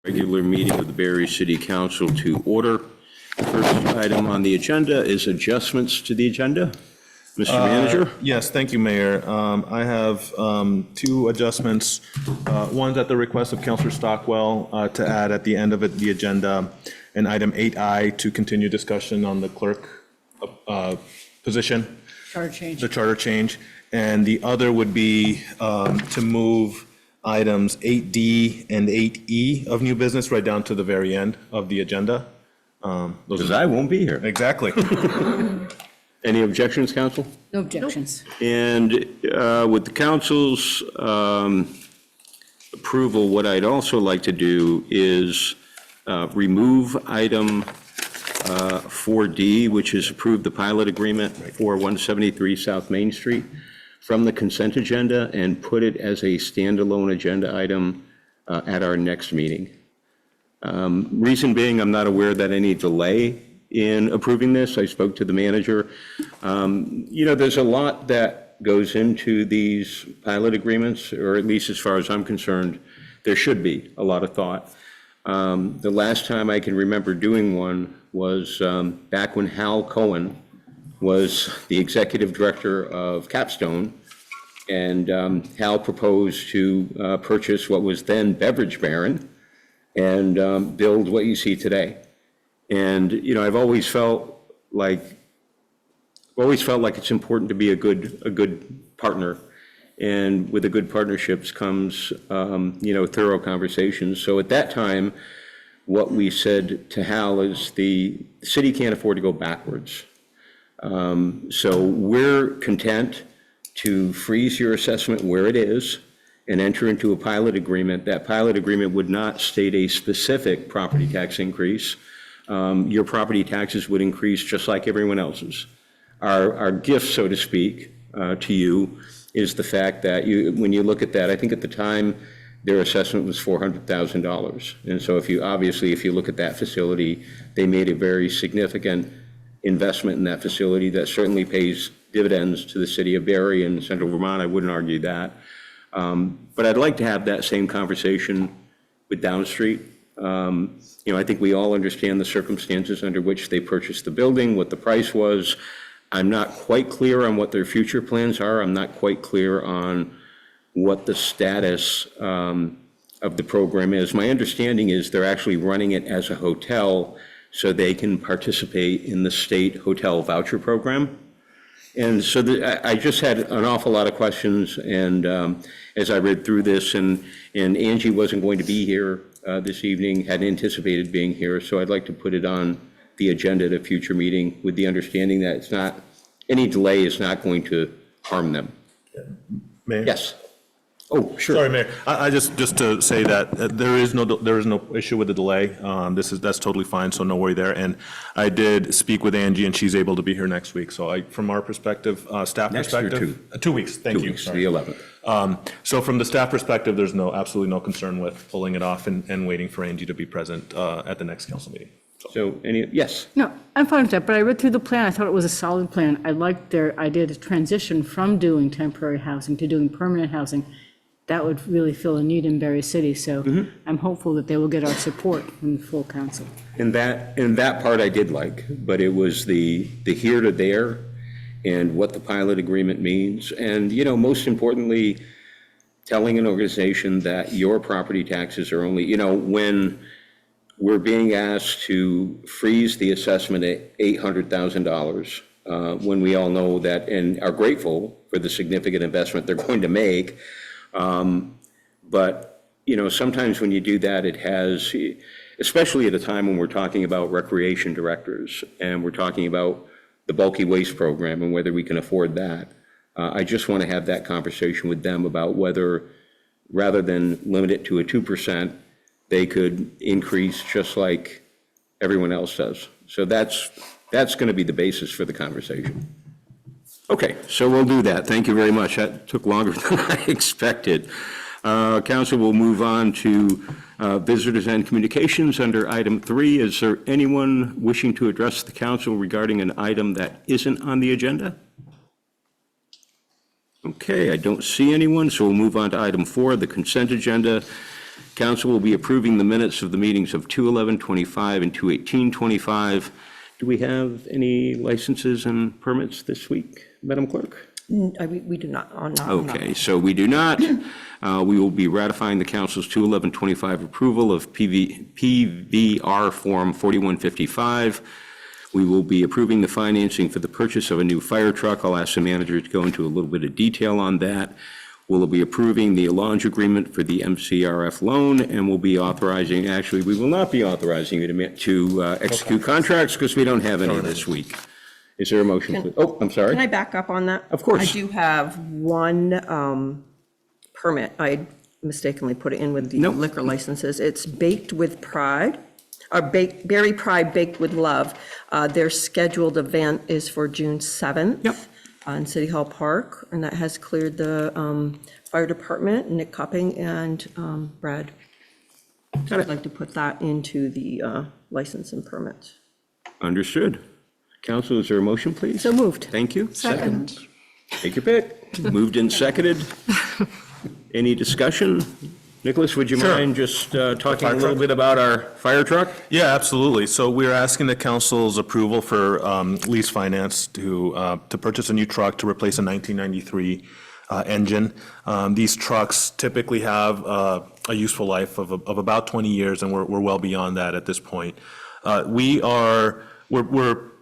Regular meeting of the Barre City Council to order. First item on the agenda is adjustments to the agenda. Mr. Manager? Yes, thank you, Mayor. I have two adjustments. One's at the request of Councilor Stockwell to add at the end of the agenda an item 8I to continue discussion on the clerk position. Charter change. The charter change. And the other would be to move items 8D and 8E of new business right down to the very end of the agenda. Because I won't be here. Exactly. Any objections, council? No objections. And with the council's approval, what I'd also like to do is remove item 4D, which is approve the pilot agreement for 173 South Main Street, from the consent agenda and put it as a standalone agenda item at our next meeting. Reason being, I'm not aware that any delay in approving this. I spoke to the manager. There's a lot that goes into these pilot agreements, or at least as far as I'm concerned, there should be a lot of thought. The last time I can remember doing one was back when Hal Cohen was the executive director of Capstone, and Hal proposed to purchase what was then Beverage Baron and build what you see today. And I've always felt like it's important to be a good partner, and with the good partnerships comes thorough conversations. So at that time, what we said to Hal is the city can't afford to go backwards. So we're content to freeze your assessment where it is and enter into a pilot agreement. That pilot agreement would not state a specific property tax increase. Your property taxes would increase just like everyone else's. Our gift, so to speak, to you is the fact that when you look at that, I think at the time their assessment was $400,000. And so if you look at that facility, they made a very significant investment in that facility that certainly pays dividends to the city of Barre and Central Vermont. I wouldn't argue that. But I'd like to have that same conversation with Downstreet. I think we all understand the circumstances under which they purchased the building, what the price was. I'm not quite clear on what their future plans are. I'm not quite clear on what the status of the program is. My understanding is they're actually running it as a hotel so they can participate in the state hotel voucher program. And so I just had an awful lot of questions, and as I read through this, and Angie wasn't going to be here this evening, hadn't anticipated being here, so I'd like to put it on the agenda at a future meeting with the understanding that any delay is not going to harm them. Mayor? Yes. Oh, sure. Sorry, Mayor. I just to say that there is no issue with the delay. That's totally fine, so no worry there. And I did speak with Angie, and she's able to be here next week. So from our perspective, staff Next perspective, or 2 weeks. Thank you. 2 weeks, Sorry. the 11th. So from the staff perspective, there's absolutely no concern with pulling it off and waiting for Angie to be present at the next council meeting. So yes. No, I'm fine with that, but I read through the plan. I thought it was a solid plan. I liked their idea to transition from doing temporary housing to doing permanent housing. That would really fill a need in Barre City. So I'm hopeful that they will get our support from the full council. And that part I did like, but it was the here to there and what the pilot agreement means. And, most importantly, telling an organization that your property taxes are only, when we're being asked to freeze the assessment at $800,000, when we all know that and are grateful for the significant investment they're going to make. But, sometimes when you do that, it has, especially at a time when we're talking about recreation directors and we're talking about the bulky waste program and whether we can afford that. I just want to have that conversation with them about whether, rather than limit it to a 2%, they could increase just like everyone else does. So that's going to be the basis for the conversation. Okay, so we'll do that. Thank you very much. That took longer than I expected. Council will move on to visitors and communications under item 3. Is there anyone wishing to address the council regarding an item that isn't on the agenda? Okay, I don't see anyone, so we'll move on to item 4, the consent agenda. Council will be approving the minutes of the meetings of 2/11/25 and 2/18/25. Do we have any licenses and permits this week, Madam Clerk? We do not. Okay, so we do not. We will be ratifying the council's 2/11/25 approval of PVR Form 4155. We will be approving the financing for the purchase of a new fire truck. I'll ask the manager to go into a little bit of detail on that. We'll be approving the launch agreement for the MCRF loan, and we'll be authorizing, actually, we will not be authorizing you to execute contracts because we don't have any this week. Is there a motion? Please? Oh, I'm sorry. Can I back up on that? Of course. I do have one permit. I mistakenly put it in with the Nope. liquor licenses. It's Baked with Pride, or Berry Pride Baked with Love. Their scheduled event is for June 7th. Yep. On City Hall Park, and that has cleared the fire department, Nick Cupping and Brad. Got I'd it. like to put that into the license and permit. Understood. Council, is there a motion, please? So moved. Thank you. Second. Take your pick. Moved and seconded. Any discussion? Nicholas, would you Sure. mind just talking a fire little truck? bit about our fire truck? Yeah, absolutely. So we're asking the council's approval for lease finance to purchase a new truck to replace a 1993 engine. These trucks typically have a useful life of about 20 years, and we're well beyond that at this point. We're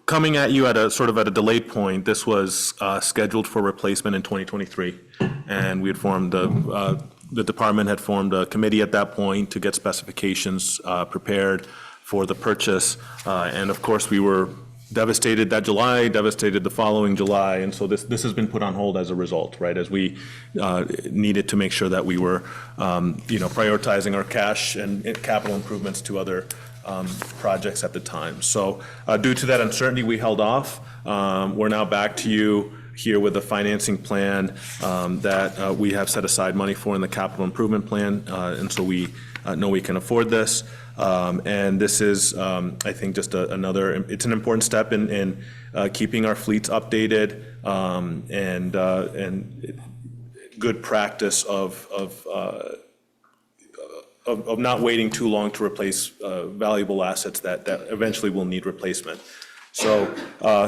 coming at you at a sort of at a delayed point. This was scheduled for replacement in 2023, and we had formed the department had formed a committee at that point to get specifications prepared for the purchase. And of course, we were devastated that July, devastated the following July. And so this has been put on hold as a result, right? As we needed to make sure that we were, prioritizing our cash and capital improvements to other projects at the time. So due to that uncertainty, we held off. We're now back to you here with a financing plan that we have set aside money for in the capital improvement plan, and so we know we can afford this. And this is, I think, just it's an important step in keeping our fleets updated and good practice of not waiting too long to replace valuable assets that eventually will need replacement. So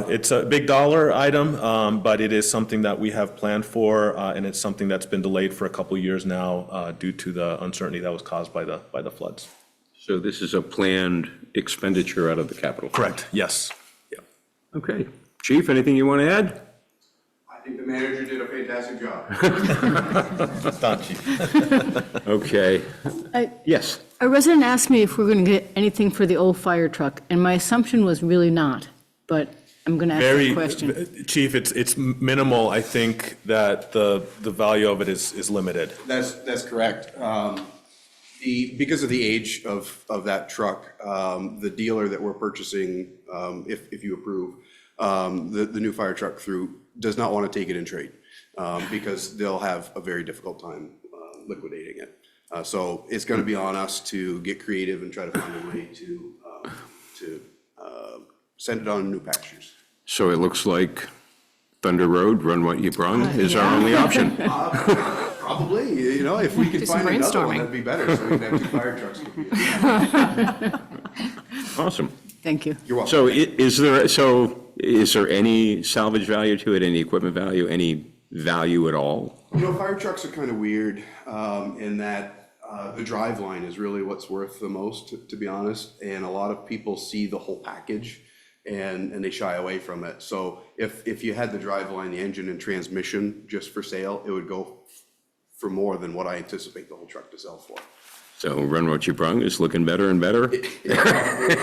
it's a big dollar item, but it is something that we have planned for, and it's something that's been delayed for a couple of years now due to the uncertainty that was caused by the floods. So this is a planned expenditure out of the capital fund? Correct, yes. Yeah. Okay. Chief, anything you want to add? I think the manager did a fantastic job. Done, Chief. Okay. Yes. A resident asked me if we're going to get anything for the old fire truck, and my assumption was really not, but I'm going to ask that question. Chief, it's minimal. I think that the value of it is limited. That's correct. Because of the age of that truck, the dealer that we're purchasing, if you approve, the new fire truck through, does not want to take it in trade because they'll have a very difficult time liquidating it. So it's going to be on us to get creative and try to find a way to send it on new pastures. So it looks like Thunder Road, run what you brung, is our only option. Probably, if we could find another one, that'd be better, so we can have two fire trucks. Awesome. Thank you. You're welcome. So is there any salvage value to it, any equipment value, any value at all? Fire trucks are kind of weird in that the drive line is really what's worth the most, to be honest. And a lot of people see the whole package and they shy away from it. So if you had the drive line, the engine and transmission just for sale, it would go for more than what I anticipate the whole truck to sell for. So run what you brung is looking better and better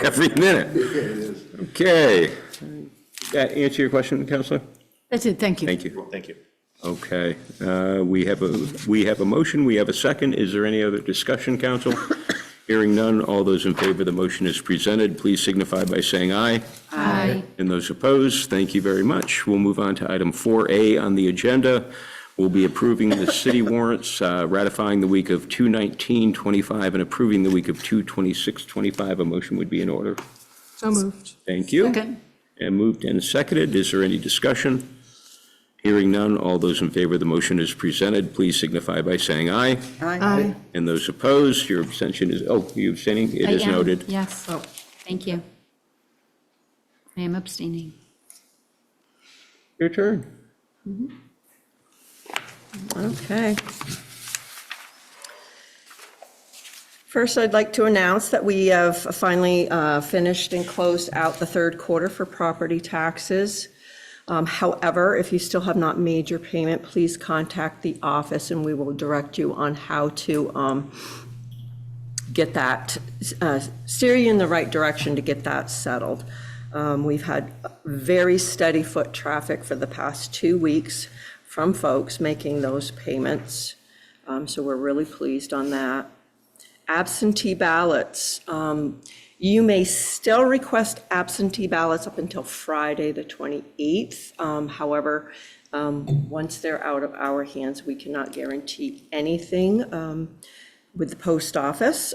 every minute. It is. Okay. That answer your question, Counselor? That's it, thank you. Thank you. Thank you. Okay. We have a motion. We have a second. Is there any other discussion, Council? Hearing none, all those in favor of the motion as presented, please signify by saying aye. Aye. And those opposed, thank you very much. We'll move on to item 4A on the agenda. We'll be approving the city warrants, ratifying the week of 2/19/25 and approving the week of 2/26/25. A motion would be in order. So moved. Thank you. Second. And moved and seconded. Is there any discussion? Hearing none, all those in favor of the motion as presented, please signify by saying aye. Aye. And those opposed, your abstention is, oh, you abstaining? It I is am, noted. Yes. Thank you. I am abstaining. Your turn. Okay. First, I'd like to announce that we have finally finished and closed out the third quarter for property taxes. However, if you still have not made your payment, please contact the office and we will direct you on how to get that, steer you in the right direction to get that settled. We've had very steady foot traffic for the past 2 weeks from folks making those payments. So we're really pleased on that. Absentee ballots. You may still request absentee ballots up until Friday, the 28th. However, once they're out of our hands, we cannot guarantee anything with the post office.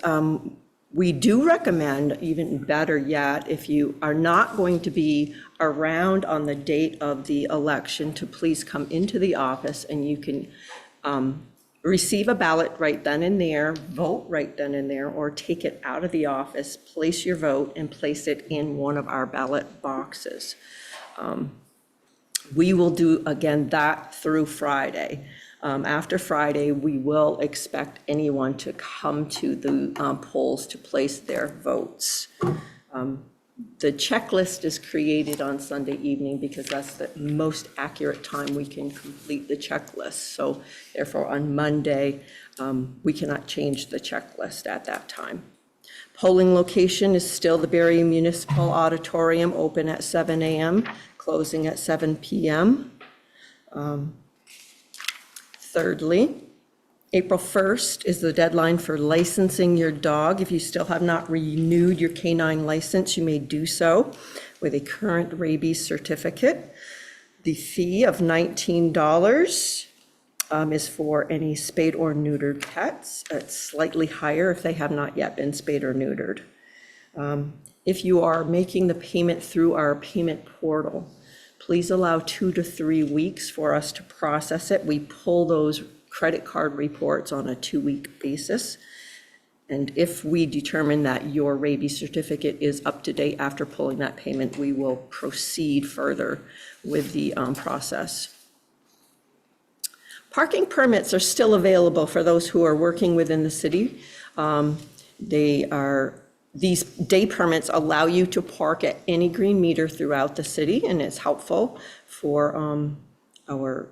We do recommend, even better yet, if you are not going to be around on the date of the election, to please come into the office and you can receive a ballot right then and there, vote right then and there, or take it out of the office, place your vote, and place it in one of our ballot boxes. We will do, again, that through Friday. After Friday, we will expect anyone to come to the polls to place their votes. The checklist is created on Sunday evening because that's the most accurate time we can complete the checklist. So therefore, on Monday, we cannot change the checklist at that time. Polling location is still the Barre Municipal Auditorium, open at 7 a.m., closing at 7 p.m. Thirdly, April 1st is the deadline for licensing your dog. If you still have not renewed your canine license, you may do so with a current rabies certificate. The fee of $19 is for any spayed or neutered pets. It's slightly higher if they have not yet been spayed or neutered. If you are making the payment through our payment portal, please allow 2 to 3 weeks for us to process it. We pull those credit card reports on a 2-week basis. And if we determine that your rabies certificate is up to date after pulling that payment, we will proceed further with the process. Parking permits are still available for those who are working within the city. These day permits allow you to park at any green meter throughout the city, and it's helpful for our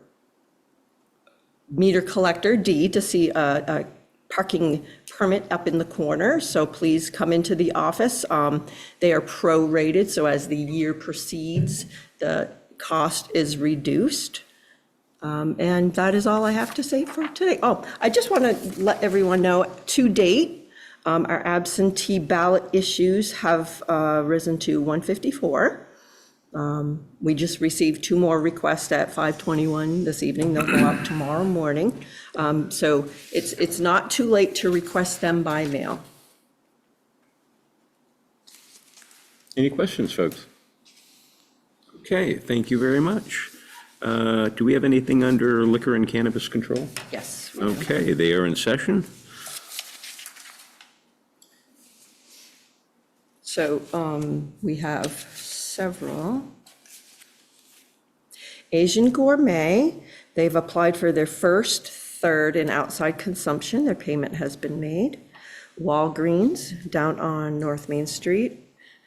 meter collector, D, to see a parking permit up in the corner. So please come into the office. They are prorated, so as the year proceeds, the cost is reduced. And that is all I have to say for today. Oh, I just want to let everyone know, to date, our absentee ballot issues have risen to 154. We just received 2 more requests at 5:21 this evening. They'll go out tomorrow morning. So it's not too late to request them by mail. Any questions, folks? Okay, thank you very much. Do we have anything under liquor and cannabis control? Yes. Okay, they are in session. So we have several. Asian Gourmet, they've applied for their first, third, and outside consumption. Their payment has been made. Walgreens, down on North Main Street,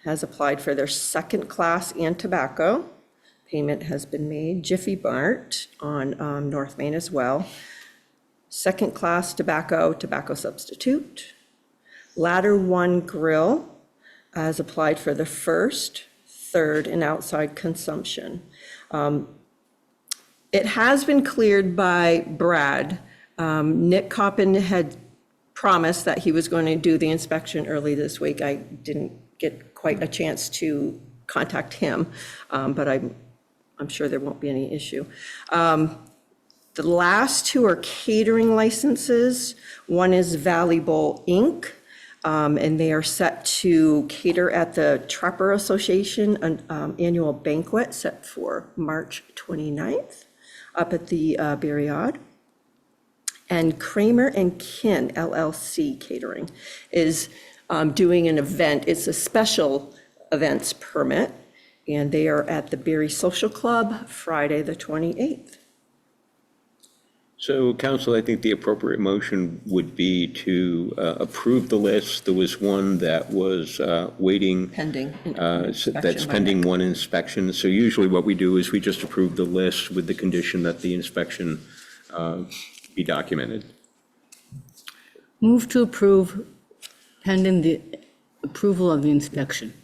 has applied for their second class and tobacco. Payment has been made. Jiffy Mart on North Main as well. Second class tobacco, tobacco substitute. Ladder One Grill has applied for the first, third, and outside consumption. It has been cleared by Brad. Nick Coppin had promised that he was going to do the inspection early this week. I didn't get quite a chance to contact him, but I'm sure there won't be any issue. The last 2 are catering licenses. One is Valley Bowl Inc., and they are set to cater at the Trapper Association, an annual banquet set for March 29th. up at the Barre. And Kramer and Kin LLC Catering is doing an event. It's a special events permit, and they are at the Barre Social Club Friday, the 28th. So, council, I think the appropriate motion would be to approve the list. There was one that was waiting. Pending That's inspection by pending Nick. one inspection. So usually what we do is we just approve the list with the condition that the inspection be documented. Move to approve pending the approval of the inspection.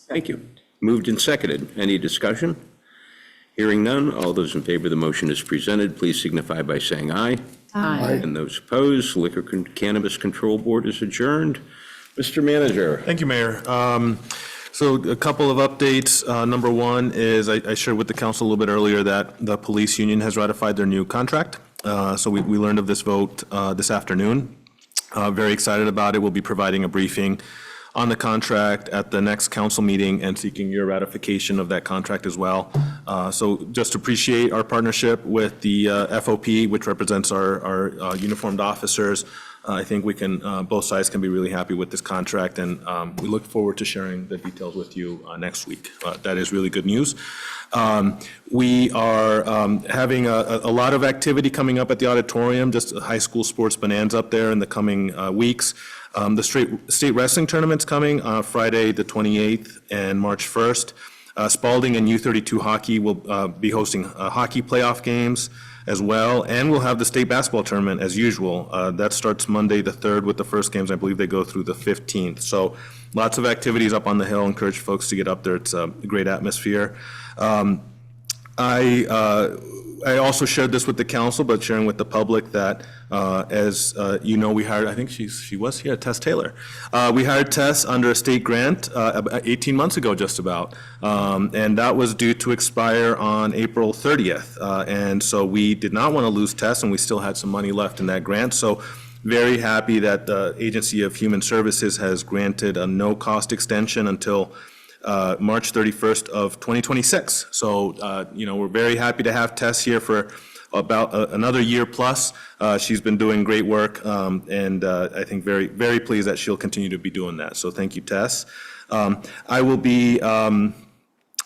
Thank you. Moved and seconded. Any discussion? Hearing none, all those in favor of the motion as presented, please signify by saying aye. Aye. And those opposed, Cannabis Control Board is adjourned. Mr. Manager. Thank you, Mayor. So a couple of updates. Number one is I shared with the council a little bit earlier that the police union has ratified their new contract. So we learned of this vote this afternoon. Very excited about it. We'll be providing a briefing on the contract at the next council meeting and seeking your ratification of that contract as well. So just appreciate our partnership with the FOP, which represents our uniformed officers. I think we can, both sides can be really happy with this contract, and we look forward to sharing the details with you next week. That is really good news. We are having a lot of activity coming up at the auditorium, just a high school sports bonanza up there in the coming weeks. The state wrestling tournament's coming Friday, the 28th, and March 1st. Spalding and U32 hockey will be hosting hockey playoff games as well, and we'll have the state basketball tournament as usual. That starts Monday the 3rd with the first games. I believe they go through the 15th. So lots of activities up on the hill. Encourage folks to get up there. It's a great atmosphere. I also shared this with the council, but sharing with the public that, as you know, we hired, I think she was here, Tess Taylor. We hired Tess under a state grant 18 months ago, just about, and that was due to expire on April 30th. And so we did not want to lose Tess, and we still had some money left in that grant. So very happy that the Agency of Human Services has granted a no-cost extension until March 31st of 2026. So, we're very happy to have Tess here for about another year plus. She's been doing great work, and I think very, very pleased that she'll continue to be doing that. So thank you, Tess. I will be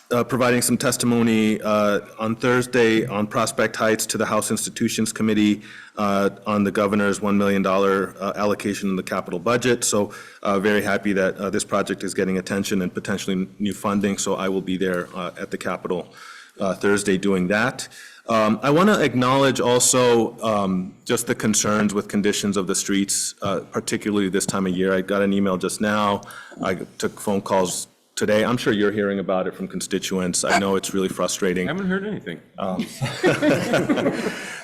providing some testimony on Thursday on Prospect Heights to the House Institutions Committee on the governor's $1 million allocation in the capital budget. So very happy that this project is getting attention and potentially new funding. So I will be there at the Capitol Thursday doing that. I want to acknowledge also just the concerns with conditions of the streets, particularly this time of year. I got an email just now. I took phone calls today. I'm sure you're hearing about it from constituents. I know it's really frustrating. I haven't heard anything.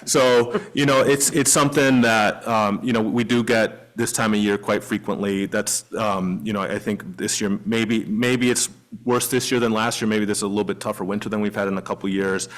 So, it's something that, we do get this time of year quite frequently. That's, I think this year, maybe it's worse this year than last year. Maybe this is a little bit tougher winter than we've had in a couple years.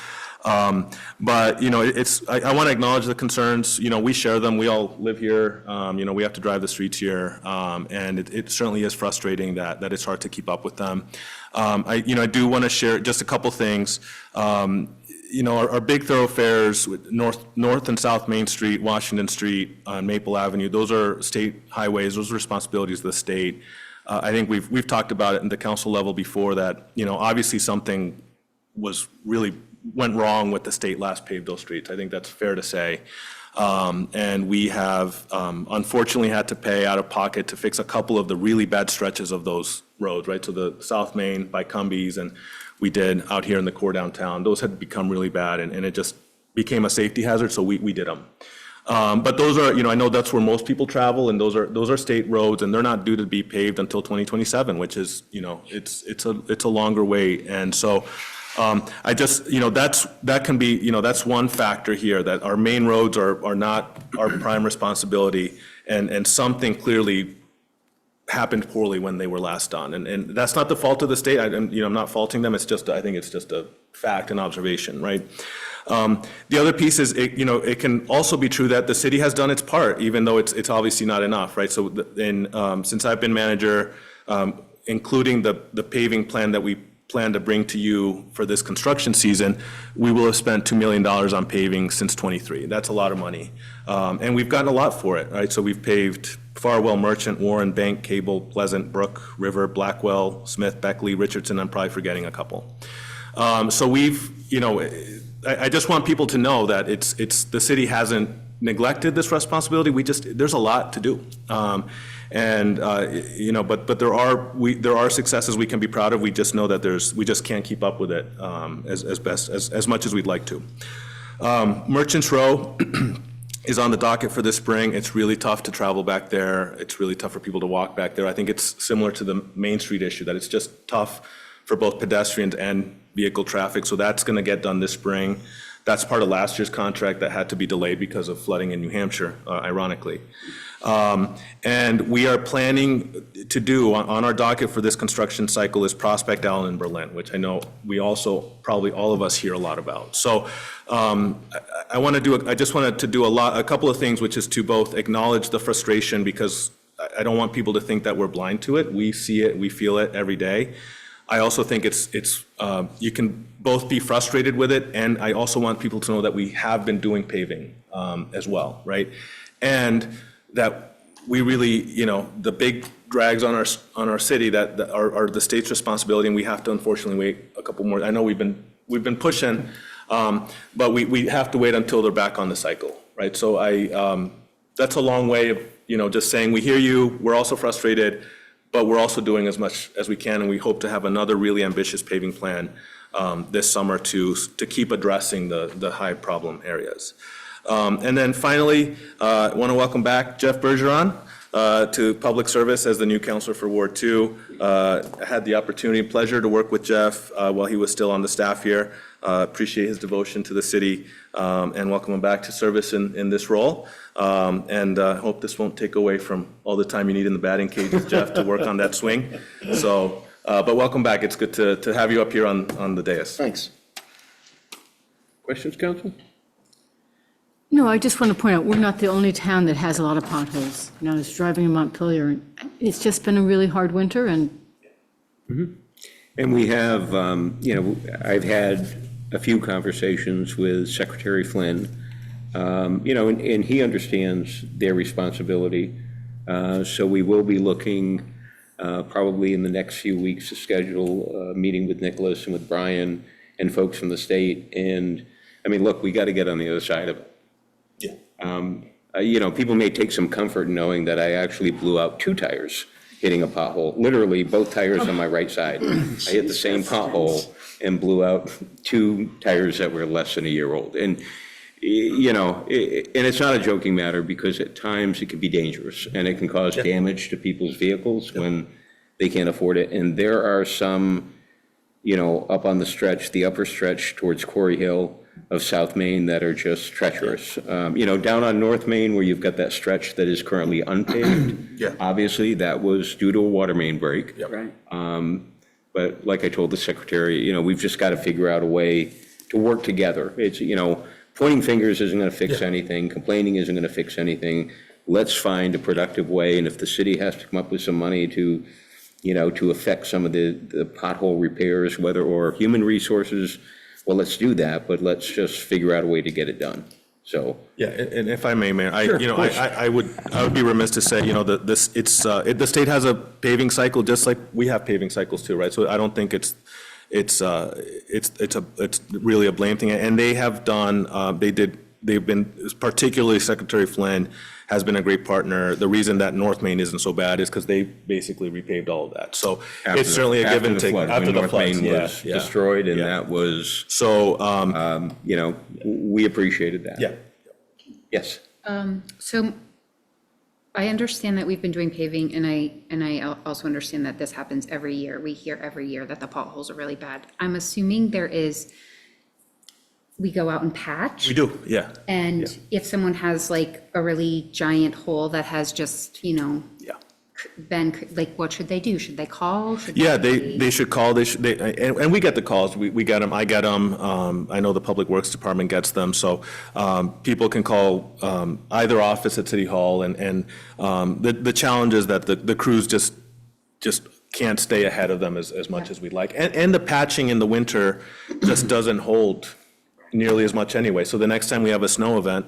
But, I want to acknowledge the concerns. We share them. We all live here. We have to drive the streets here. And it certainly is frustrating that it's hard to keep up with them. I do want to share just a couple things. Our big thoroughfares, North and South Main Street, Washington Street, Maple Avenue, those are state highways. Those are responsibilities of the state. I think we've talked about it in the council level before that, obviously something went wrong with the state last paved those streets. I think that's fair to say. And we have unfortunately had to pay out of pocket to fix a couple of the really bad stretches of those roads, right? So the South Main by Cumbies, and we did out here in the core downtown. Those had become really bad, and it just became a safety hazard, so we did them. But those are, I know that's where most people travel, and those are state roads, and they're not due to be paved until 2027, which is, it's a longer wait. And so I just, that can be, that's one factor here, that our main roads are not our prime responsibility, and something clearly happened poorly when they were last done. And that's not the fault of the state. I'm not faulting them. It's just, I think it's just a fact and observation, right? The other piece is, it can also be true that the city has done its part, even though it's obviously not enough, right? So since I've been manager, including the paving plan that we plan to bring to you for this construction season, we will have spent $2 million on paving since '23. That's a lot of money. And we've gotten a lot for it, right? So we've paved Farwell, Merchant, Warren, Bank, Cable, Pleasant, Brook, River, Blackwell, Smith, Beckley, Richardson. I'm probably forgetting a couple. So we've, I just want people to know that the city hasn't neglected this responsibility. There's a lot to do. But there are successes we can be proud of. We just know that we just can't keep up with it as much as we'd like to. Merchants Row is on the docket for this spring. It's really tough to travel back there. It's really tough for people to walk back there. I think it's similar to the Main Street issue, that it's just tough for both pedestrians and vehicle traffic. So that's going to get done this spring. That's part of last year's contract that had to be delayed because of flooding in New Hampshire, ironically. And we are planning to do, on our docket for this construction cycle, is Prospect, Allen, and Berlin, which I know we also, probably all of us hear a lot about. So I just wanted to do a couple of things, which is to both acknowledge the frustration, because I don't want people to think that we're blind to it. We see it, we feel it every day. I also think you can both be frustrated with it, and I also want people to know that we have been doing paving as well, right? And that we really, the big drags on our city that are the state's responsibility, and we have to unfortunately wait a couple more. I know we've been pushing, but we have to wait until they're back on the cycle, right? So that's a long way of just saying we hear you. We're also frustrated, but we're also doing as much as we can, and we hope to have another really ambitious paving plan this summer to keep addressing the high problem areas. And then finally, I want to welcome back Jeff Bergeron to public service as the new counselor for Ward 2. I had the opportunity and pleasure to work with Jeff while he was still on the staff here. Appreciate his devotion to the city, and welcome him back to service in this role. And hope this won't take away from all the time you need in the batting cages, Jeff, to work on that swing. So, but welcome back. It's good to have you up here on the dais. Thanks. Questions, council? No, I just want to point out, we're not the only town that has a lot of potholes. I was driving in Montpelier, and it's just been a really hard winter, and And we have, I've had a few conversations with Secretary Flynn, and he understands their responsibility. So we will be looking probably in the next few weeks to schedule a meeting with Nicholas and with Brian and folks from the state. And, look, we got to get on the other side of it. Yeah. People may take some comfort in knowing that I actually blew out 2 tires hitting a pothole, literally both tires on my right side. I hit the same pothole and blew out 2 tires that were less than a year old. And, and it's not a joking matter, because at times it can be dangerous and it can cause damage to people's vehicles when they can't afford it. And there are some, up on the stretch, the upper stretch towards Quarry Hill of South Main, that are just treacherous. Down on North Main, where you've got that stretch that is currently unpaved. Yeah. Obviously, that was due to a water main break. Yep. right. But like I told the secretary, we've just got to figure out a way to work together. It's, pointing fingers isn't going to fix anything. Complaining isn't going to fix anything. Let's find a productive way. And if the city has to come up with some money to affect some of the pothole repairs, or human resources, well, let's do that, but let's just figure out a way to get it done. So. Yeah, and if I may, Mayor, I would be remiss to say, the state has a paving cycle just like we have paving cycles too, right? So I don't think it's really a blame thing. And they have done, they've been, particularly Secretary Flynn has been a great partner. The reason that North Main isn't so bad is because they basically repaved all of that. So it's certainly a give and take. After the flood, when North Main was destroyed, and that was, so, we appreciated that. yeah. Yes. So I understand that we've been doing paving, and I also understand that this happens every year. We hear every year that the potholes are really bad. I'm assuming we go out and patch. We do, yeah. And if someone has like a really giant hole that has just, Yeah. been, like, what should they do? Should they call? Yeah, they should call, and we get the calls, we get them, I get them, I know the Public Works Department gets them, so people can call either office at City Hall, and the challenge is that the crews just can't stay ahead of them as much as we'd like. And the patching in the winter just doesn't hold nearly as much anyway. So the next time we have a snow event,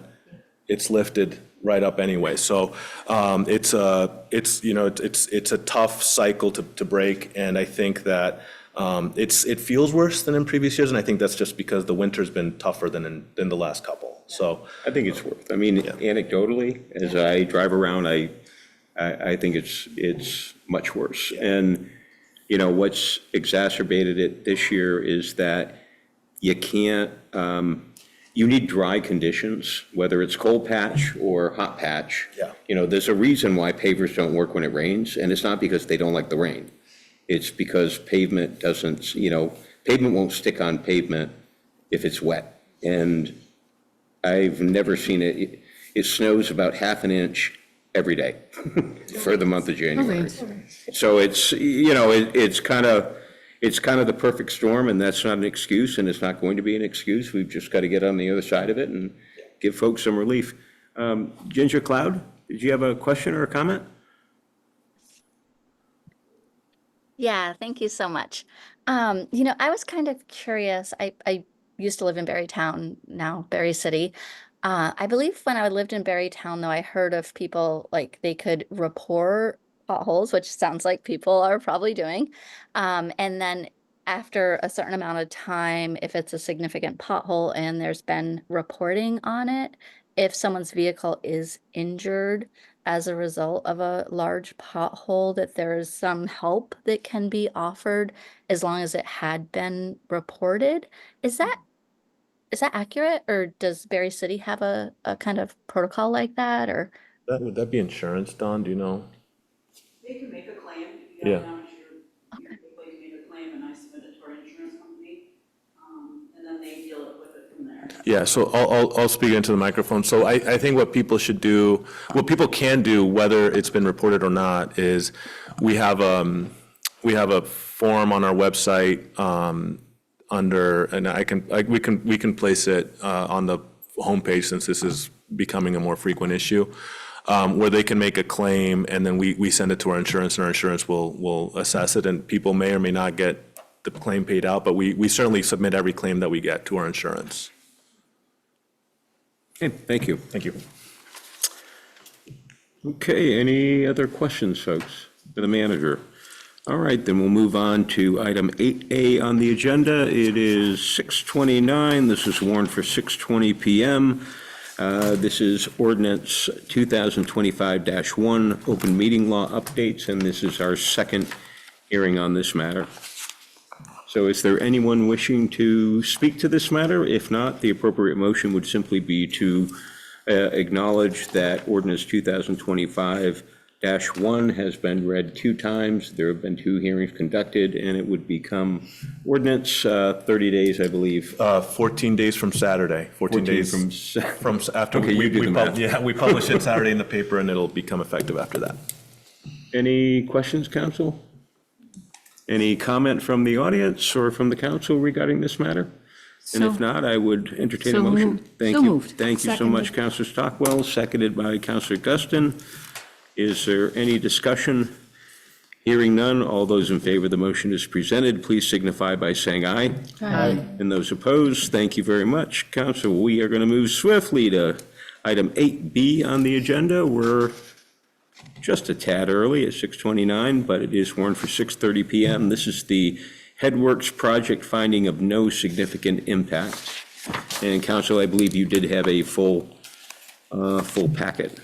it's lifted right up anyway. So it's a tough cycle to break, and I think that it feels worse than in previous years, and I think that's just because the winter's been tougher than the last couple. So I think it's worth, I mean, anecdotally, as I drive around, I think it's much worse. And, what's exacerbated it this year is that you can't, you need dry conditions, whether it's cold patch or hot patch. Yeah. There's a reason why pavers don't work when it rains, and it's not because they don't like the rain. It's because pavement doesn't, pavement won't stick on pavement if it's wet. And I've never seen it. It snows about half an inch every day for the month of January. So it's, it's kind of the perfect storm, and that's not an excuse, and it's not going to be an excuse. We've just got to get on the other side of it and give folks some relief. Ginger Cloud, did you have a question or a comment? Yeah, thank you so much. I was kind of curious. I used to live in Barrytown, now Barry City. I believe when I lived in Barrytown, though, I heard of people like they could report potholes, which sounds like people are probably doing. And then after a certain amount of time, if it's a significant pothole and there's been reporting on it, if someone's vehicle is injured, as a result of a large pothole, that there is some help that can be offered as long as it had been reported. Is that is that accurate, or does Berry City have a kind of protocol like that, or? would that be insurance, Don? Do you know? They can make a claim, if you Yeah. have how much your employees make a claim, and I submit it to our insurance company, and then they deal with it from there. Yeah, so I'll speak into the microphone. So I think what people should do, what people can do, whether it's been reported or not, is we have a form on our website under, and we can place it on the homepage, since this is becoming a more frequent issue, where they can make a claim, and then we send it to our insurance, and our insurance will assess it, and people may or may not get the claim paid out, but we certainly submit every claim that we get to our insurance. Okay, thank you. Thank you. Okay, any other questions, folks, for the manager? All right, then we'll move on to item 8A on the agenda. It is 6:29. This is warned for 6:20 PM. This is ordinance 2025-1, open meeting law updates, and this is our second hearing on this matter. So is there anyone wishing to speak to this matter? If not, the appropriate motion would simply be to acknowledge that ordinance 2025-1 has been read 2 times. There have been 2 hearings conducted, and it would become ordinance 30 days, I believe. 14 days from Saturday. 14 days from after Okay, you do the math. Yeah, we publish it Saturday in the paper, and it'll become effective after that. Any questions, council? Any comment from the audience or from the council regarding this matter? And if So- not, I would entertain a So motion. moved. Thank So you. moved. Thank you so Seconded. much, Councilor Stockwell, seconded by Councilor Guston. Is there any discussion? Hearing none, all those in favor of the motion as presented, please signify by saying aye. Aye. And those opposed, thank you very much. Council, we are going to move swiftly to item 8B on the agenda. We're just a tad early at 6:29, but it is warned for 6:30 PM. This is the Headworks project finding of no significant impact. And Council, I believe you did have a full packet,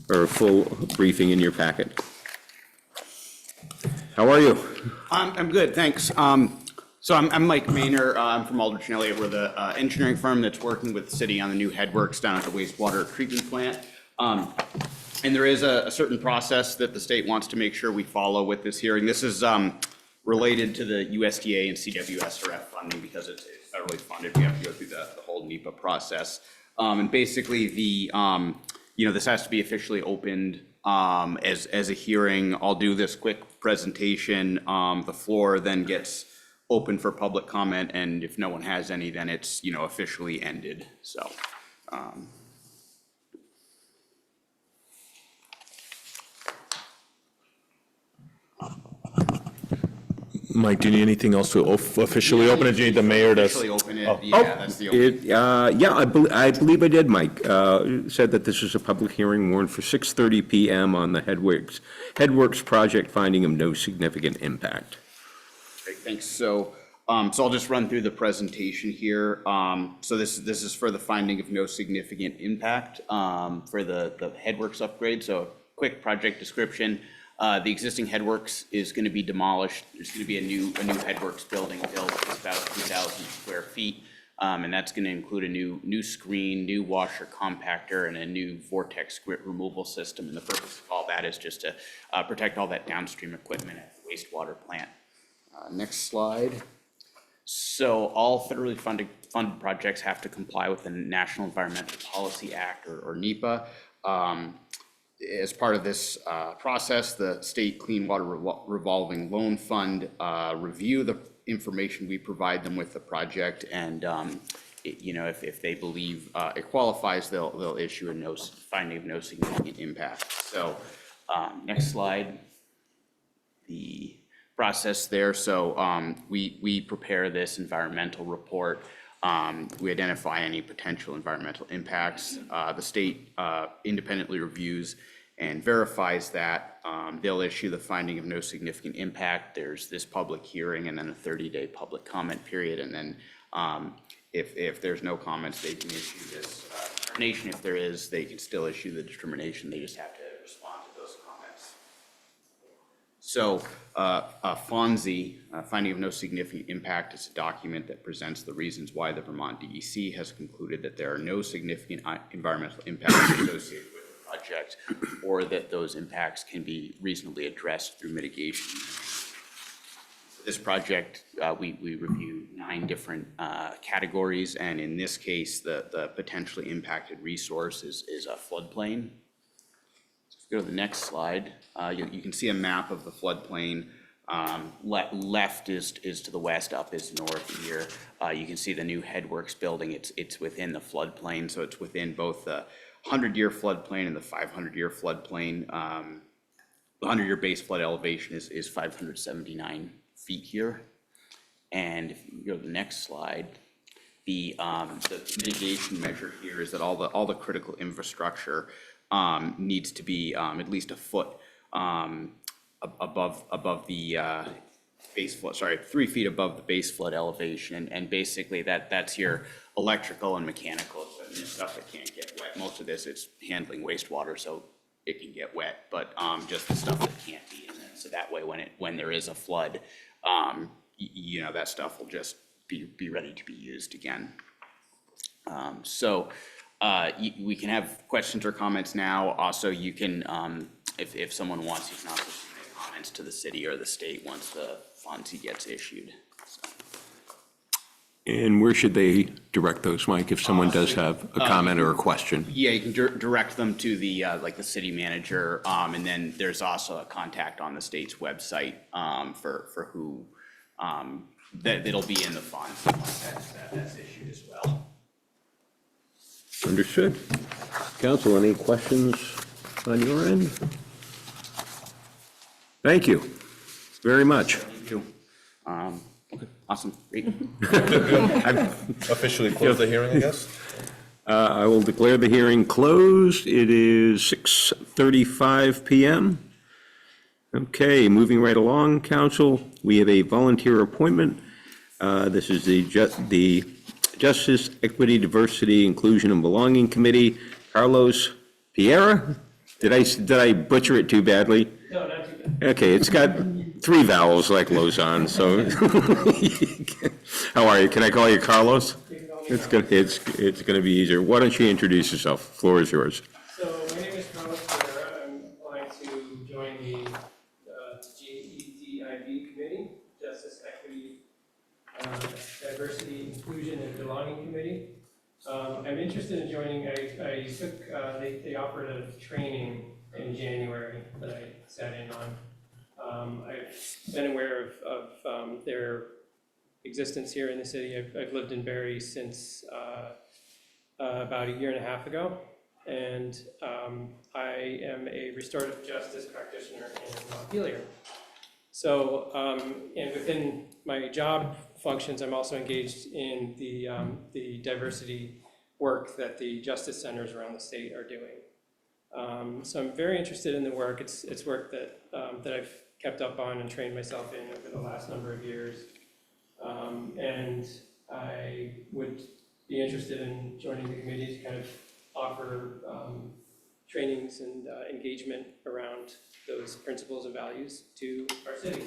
or a full briefing in your packet. How are you? I'm good, thanks. So I'm Mike Maynor. I'm from Aldrich and Elliott. We're the engineering firm that's working with the city on the new headworks down at the wastewater treatment plant. And there is a certain process that the state wants to make sure we follow with this hearing. This is related to the USDA and CWSRF funding, because it's federally funded. We have to go through the whole NEPA process. And basically this has to be officially opened as a hearing. I'll do this quick presentation. The floor then gets open for public comment, and if no one has any, then it's, officially ended. So. Mike, do you need anything else to officially open it? Do you need the mayor to? Officially open it, Oh. yeah, that's the only. Yeah, I believe I did, Mike. Said that this is a public hearing warned for 6:30 PM on the Headworks project, finding of no significant impact. Great, thanks. So I'll just run through the presentation here. So this is for the finding of no significant impact for the Headworks upgrade. So quick project description. The existing Headworks is going to be demolished. There's going to be a new Headworks building built. It's about 2,000 square feet. And that's going to include a new screen, new washer compactor, and a new vortex grit removal system. And the purpose of all that is just to protect all that downstream equipment at the wastewater plant. Next slide. So all federally funded projects have to comply with the National Environmental Policy Act, or NEPA. As part of this process, the State Clean Water Revolving Loan Fund review the information we provide them with the project, and if they believe it qualifies, they'll issue a finding of no significant impact. So next slide. The process there. So we prepare this environmental report. We identify any potential environmental impacts. The state independently reviews and verifies that. They'll issue the finding of no significant impact. There's this public hearing and then a 30-day public comment period. And then if there's no comments, they can issue this determination. If there is, they can still issue the determination. They just have to respond to those comments. So FONSI, finding of no significant impact, is a document that presents the reasons why the Vermont DEC has concluded that there are no significant environmental impacts associated with the project, or that those impacts can be reasonably addressed through mitigation. For this project, we review 9 different categories, and in this case, the potentially impacted resource is a floodplain. Go to the next slide. You can see a map of the floodplain. Left is to the west, up is north here. You can see the new Headworks building. It's within the floodplain, so it's within both the 100-year floodplain and the 500-year floodplain. The 100-year base flood elevation is 579 feet here. And if you go to the next slide, the mitigation measure here is that all the critical infrastructure needs to be at least a foot above the base flood, 3 feet above the base flood elevation. And basically that's your electrical and mechanical equipment, stuff that can't get wet. Most of this is handling wastewater, so it can get wet, but just the stuff that can't be in it. So that way, when there is a flood, that stuff will just be ready to be used again. We can have questions or comments now. Also, you can, if someone wants, you can also submit comments to the city or the state once the FONSI gets issued. So. And where should they direct those, Mike, if someone does have a comment or a question? Yeah, you can direct them to the the city manager, and then there's also a contact on the state's website for who that'll be in the funds once that's issued as well. Understood. Council, any questions on your end? Thank you very much. Thank you. Okay, awesome, great. Officially close the hearing, I guess? I will declare the hearing closed. It is 6:35 PM. Okay, moving right along, Council, we have a volunteer appointment. This is the Justice, Equity, Diversity, Inclusion, and Belonging Committee. Carlos Piera? Did I butcher it too badly? No, not too bad. Okay, it's got 3 vowels like Lausanne, so. How are you? Can I call you Carlos? It's gonna be easier. Why don't you introduce yourself? Floor is yours. So my name is Carlos Pereira. I'm applying to join the JEDIB committee, Justice, Equity, Diversity, Inclusion, and Belonging Committee. I'm interested in joining. I took, they offered a training in January that I sat in on. I've been aware of their existence here in the city. I've lived in Barre since about a year and a half ago, and I am a restorative justice practitioner in Montpelier. So, and within my job functions, I'm also engaged in the diversity work that the justice centers around the state are doing. So I'm very interested in the work. It's work that I've kept up on and trained myself in over the last number of years. And I would be interested in joining the committee to kind of offer trainings and engagement around those principles and values to our city.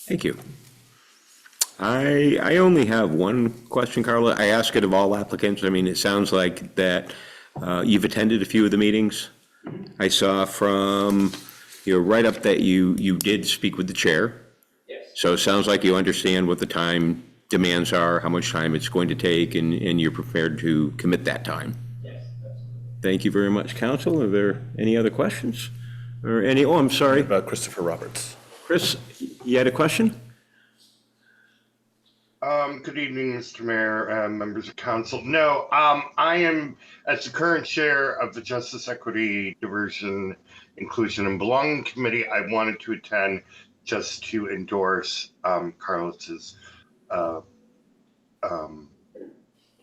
Thank you. I only have one question, Carla. I ask it of all applicants. I mean, it sounds like that you've attended a few of the meetings. I saw from your write-up that you did speak with the chair. Yes. So it sounds like you understand what the time demands are, how much time it's going to take, and you're prepared to commit that time. Yes, absolutely. Thank you very much, counsel. Are there any other questions? Or any, oh, I'm sorry. About Christopher Roberts. Chris, you had a question? Good evening, Mr. Mayor, members of council. No, I am, as the current chair of the Justice, Equity, Diversion, Inclusion, and Belonging Committee, I wanted to attend just to endorse Carlos's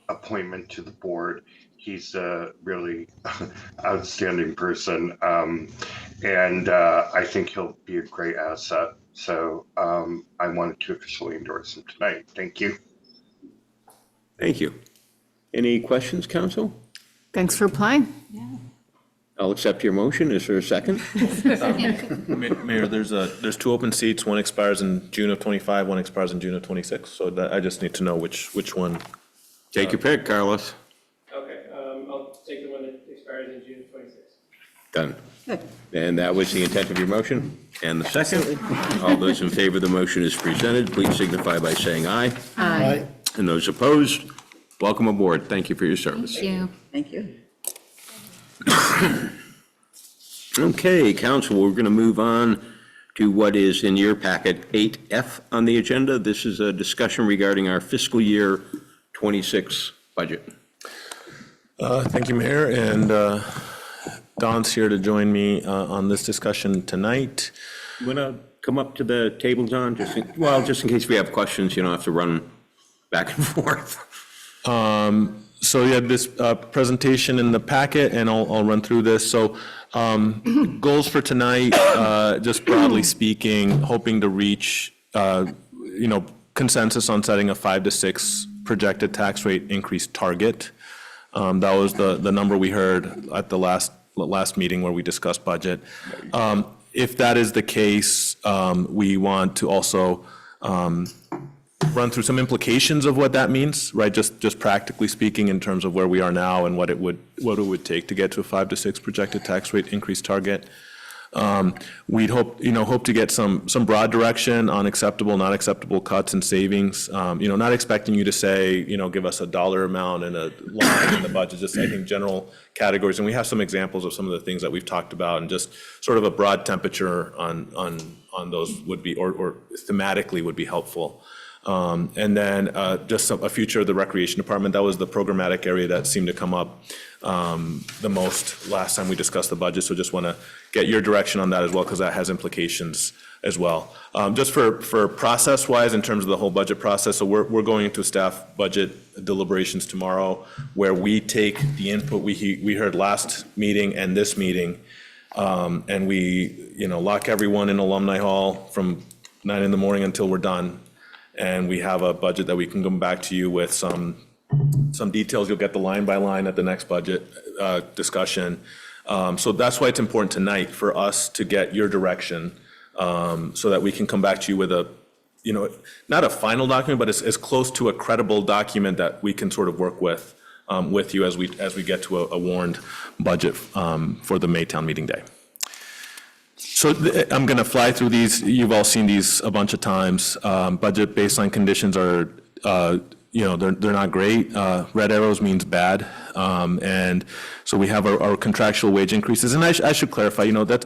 appointment to the board. He's a really outstanding person, and I think he'll be a great asset. So I wanted to officially endorse him tonight. Thank you. Thank you. Any questions, counsel? Thanks for applying. I'll accept your motion. Is there a second? Mayor, there's 2 open seats. One expires in June of '25, one expires in June of '26. So I just need to know which one. Take your pick, Carlos. Okay, I'll take the one that expires in June 26th. Done. And that was the intent of your motion? And the second? All those in favor of the motion as presented, please signify by saying aye. Aye. And those opposed, welcome aboard. Thank you for your service. Thank you. Thank you. Okay, council, we're going to move on to what is in your packet 8F on the agenda. This is a discussion regarding our fiscal year 26 budget. Thank you, Mayor, and Don's here to join me on this discussion tonight. You want to come up to the table, John? Just in case we have questions, you don't have to run back and forth. So you have this presentation in the packet, and I'll run through this. So goals for tonight, just broadly speaking, hoping to reach, consensus on setting a 5 to 6 projected tax rate increase target. That was the number we heard at the last meeting where we discussed budget. If that is the case, we want to also run through some implications of what that means, right? Just practically speaking, in terms of where we are now and what it would take to get to a 5 to 6 projected tax rate increase target. We'd hope to get some broad direction on acceptable, not acceptable cuts and savings. Not expecting you to say, give us a dollar amount and a line in the budget, just I think general categories. And we have some examples of some of the things that we've talked about, and just sort of a broad temperature on those would be, or thematically would be helpful. And then just a future of the Recreation Department. That was the programmatic area that seemed to come up the most last time we discussed the budget. So just want to get your direction on that as well, because that has implications as well. Just for process-wise, in terms of the whole budget process, so we're going into staff budget deliberations tomorrow, where we take the input we heard last meeting and this meeting, and we lock everyone in Alumni Hall from 9 in the morning until we're done. And we have a budget that we can come back to you with some details. You'll get the line by line at the next budget discussion. So that's why it's important tonight for us to get your direction, so that we can come back to you with not a final document, but as close to a credible document that we can sort of work with you as we get to a warned budget for the May town meeting day. So I'm going to fly through these. You've all seen these a bunch of times. Budget baseline conditions are, they're not great. Red arrows means bad. And so we have our contractual wage increases. And I should clarify, that,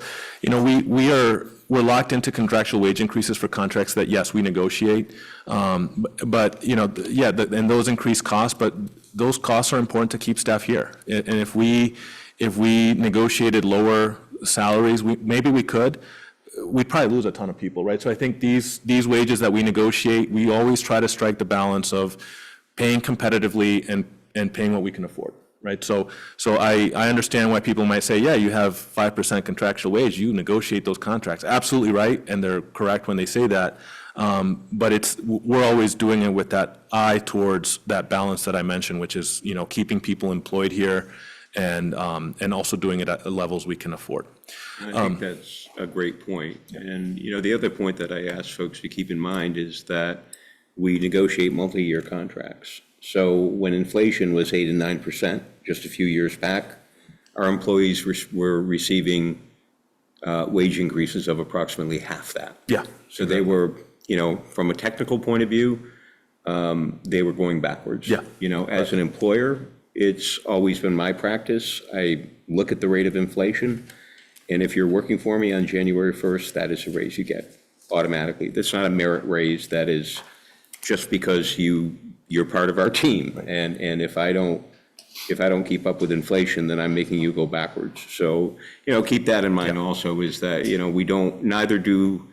we're locked into contractual wage increases for contracts that, yes, we negotiate. But, and those increase costs, but those costs are important to keep staff here. And if we negotiated lower salaries, maybe we could, we'd probably lose a ton of people, right? So I think these wages that we negotiate, we always try to strike the balance of paying competitively and paying what we can afford, right? So I understand why people might say, yeah, you have 5% contractual wage, you negotiate those contracts. Absolutely right, and they're correct when they say that. But we're always doing it with that eye towards that balance that I mentioned, which is, keeping people employed here and also doing it at levels we can afford. And I think that's a great point. And, the other point that I ask folks to keep in mind is that we negotiate multi-year contracts. So when inflation was 8 and 9% just a few years back, our employees were receiving wage increases of approximately half that. Yeah. So they were, from a technical point of view, they were going backwards. Yeah. As an employer, it's always been my practice. I look at the rate of inflation, and if you're working for me on January 1st, that is a raise you get automatically. That's not a merit raise. That is just because you're part of our team. And if I don't keep up with inflation, then I'm making you go backwards. So, keep that in mind also, is that, neither do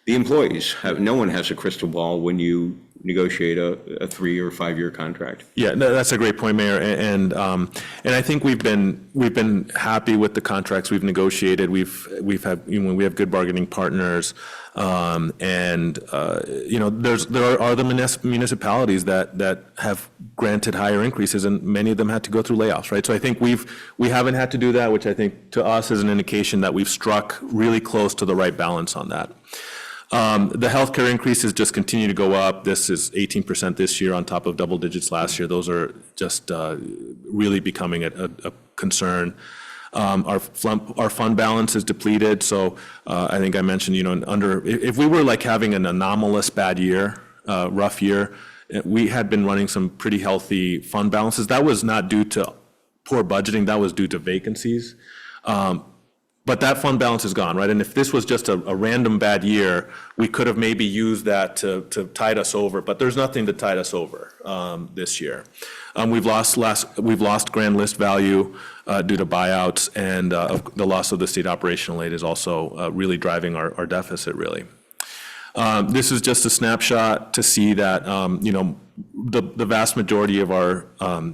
the employees. No one has a crystal ball when you negotiate a 3 or 5 year contract. Yeah, no, that's a great point, Mayor. And I think we've been happy with the contracts we've negotiated. We have good bargaining partners. There are the municipalities that have granted higher increases, and many of them had to go through layoffs, right? So I think we haven't had to do that, which I think to us is an indication that we've struck really close to the right balance on that. The healthcare increases just continue to go up. This is 18% this year on top of double digits last year. Those are just really becoming a concern. Our fund balance is depleted. So I think I mentioned, if we were like having an anomalous bad year, rough year, we had been running some pretty healthy fund balances. That was not due to poor budgeting. That was due to vacancies. But that fund balance is gone, right? And if this was just a random bad year, we could have maybe used that to tide us over, but there's nothing to tide us over this year. We've lost grand list value due to buyouts, and the loss of the state operational aid is also really driving our deficit, really. This is just a snapshot to see that, the vast majority of our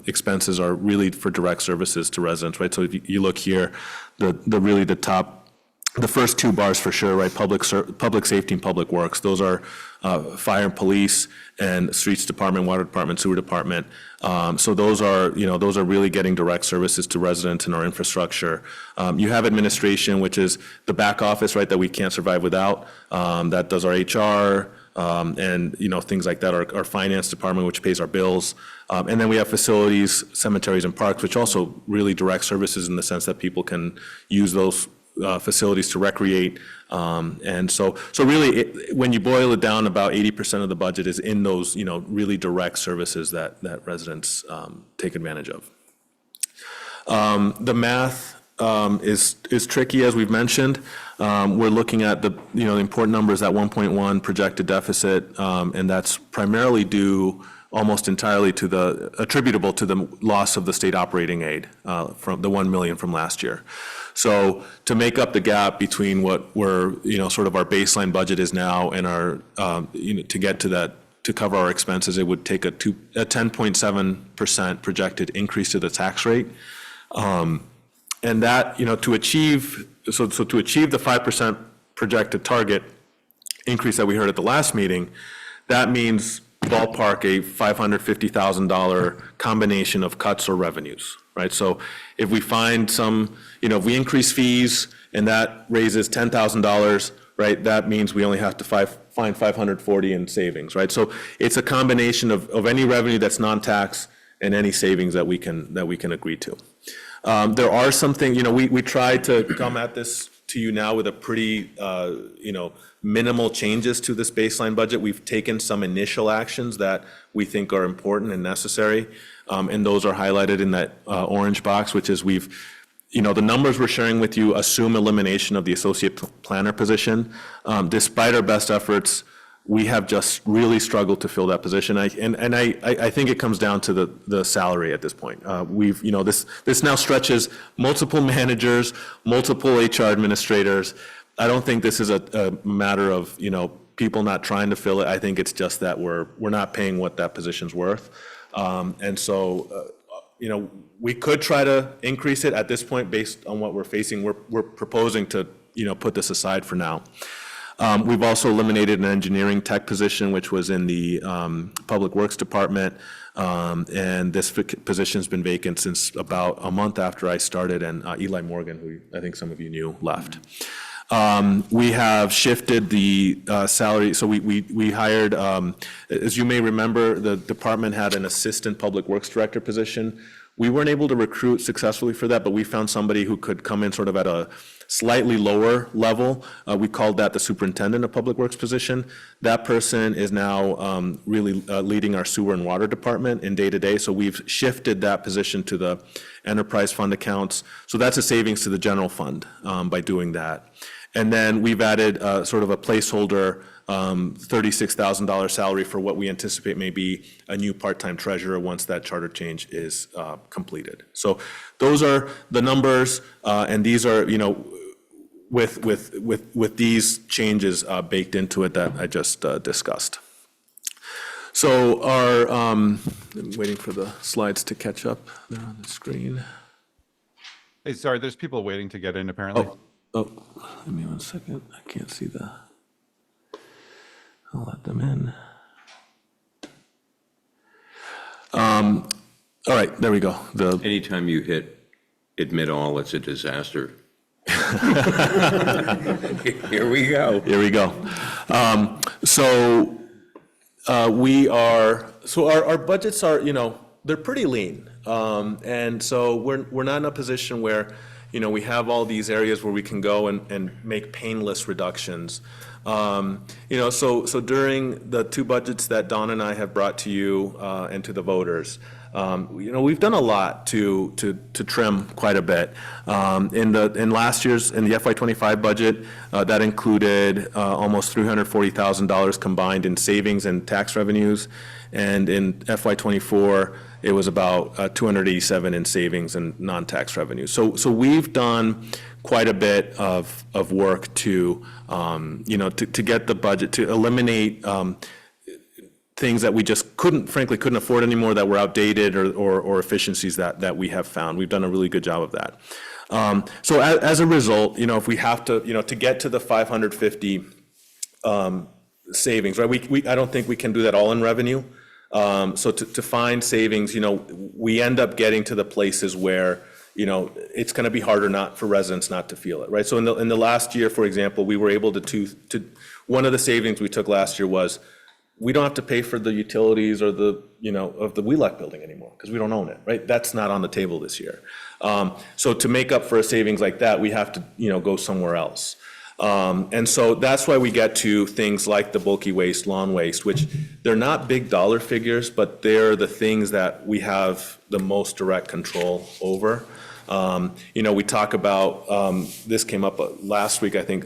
expenses are really for direct services to residents, right? So if you look here, the first two bars for sure, right? Public safety and public works. Those are fire and police and streets department, water department, sewer department. So those are really getting direct services to residents in our infrastructure. You have administration, which is the back office, right, that we can't survive without. That does our HR, and things like that. Our finance department, which pays our bills. And then we have facilities, cemeteries, and parks, which also really direct services in the sense that people can use those facilities to recreate. And so really, when you boil it down, about 80% of the budget is in those, really direct services that residents take advantage of. The math is tricky, as we've mentioned. We're looking at the important numbers, that 1.1 projected deficit, and that's primarily due almost entirely attributable to the loss of the state operating aid from the $1 million from last year. So to make up the gap between what we're, sort of our baseline budget is now and our, to get to that, to cover our expenses, it would take a 10.7% projected increase to the tax rate. And that, to achieve the 5% projected target increase that we heard at the last meeting, that means ballpark a $550,000 combination of cuts or revenues, right? So if we find if we increase fees and that raises $10,000, right, that means we only have to find $540 in savings, right? So it's a combination of any revenue that's non-tax and any savings that we can agree to. There are some things, we tried to come at this to you now with a pretty, minimal changes to this baseline budget. We've taken some initial actions that we think are important and necessary, and those are highlighted in that orange box, which is the numbers we're sharing with you assume elimination of the associate planner position. Despite our best efforts, we have just really struggled to fill that position. I think it comes down to the salary at this point. This now stretches multiple managers, multiple HR administrators, I don't think this is a matter of, people not trying to fill it. I think it's just that we're not paying what that position's worth. And so, we could try to increase it at this point based on what we're facing. We're proposing to, put this aside for now. We've also eliminated an engineering tech position, which was in the Public Works Department. And this position's been vacant since about a month after I started, and Eli Morgan, who I think some of you knew, left. We have shifted the salary, so we hired, as you may remember, the department had an assistant public works director position. We weren't able to recruit successfully for that, but we found somebody who could come in sort of at a slightly lower level. We called that the superintendent of public works position. That person is now really leading our sewer and water department in day-to-day, so we've shifted that position to the enterprise fund accounts. So that's a savings to the general fund by doing that. And then we've added sort of a placeholder $36,000 salary for what we anticipate may be a new part-time treasurer once that charter change is completed. So those are the numbers, and these are, with these changes baked into it that I just discussed. So I'm waiting for the slides to catch up there on the screen. Hey, sorry, there's people waiting to get in apparently. Oh, give me 1 second. I can't see I'll let them in. All right, there we go. Anytime you hit admit all, it's a disaster. Here we go. Here we go. So our budgets are, they're pretty lean. And so we're not in a position where, we have all these areas where we can go and make painless reductions. So during the two budgets that Dawn and I have brought to you and to the voters, we've done a lot to trim quite a bit. In last year's, in the FY25 budget, that included almost $340,000 combined in savings and tax revenues. And in FY24, it was about 287 in savings and non-tax revenue. So we've done quite a bit of work to get the budget, to eliminate things that we just frankly couldn't afford anymore, that were outdated, or efficiencies that we have found. We've done a really good job of that. So as a result, if we have to, to get to the 550 savings, right? I don't think we can do that all in revenue. So to find savings, we end up getting to the places where, it's going to be harder for residents not to feel it, right? So in the last year, for example, we were able to one of the savings we took last year was, we don't have to pay for the utilities or of the WELAC building anymore, because we don't own it, right? That's not on the table this year. So to make up for a savings like that, we have to, go somewhere else. And so that's why we get to things like the bulky waste, lawn waste, which they're not big dollar figures, but they're the things that we have the most direct control over. We talk about, this came up last week, I think,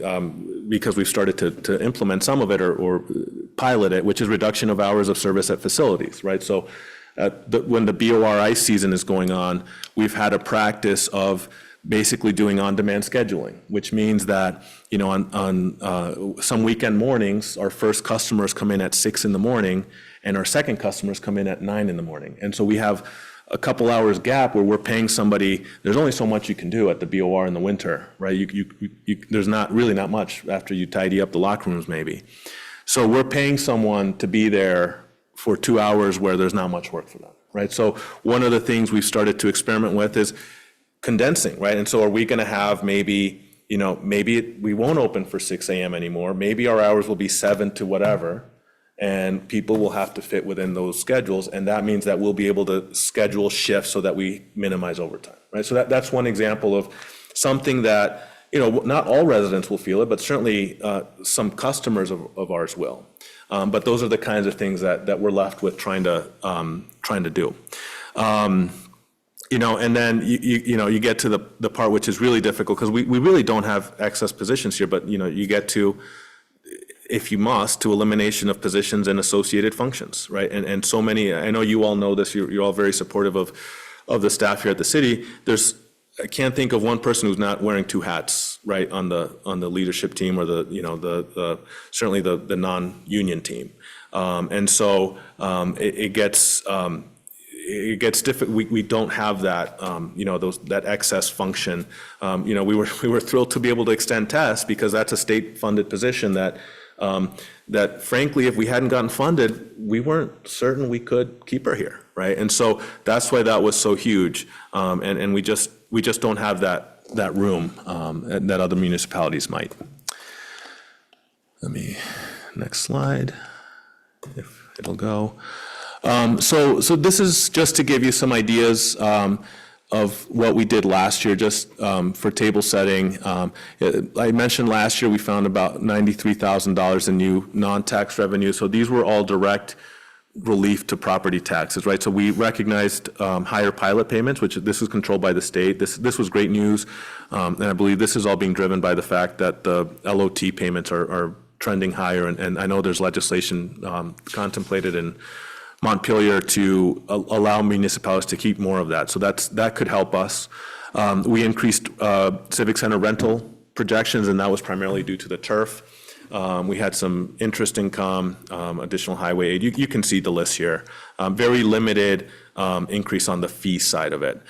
because we've started to implement some of it or pilot it, which is reduction of hours of service at facilities, right? So when the BOR ice season is going on, we've had a practice of basically doing on-demand scheduling, which means that, on some weekend mornings, our first customers come in at 6 a.m, and our second customers come in at 9 a.m. And so we have a couple hours gap where we're paying somebody. There's only so much you can do at the BOR in the winter, right? There's not much after you tidy up the locker rooms, maybe. So we're paying someone to be there for 2 hours where there's not much work for them, right? So one of the things we've started to experiment with is condensing, right? And so are we going to have maybe we won't open for 6 a.m. anymore. Maybe our hours will be 7 to whatever, and people will have to fit within those schedules. And that means that we'll be able to schedule shifts so that we minimize overtime, right? So that's one example of something that, not all residents will feel it, but certainly some customers of ours will. But those are the kinds of things that we're left with trying to do. And then you get to the part which is really difficult, because we really don't have excess positions here, but you get to, if you must, to elimination of positions and associated functions, right? And so many, I know you all know this, you're all very supportive of the staff here at the city. There's I can't think of one person who's not wearing two hats, right, on the leadership team or the certainly the non-union team. And so it gets difficult. We don't have that, that excess function. We were thrilled to be able to extend tests because that's a state-funded position that frankly, if we hadn't gotten funded, we weren't certain we could keep her here, right? And so that's why that was so huge. And we just don't have that room that other municipalities might. Next slide, if it'll go. So this is just to give you some ideas of what we did last year, just for table setting. I mentioned last year we found about $93,000 in new non-tax revenue. So these were all direct relief to property taxes, right? So we recognized higher pilot payments, which this is controlled by the state. This was great news, and I believe this is all being driven by the fact that the LOT payments are trending higher, and I know there's legislation contemplated in Montpelier to allow municipalities to keep more of that. So that could help us. We increased Civic Center rental projections, and that was primarily due to the turf. We had some interest income, additional highway aid. You can see the list here. Very limited increase on the fee side of it.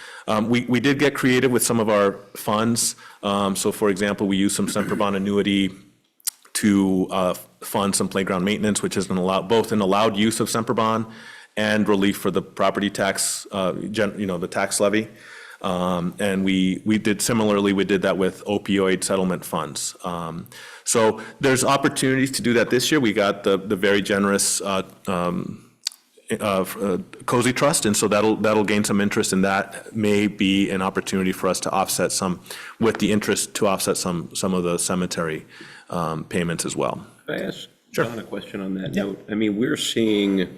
We did get creative with some of our funds. So for example, we used some Semper Bond annuity to fund some playground maintenance, which has been both an allowed use of Semper Bond and relief for the property tax, the tax levy. And we did similarly, we did that with opioid settlement funds. So there's opportunities to do that this year. We got the very generous Cozy Trust, and so that'll gain some interest, and that may be an opportunity for us to offset some of the cemetery payments as well. Can I ask John a question on that note? I mean, we're seeing,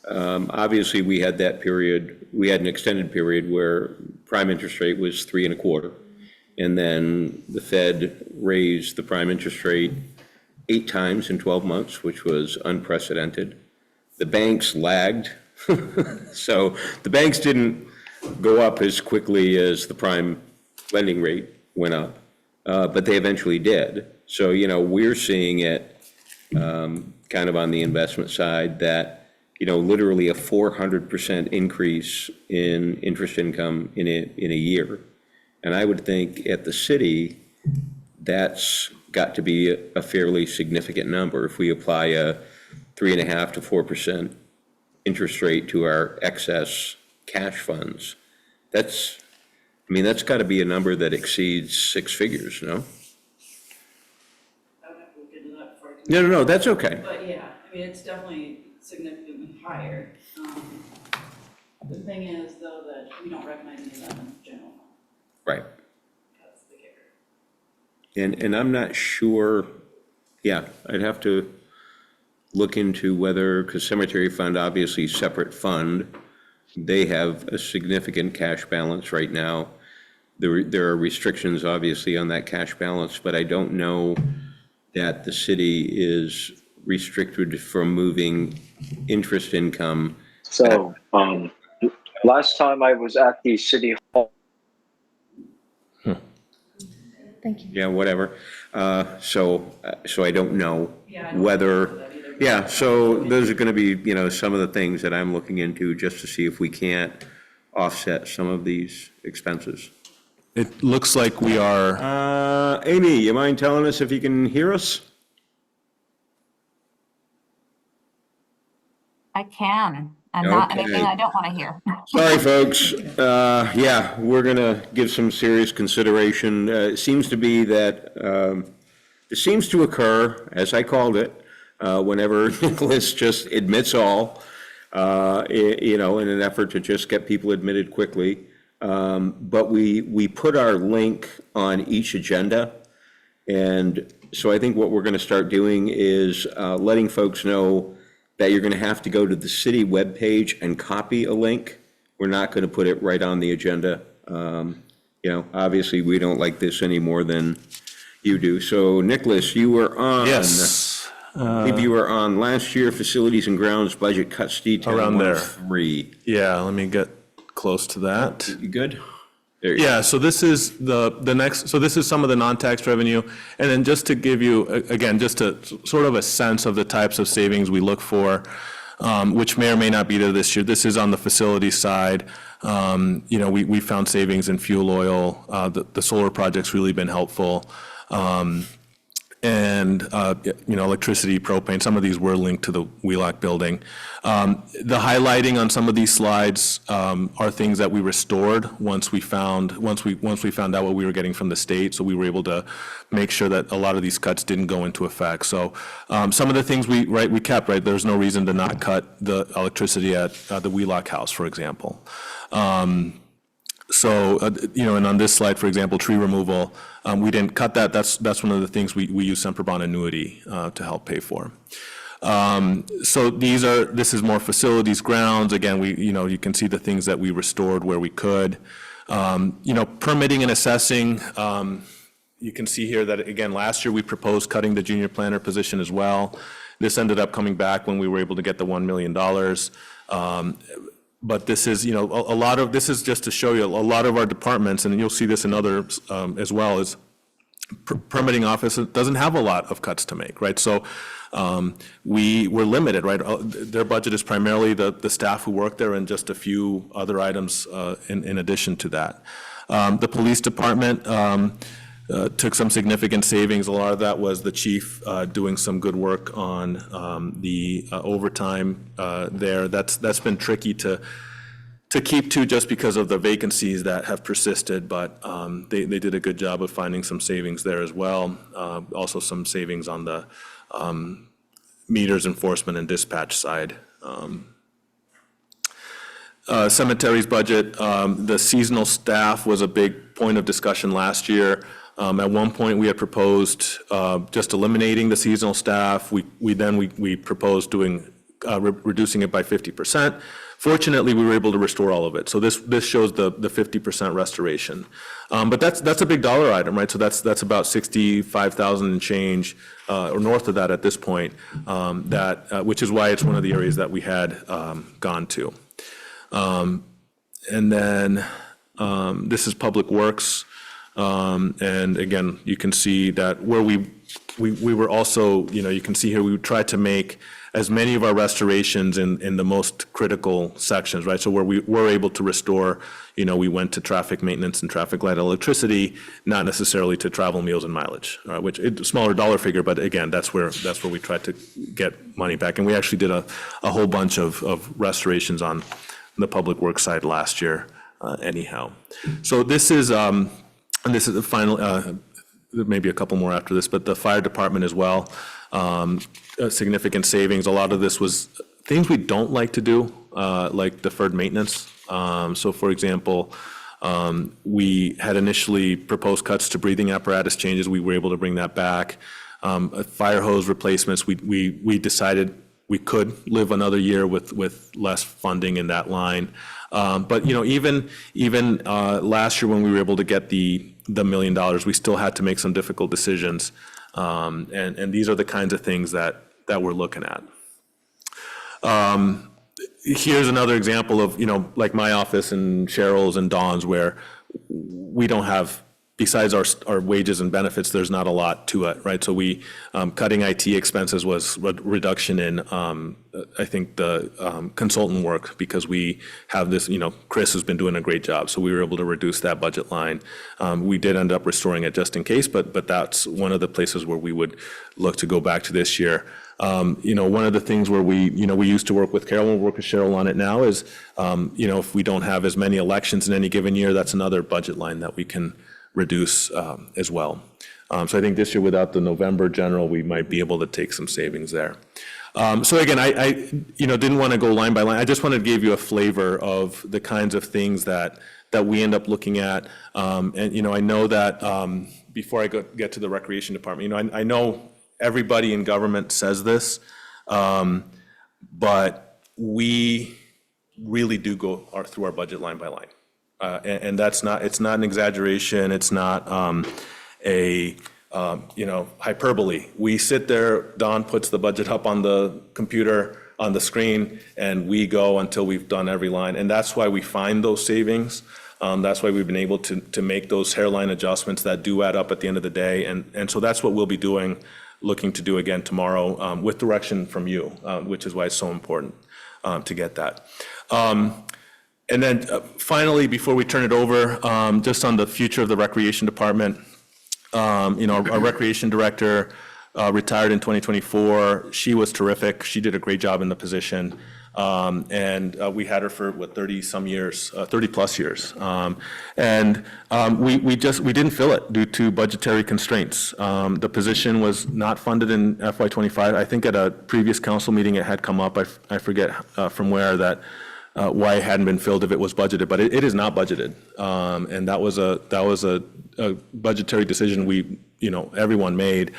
obviously, we had an extended period where prime interest rate was 3.25%. And then the Fed raised the prime interest rate 8 times in 12 months, which was unprecedented. The banks lagged. So the banks didn't go up as quickly as the prime lending rate went up, but they eventually did. So, we're seeing it kind of on the investment side that, literally a 400% increase in interest income in a year. And I would think at the city, that's got to be a fairly significant number. If we apply a 3.5% to 4% interest rate to our excess cash funds, that's got to be a number that exceeds 6 figures, no? I would have to look into that before I can. No, that's okay. But yeah, it's definitely significantly higher. The thing is, though, that we don't recognize any of that in the general fund. Right. That's the kicker. And I'm not sure, I'd have to look into whether, because cemetery fund, obviously separate fund, they have a significant cash balance right now. There are restrictions, obviously, on that cash balance, but I don't know that the city is restricted from moving interest income. So, last time I was at the city hall. Thank you. Yeah, whatever. So I don't know whether, so those are going to be, some of the things that I'm looking into just to see if we can't offset some of these expenses. It looks like we are. Amy, you mind telling us if you can hear us? I can, and not Okay. anything I don't want to hear. Sorry, folks. We're going to give some serious consideration. It seems to be that, it seems to occur, as I called it, whenever Nicholas just admits all, in an effort to just get people admitted quickly. But we put our link on each agenda. And so I think what we're going to start doing is letting folks know that you're going to have to go to the city webpage and copy a link. We're not going to put it right on the agenda. Obviously, we don't like this any more than you do. So Nicholas, you were on. Yes. Maybe you were on last year, facilities and grounds budget cuts detail. Around there. 1-3. Yeah, let me get close to that. You good? There you go. Yeah, so this is the next, so this is some of the non-tax revenue. And then just to give you, again, just a sort of a sense of the types of savings we look for, which may or may not be there this year. This is on the facility side. You know, we found savings in fuel oil. The solar project's really been helpful. And, you know, electricity, propane, some of these were linked to the Wheelock building. The highlighting on some of these slides are things that we restored once we found out what we were getting from the state. So we were able to make sure that a lot of these cuts didn't go into effect. So some of the things we kept, right? There's no reason to not cut the electricity at the Wheelock house, for example. So, you know, and on this slide, for example, tree removal, we didn't cut that. That's one of the things we use Semper Bond annuity to help pay for. So this is more facilities, grounds. Again, you know, you can see the things that we restored where we could. You know, permitting and assessing, you can see here that, again, last year we proposed cutting the junior planner position as well. This ended up coming back when we were able to get the $1 million. But this is, you know, a lot of, this is just to show you, a lot of our departments, and you'll see this in others as well, is permitting office doesn't have a lot of cuts to make, right? So we were limited, right? Their budget is primarily the staff who work there and just a few other items in addition to that. The police department took some significant savings. A lot of that was the chief doing some good work on the overtime there. That's been tricky to keep to just because of the vacancies that have persisted, but they did a good job of finding some savings there as well. Also some savings on the meters enforcement and dispatch side. Cemeteries budget, the seasonal staff was a big point of discussion last year. At one point, we had proposed just eliminating the seasonal staff. We proposed reducing it by 50%. Fortunately, we were able to restore all of it. So this shows the 50% restoration. But that's a big dollar item, right? So that's about 65,000 and change, or north of that at this point. Which is why it's one of the areas that we had gone to. And then this is Public Works. And again, you can see that where we were also, you know, you can see here, we tried to make as many of our restorations in the most critical sections, right? So where we were able to restore, you know, we went to traffic maintenance and traffic light electricity, not necessarily to travel, meals, and mileage, which it's a smaller dollar figure, but again, that's where we tried to get money back. And we actually did a whole bunch of restorations on the Public Works side last year, anyhow. So this is the final, maybe a couple more after this, but the fire department as well, significant savings. A lot of this was things we don't like to do, like deferred maintenance. So for example, we had initially proposed cuts to breathing apparatus changes. We were able to bring that back. Fire hose replacements, we decided we could live another year with less funding in that line. But you know, even last year when we were able to get the $1 million, we still had to make some difficult decisions. And these are the kinds of things that we're looking at. Here's another example of, you know, like my office and Cheryl's and Dawn's, where we don't have, besides our wages and benefits, there's not a lot to it, right? So we, cutting IT expenses was a reduction in, I think, the consultant work, because we have this, you know, Chris has been doing a great job, so we were able to reduce that budget line. We did end up restoring it just in case, but that's one of the places where we would look to go back to this year. You know, one of the things where we used to work with Carol, and we'll work with Cheryl on it now, is, you know, if we don't have as many elections in any given year, that's another budget line that we can reduce as well. So I think this year, without the November general, we might be able to take some savings there. So again, I didn't want to go line by line. I just wanted to give you a flavor of the kinds of things that we end up looking at. And you know, I know that before I get to the recreation department, you know, I know everybody in government says this, but we really do go through our budget line by line. And it's not an exaggeration. It's not hyperbole. We sit there, Don puts the budget up on the computer, on the screen, and we go until we've done every line. And that's why we find those savings. That's why we've been able to make those hairline adjustments that do add up at the end of the day. And so that's what we'll be doing, looking to do again tomorrow with direction from you, which is why it's so important to get that. And then finally, before we turn it over, just on the future of the Recreation Department, our Recreation Director retired in 2024. She was terrific. She did a great job in the position. And we had her for, 30-some years, 30-plus years. We didn't fill it due to budgetary constraints. The position was not funded in FY25. I think at a previous council meeting, it had come up, I forget from where, that why it hadn't been filled if it was budgeted, but it is not budgeted. And that was a budgetary decision everyone made.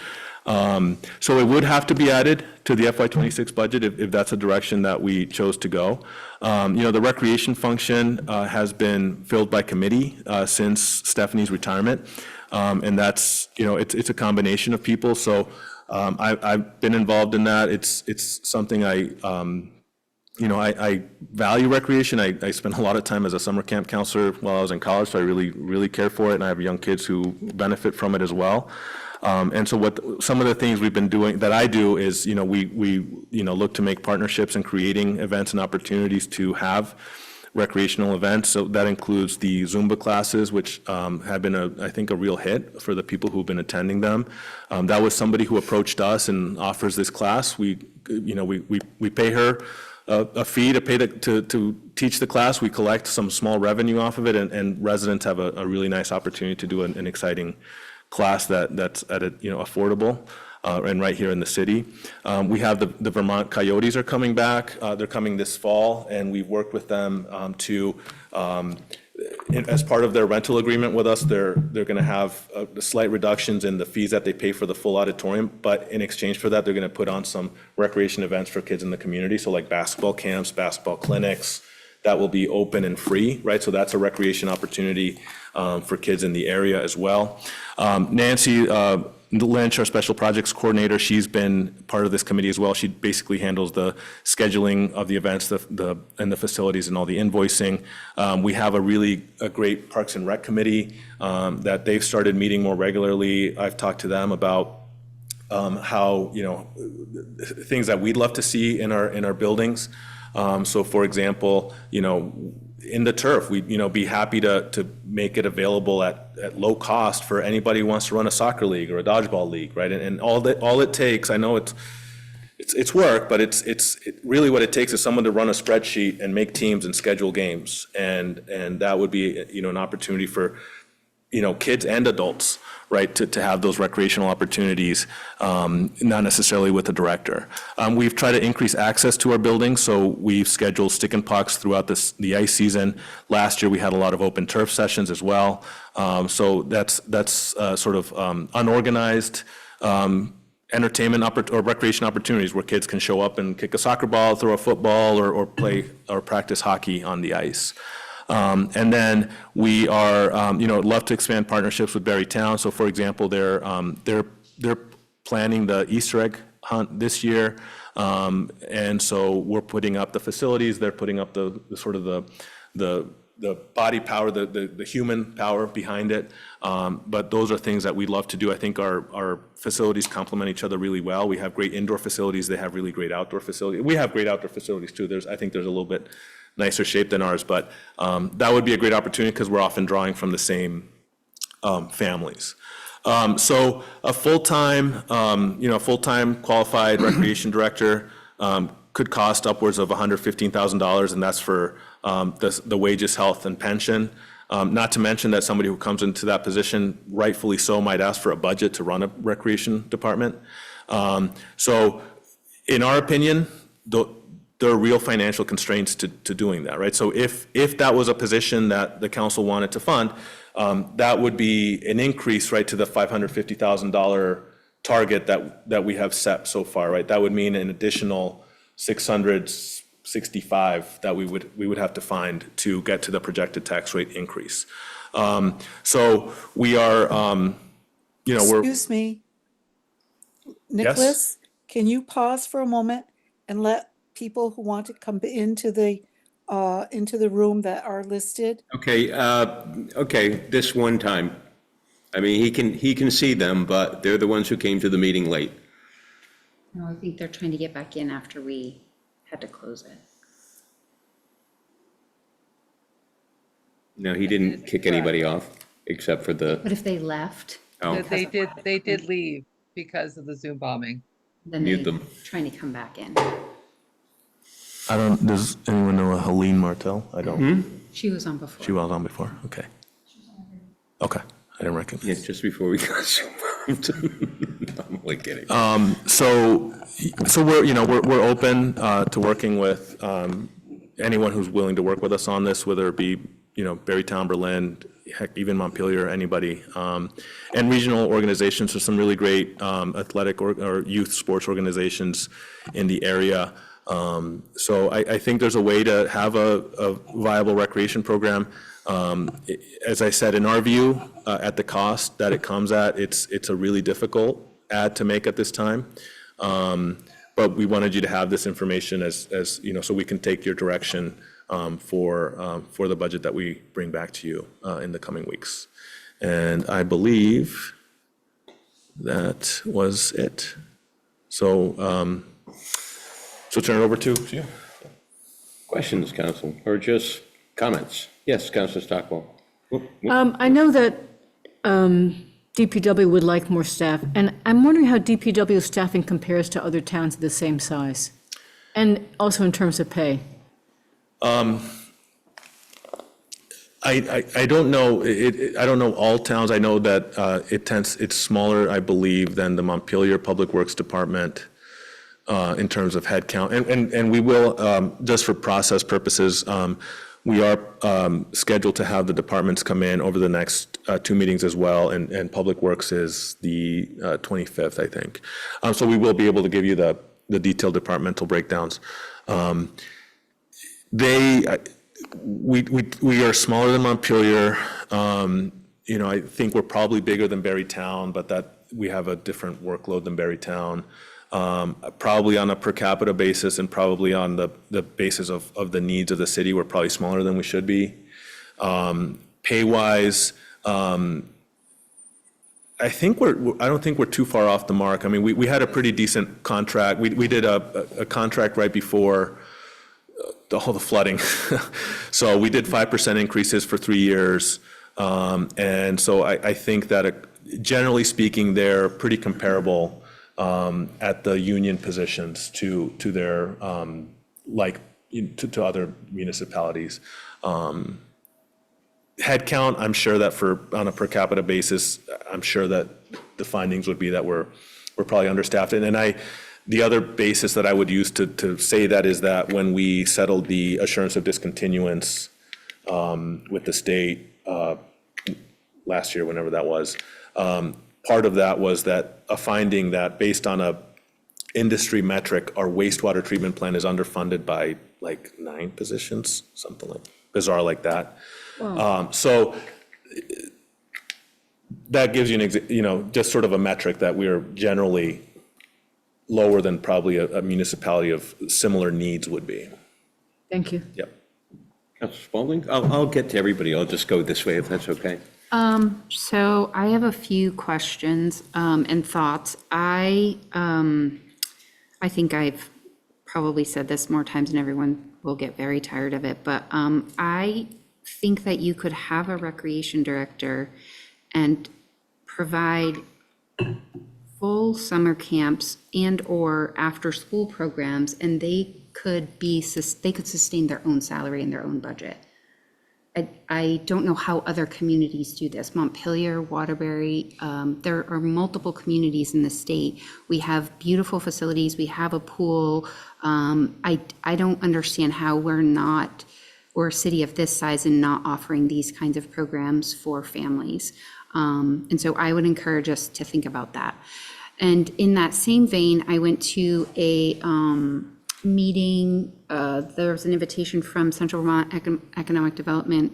So it would have to be added to the FY26 budget if that's a direction that we chose to go. The recreation function has been filled by committee since Stephanie's retirement. And that's, it's a combination of people. So I've been involved in that. It's something I value recreation. I spent a lot of time as a summer camp counselor while I was in college, so I really, really care for it, and I have young kids who benefit from it as well. And so some of the things we've been doing, that I do, is, we look to make partnerships and creating events and opportunities to have recreational events. So that includes the Zumba classes, which have been, I think, a real hit for the people who've been attending them. That was somebody who approached us and offers this class. We pay her a fee to teach the class. We collect some small revenue off of it, and residents have a really nice opportunity to do an exciting class that's at affordable and right here in the city. We have the Vermont Coyotes are coming back. They're coming this fall, and we've worked with them as part of their rental agreement with us. They're going to have slight reductions in the fees that they pay for the full auditorium, but in exchange for that, they're going to put on some recreation events for kids in the community. So like basketball camps, basketball clinics, that will be open and free, right? So that's a recreation opportunity for kids in the area as well. Nancy Lynch, our special projects coordinator, she's been part of this committee as well. She basically handles the scheduling of the events, and the facilities, and all the invoicing. We have a great Parks and Rec committee that they've started meeting more regularly. I've talked to them about how, things that we'd love to see in our buildings. So for example, in the turf, we'd, be happy to make it available at low cost for anybody who wants to run a soccer league or a dodgeball league, right? And all it takes, I know it's work, but it's really what it takes is someone to run a spreadsheet and make teams and schedule games. And that would be, an opportunity for, kids and adults, right, to have those recreational opportunities, not necessarily with the director. We've tried to increase access to our buildings, so we've scheduled stick and pucks throughout the ice season. Last year, we had a lot of open turf sessions as well. So that's sort of unorganized entertainment or recreation opportunities where kids can show up and kick a soccer ball, throw a football, or play or practice hockey on the ice. And then we are, love to expand partnerships with Barre Town. So, for example, they're planning the Easter egg hunt this year, and so we're putting up the facilities. They're putting up the sort of the body power, the human power behind it. But those are things that we'd love to do. I think our facilities complement each other really well. We have great indoor facilities. They have really great outdoor facilities. We have great outdoor facilities too. I think there's a little bit nicer shape than ours, but that would be a great opportunity because we're often drawing from the same families. So a full-time qualified recreation director could cost upwards of $115,000, and that's for the wages, health, and pension. Not to mention that somebody who comes into that position, rightfully so, might ask for a budget to run a recreation department. So in our opinion, there are real financial constraints to doing that, right? So if that was a position that the council wanted to fund, that would be an increase, right, to the $550,000 target that we have set so far, right? That would mean an additional $665 that we would have to find to get to the projected tax rate increase. So we are, Excuse me. Nicholas, can you pause for a moment and let people who want to come into the into the room that are listed? Okay, this one time. I mean, he can see them, but they're the ones who came to the meeting late. No, I think they're trying to get back in after we had to close it. No, he didn't kick anybody off, except for the, But if they left, oh, They did leave because of the Zoom bombing. then Mute they them. trying to come back in. Does anyone know a Helene Martel? I don't. She was on before. She was on before, okay. Okay, I didn't recognize. yeah, just before we got so bumped. I'm only kidding. So we're open to working with anyone who's willing to work with us on this, whether it be, Berrytown, Berlin, heck, even Montpelier, anybody. And regional organizations, there's some really great athletic or youth sports organizations in the area. So I think there's a way to have a viable recreation program. As I said, in our view, at the cost that it comes at, it's a really difficult add to make at this time. But we wanted you to have this information as so we can take your direction for the budget that we bring back to you in the coming weeks. And I believe that was it. So turn it over to you. Questions, council, or just comments? Yes, Councilor Stockwell. I know that DPW would like more staff, and I'm wondering how DPW staffing compares to other towns of the same size, and also in terms of pay. I don't know, I don't know all towns. I know that it's smaller, I believe, than the Montpelier Public Works Department in terms of headcount. And we will, just for process purposes, we are scheduled to have the departments come in over the next 2 meetings as well, and Public Works is the 25th, I think. So we will be able to give you the detailed departmental breakdowns. We are smaller than Montpelier. I think we're probably bigger than Berrytown, but that we have a different workload than Berrytown. Probably on a per capita basis and probably on the basis of the needs of the city, we're probably smaller than we should be. Pay-wise, I don't think we're too far off the mark. I mean, we had a pretty decent contract. We did a contract right before the flooding. So we did 5% increases for 3 years. And so I think that generally speaking, they're pretty comparable at the union positions to their, to other municipalities. Headcount, I'm sure that on a per capita basis, I'm sure that the findings would be that we're probably understaffed. And the other basis that I would use to say that is that when we settled the assurance of discontinuance with the state last year, whenever that was, part of that was that a finding that based on a industry metric, our wastewater treatment plant is underfunded by like 9 positions, something like bizarre like that. So that gives you just sort of a metric that we are generally lower than probably a municipality of similar needs would be. Thank you. Yep. Councilor Spaulding? I'll get to everybody. I'll just go this way if that's okay. So I have a few questions and thoughts. I think I've probably said this more times and everyone will get very tired of it, but I think that you could have a recreation director and provide full summer camps and/or after-school programs, and they could sustain their own salary and their own budget. I don't know how other communities do this. Montpelier, Waterbury, there are multiple communities in the state. We have beautiful facilities. We have a pool. I don't understand how we're a city of this size and not offering these kinds of programs for families. And so I would encourage us to think about that. And in that same vein, I went to a meeting. There was an invitation from Central Vermont Economic Development.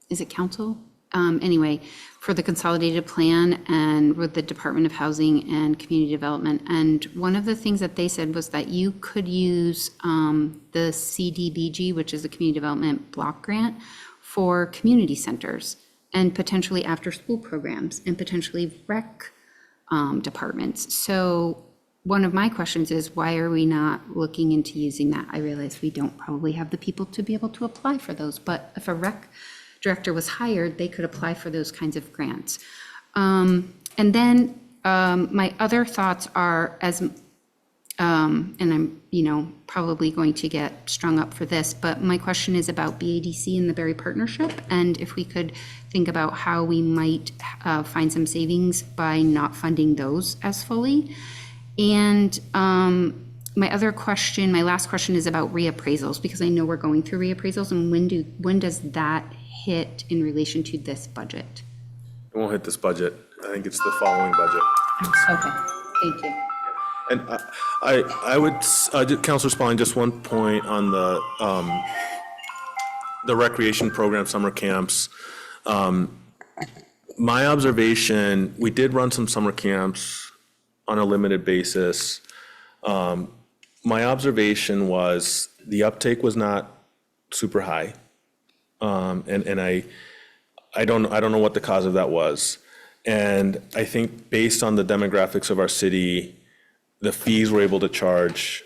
Is it council? anyway, for the consolidated plan and with the Department of Housing and Community Development. And one of the things that they said was that you could use the CDBG, which is the Community Development Block Grant, for community centers and potentially after-school programs and potentially rec departments. So one of my questions is, why are we not looking into using that? I realize we don't probably have the people to be able to apply for those, but if a rec director was hired, they could apply for those kinds of grants. And then my other thoughts are, and I'm, probably going to get strung up for this, but my question is about BADC and the Barre Partnership, and if we could think about how we might find some savings by not funding those as fully. And my last question is about reappraisals, because I know we're going through reappraisals, and when does that hit in relation to this budget? It won't hit this budget. I think it's the following budget. Okay, thank you. And I would, Councilor Spaulding, just one point on the recreation program, summer camps. My observation, we did run some summer camps on a limited basis. My observation was the uptake was not super high. And I don't know what the cause of that was. And I think based on the demographics of our city, the fees we're able to charge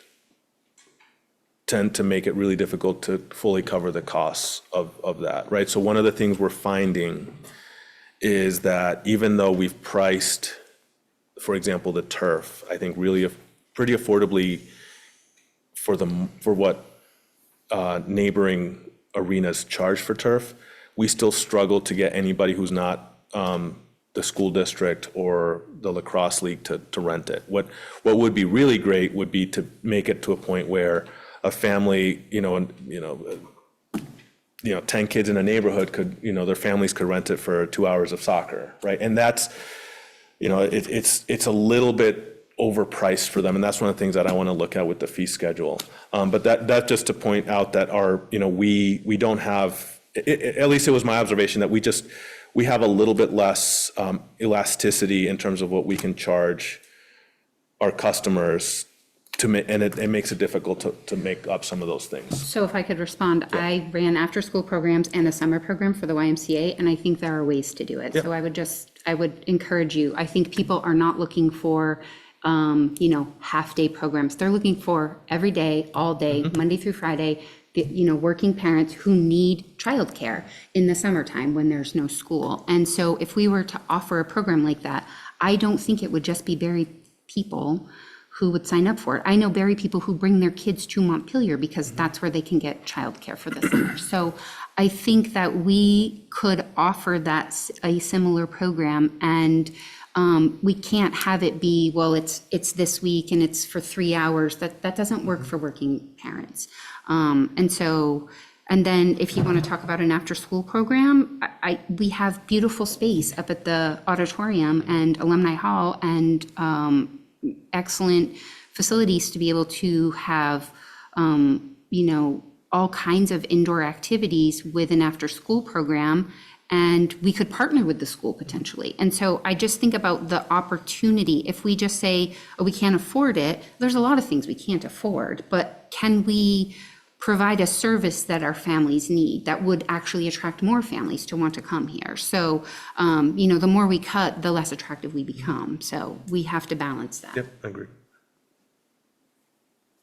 tend to make it really difficult to fully cover the costs of that, right? So one of the things we're finding is that even though we've priced, for example, the turf, I think really pretty affordably for what neighboring arenas charge for turf, we still struggle to get anybody who's not the school district or the lacrosse league to rent it. What would be really great would be to make it to a point where a family, 10 kids in a neighborhood could, their families could rent it for 2 hours of soccer, right? And that's, it's a little bit overpriced for them, and that's one of the things that I want to look at with the fee schedule. But that just to point out that we don't have, at least it was my observation that we have a little bit less elasticity in terms of what we can charge our customers and it makes it difficult to make up some of those things. So if I could respond, I ran after-school programs and a summer program for the YMCA, and I think there are ways to do it. So I would encourage you. I think people are not looking for, half-day programs. They're looking for every day, all day, Monday through Friday, working parents who need childcare in the summertime when there's no school. And so if we were to offer a program like that, I don't think it would just be Barre people who would sign up for it. I know Barre people who bring their kids to Montpelier because that's where they can get childcare for the summer. So I think that we could offer a similar program, and we can't have it be, well, it's this week and it's for 3 hours. That doesn't work for working parents. And then if you want to talk about an after-school program, we have beautiful space up at the auditorium and Alumni Hall and excellent facilities to be able to have, all kinds of indoor activities with an after-school program. And we could partner with the school potentially. And so I just think about the opportunity. If we just say, oh, we can't afford it, there's a lot of things we can't afford, but can we provide a service that our families need that would actually attract more families to want to come here? So, the more we cut, the less attractive we become. So we have to balance that. Yep, I agree.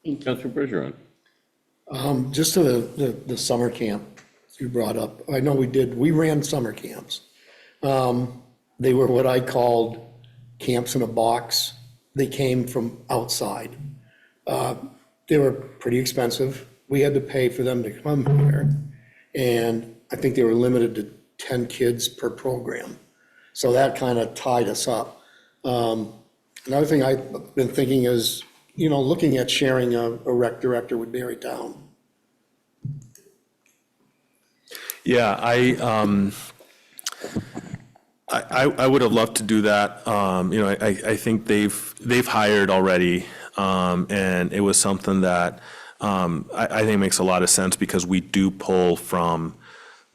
Thank you. Councilor Bergeron. Just to the summer camp you brought up, I know we ran summer camps. They were what I called camps in a box. They came from outside. They were pretty expensive. We had to pay for them to come here. And I think they were limited to 10 kids per program. So that kind of tied us up. Another thing I've been thinking is, looking at sharing a rec director with Barre Town. Yeah, I would have loved to do that. I think they've hired already, and it was something that I think makes a lot of sense because we do pull from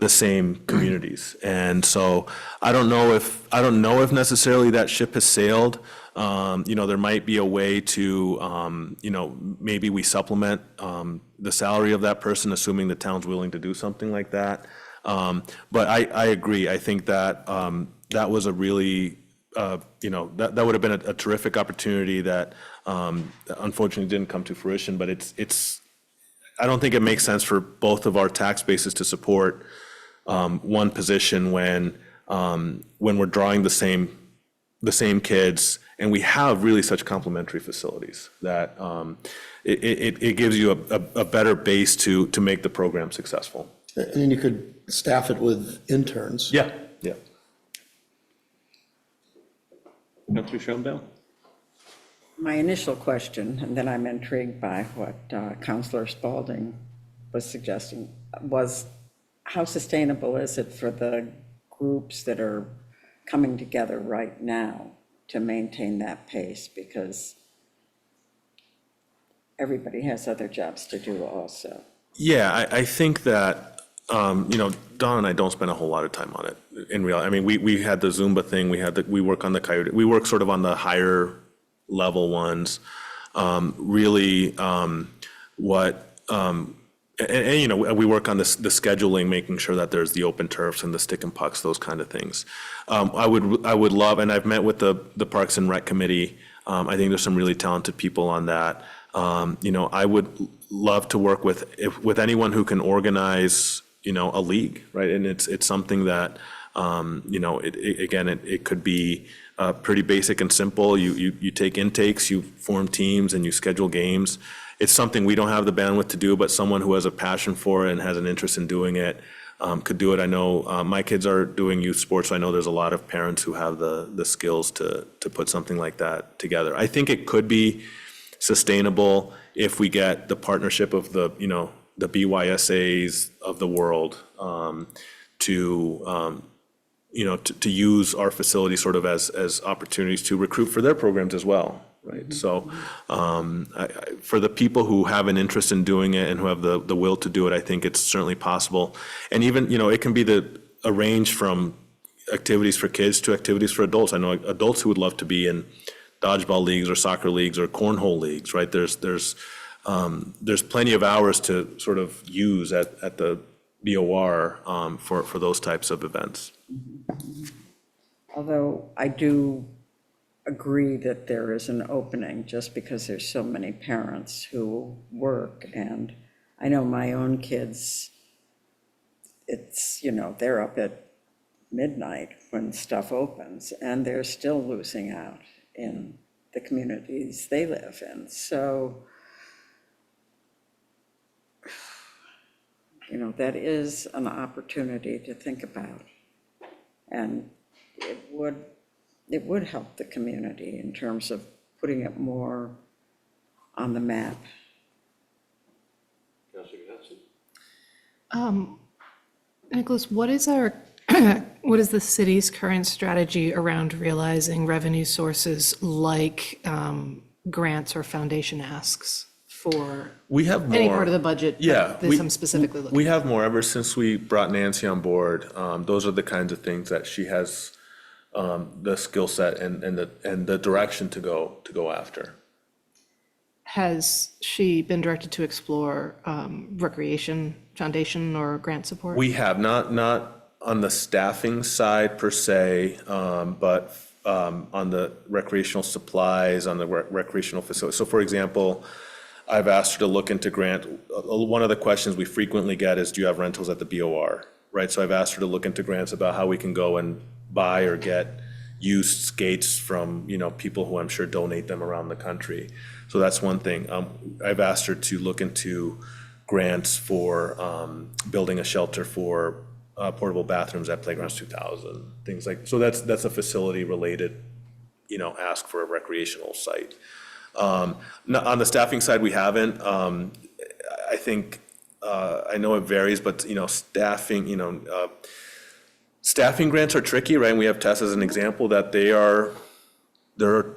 the same communities. And so I don't know if necessarily that ship has sailed. There might be a way to, maybe we supplement the salary of that person, assuming the town's willing to do something like that. But I agree. I think that that was a really, that would have been a terrific opportunity that unfortunately didn't come to fruition. But I don't think it makes sense for both of our tax bases to support one position when we're drawing the same kids, and we have really such complementary facilities that it gives you a better base to make the program successful. And you could staff it with interns. Yeah. Councilor Schoenbell? My initial question, and then I'm intrigued by what Councilor Spalding was suggesting, was how sustainable is it for the groups that are coming together right now to maintain that pace? Because everybody has other jobs to do also. Yeah, I think that, Don and I don't spend a whole lot of time on it in reality. I mean, we had the Zumba thing, we work on the Coyote, we work sort of on the higher level ones. We work on the scheduling, making sure that there's the open turfs and the stick and pucks, those kind of things. I would love, and I've met with the Parks and Rec Committee. I think there's some really talented people on that. I would love to work with anyone who can organize, a league, right? And it's something that, it could be pretty basic and simple. You take intakes, you form teams, and you schedule games. It's something we don't have the bandwidth to do, but someone who has a passion for it and has an interest in doing it could do it. I know my kids are doing youth sports, so I know there's a lot of parents who have the skills to put something like that together. I think it could be sustainable if we get the partnership of the BYSAs of the world to use our facility sort of as opportunities to recruit for their programs as well, right? So for the people who have an interest in doing it and who have the will to do it, I think it's certainly possible. And even, it can be a range from activities for kids to activities for adults. I know adults who would love to be in dodgeball leagues or soccer leagues or cornhole leagues, right? There's plenty of hours to sort of use at the BOR for those types of events. Although I do agree that there is an opening just because there's so many parents who work. And I know my own kids, it's, they're up at midnight when stuff opens and they're still losing out in the communities they live in. So, that is an opportunity to think about. And it would help the community in terms of putting it more on the map. Nicholas, what is the city's current strategy around realizing revenue sources like grants or foundation asks for We have more. any part of the budget? Yeah, This I'm specifically looking. We have more ever since we brought Nancy on board. Those are the kinds of things that she has the skill set and the direction to go after. Has she been directed to explore recreation foundation or grant support? We have not on the staffing side per se, but on the recreational supplies, on the recreational facilities. So for example, I've asked her to look into grant. One of the questions we frequently get is, do you have rentals at the BOR, right? So I've asked her to look into grants about how we can go and buy or get used skates from, people who I'm sure donate them around the country. So that's one thing. I've asked her to look into grants for building a shelter for portable bathrooms at Playgrounds 2000, things like, so that's a facility related, ask for a recreational site. On the staffing side, we haven't. I think, I know it varies, but, staffing grants are tricky, right? And we have Tess as an example that they're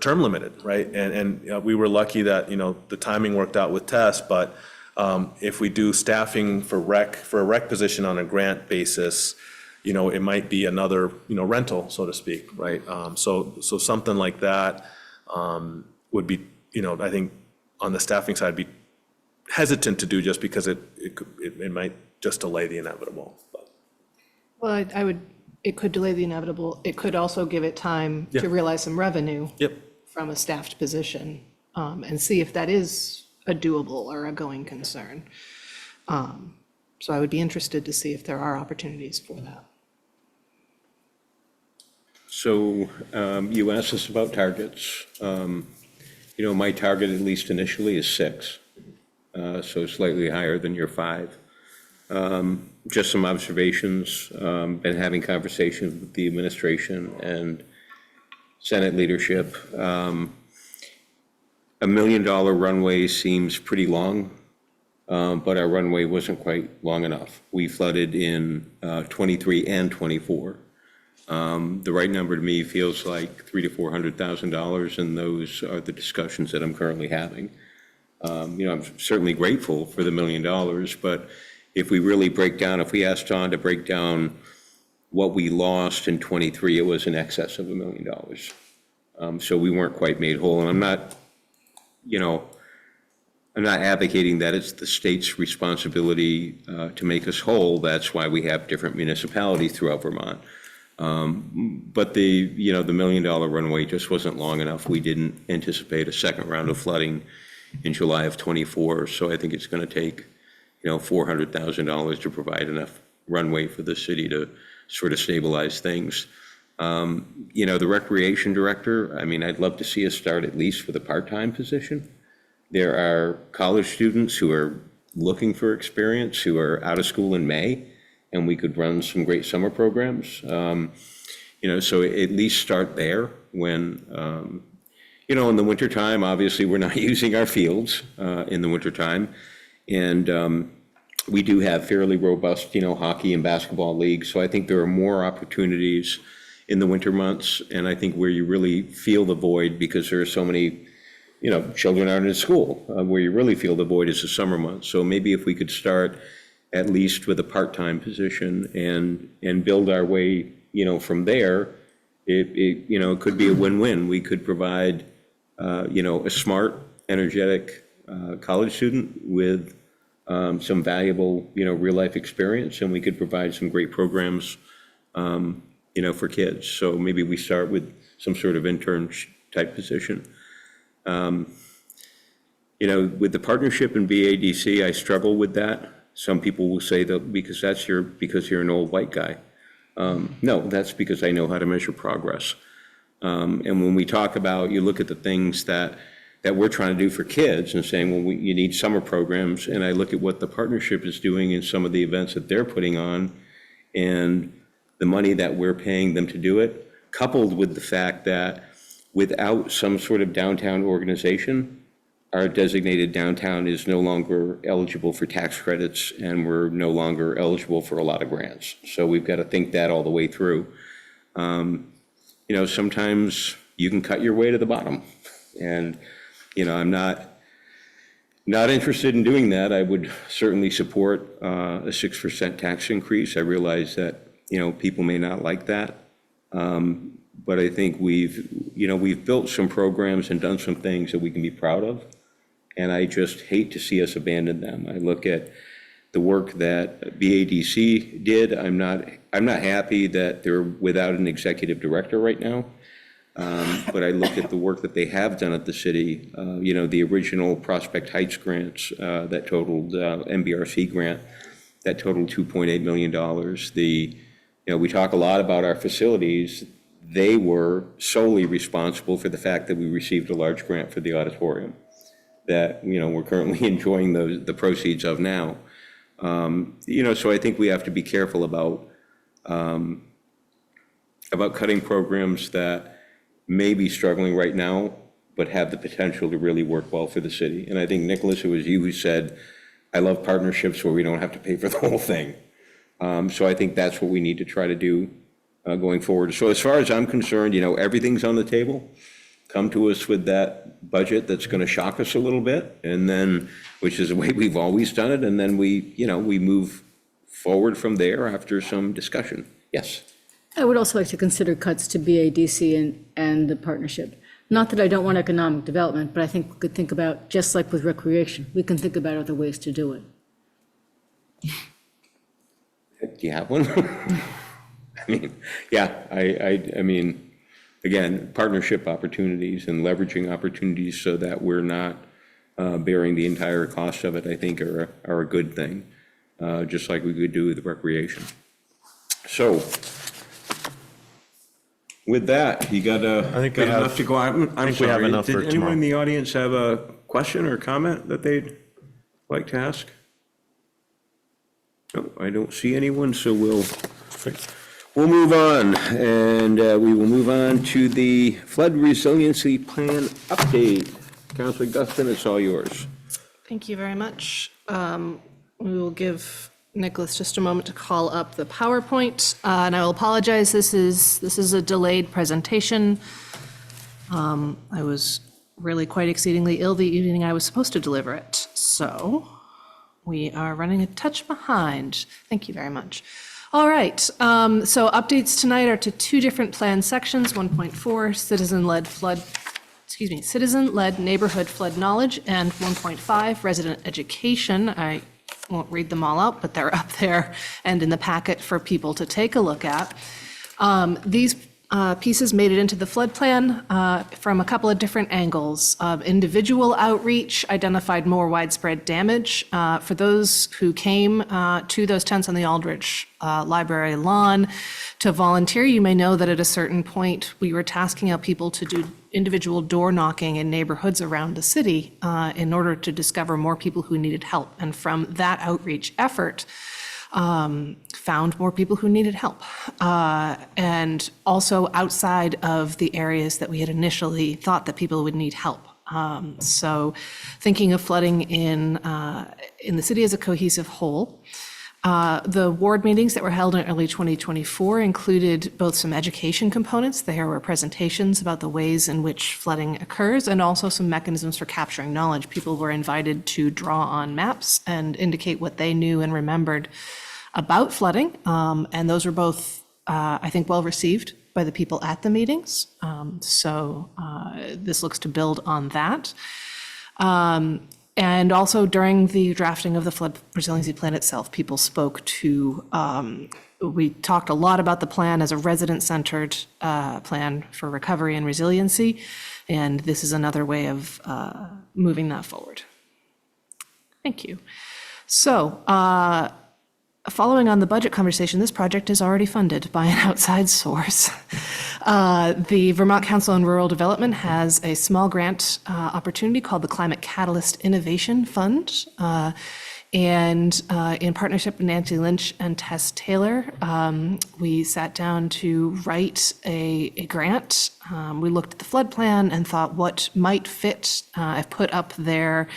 term limited, right? And we were lucky that, the timing worked out with Tess, but If we do staffing for a rec position on a grant basis, it might be another, rental, so to speak, right? So something like that would be, I think on the staffing side, be hesitant to do just because it might just delay the inevitable. But Well, it could delay the inevitable. It could also give it time Yeah. to realize some revenue Yep. from a staffed position, and see if that is a doable or a going concern. So I would be interested to see if there are opportunities for that. So you asked us about targets. My target, at least initially, is 6, so slightly higher than your 5. Just some observations, been having conversations with the administration and Senate leadership. $1 million runway seems pretty long, but our runway wasn't quite long enough. We flooded in 23 and 24. The right number to me feels like $300,000 to $400,000, and those are the discussions that I'm currently having. I'm certainly grateful for the $1 million, but if we really break down, if we asked John to break down what we lost in 23, it was in excess of $1 million. So we weren't quite made whole, and I'm not advocating that it's the state's responsibility to make us whole. That's why we have different municipalities throughout Vermont. But the $1 million runway just wasn't long enough. We didn't anticipate a second round of flooding in July of 24, so I think it's going to take, $400,000 to provide enough runway for the city to sort of stabilize things. The recreation director, I'd love to see us start at least with a part-time position. There are college students who are looking for experience, who are out of school in May, and we could run some great summer programs. So at least start there when, in the wintertime, obviously, we're not using our fields in the wintertime. And we do have fairly robust, hockey and basketball leagues. So I think there are more opportunities in the winter months. And I think where you really feel the void, because there are so many, children aren't in school, where you really feel the void is the summer months. So maybe if we could start at least with a part-time position and build our way, from there, it could be a win-win. We could provide, a smart, energetic college student with some valuable, real-life experience, and we could provide some great programs, for kids. So maybe we start with some sort of intern-type position. With the partnership in BADC, I struggle with that. Some people will say that because you're an old white guy. No, that's because I know how to measure progress. And when we talk about, you look at the things that we're trying to do for kids and saying, well, you need summer programs, and I look at what the partnership is doing in some of the events that they're putting on, and the money that we're paying them to do it, coupled with the fact that without some sort of downtown organization, our designated downtown is no longer eligible for tax credits, and we're no longer eligible for a lot of grants. So we've got to think that all the way through. Sometimes you can cut your way to the bottom, and I'm not interested in doing that. I would certainly support a 6% tax increase. I realize that people may not like that, but I think we've built some programs and done some things that we can be proud of. And I just hate to see us abandon them. I look at the work that BADC did. I'm not happy that they're without an executive director right now. But I look at the work that they have done at the city. The original Prospect Heights grants that totaled MBRC grant that totaled $2.8 million. We talk a lot about our facilities. They were solely responsible for the fact that we received a large grant for the auditorium that, we're currently enjoying the proceeds of now. So I think we have to be careful about cutting programs that may be struggling right now, but have the potential to really work well for the city. And I think, Nicholas, it was you who said, I love partnerships where we don't have to pay for the whole thing. So I think that's what we need to try to do going forward. So as far as I'm concerned, everything's on the table. come to us with that budget that's going to shock us a little bit, and then, which is the way we've always done it, and then we, we move forward from there after some discussion. Yes? I would also like to consider cuts to BADC and the partnership. Not that I don't want economic development, but I think we could think about, just like with recreation, we can think about other ways to do it. Do you have one? I mean, yeah, I mean, again, partnership opportunities and leveraging opportunities so that we're not bearing the entire cost of it, I think are a good thing, just like we could do with recreation. So, with that, you got enough to go out? I'm think we have sorry, enough for did anyone in tomorrow. the audience have a question or comment that they'd like to ask? No, I don't see anyone, so we'll move on, and we will move on to the flood resiliency plan update. Councilor Guston, it's all yours. Thank you very much. We will give Nicholas just a moment to call up the PowerPoint, and I will apologize, this is a delayed presentation. I was really quite exceedingly ill the evening I was supposed to deliver it, so we are running a touch behind. Thank you very much. All right, so updates tonight are to two different plan sections, 1.4, citizen-led neighborhood flood knowledge, and 1.5, resident education. I won't read them all out, but they're up there and in the packet for people to take a look at. These pieces made it into the flood plan from a couple of different angles. Individual outreach identified more widespread damage. For those who came to those tents on the Aldrich Library lawn to volunteer, you may know that at a certain point, we were tasking out people to do individual door knocking in neighborhoods around the city in order to discover more people who needed help. And from that outreach effort, found more people who needed help. And also outside of the areas that we had initially thought that people would need help. So thinking of flooding in the city as a cohesive whole. The ward meetings that were held in early 2024 included both some education components. There were presentations about the ways in which flooding occurs and also some mechanisms for capturing knowledge. People were invited to draw on maps and indicate what they knew and remembered about flooding. And those were both, I think, well received by the people at the meetings. So this looks to build on that. And also during the drafting of the flood resiliency plan itself, people spoke to, we talked a lot about the plan as a resident-centered plan for recovery and resiliency, and this is another way of moving that forward. Thank you. So, following on the budget conversation, this project is already funded by an outside source. The Vermont Council on Rural Development has a small grant opportunity called the Climate Catalyst Innovation Fund. And in partnership with Nancy Lynch and Tess Taylor, we sat down to write a grant. We looked at the flood plan and thought what might fit. I've put up their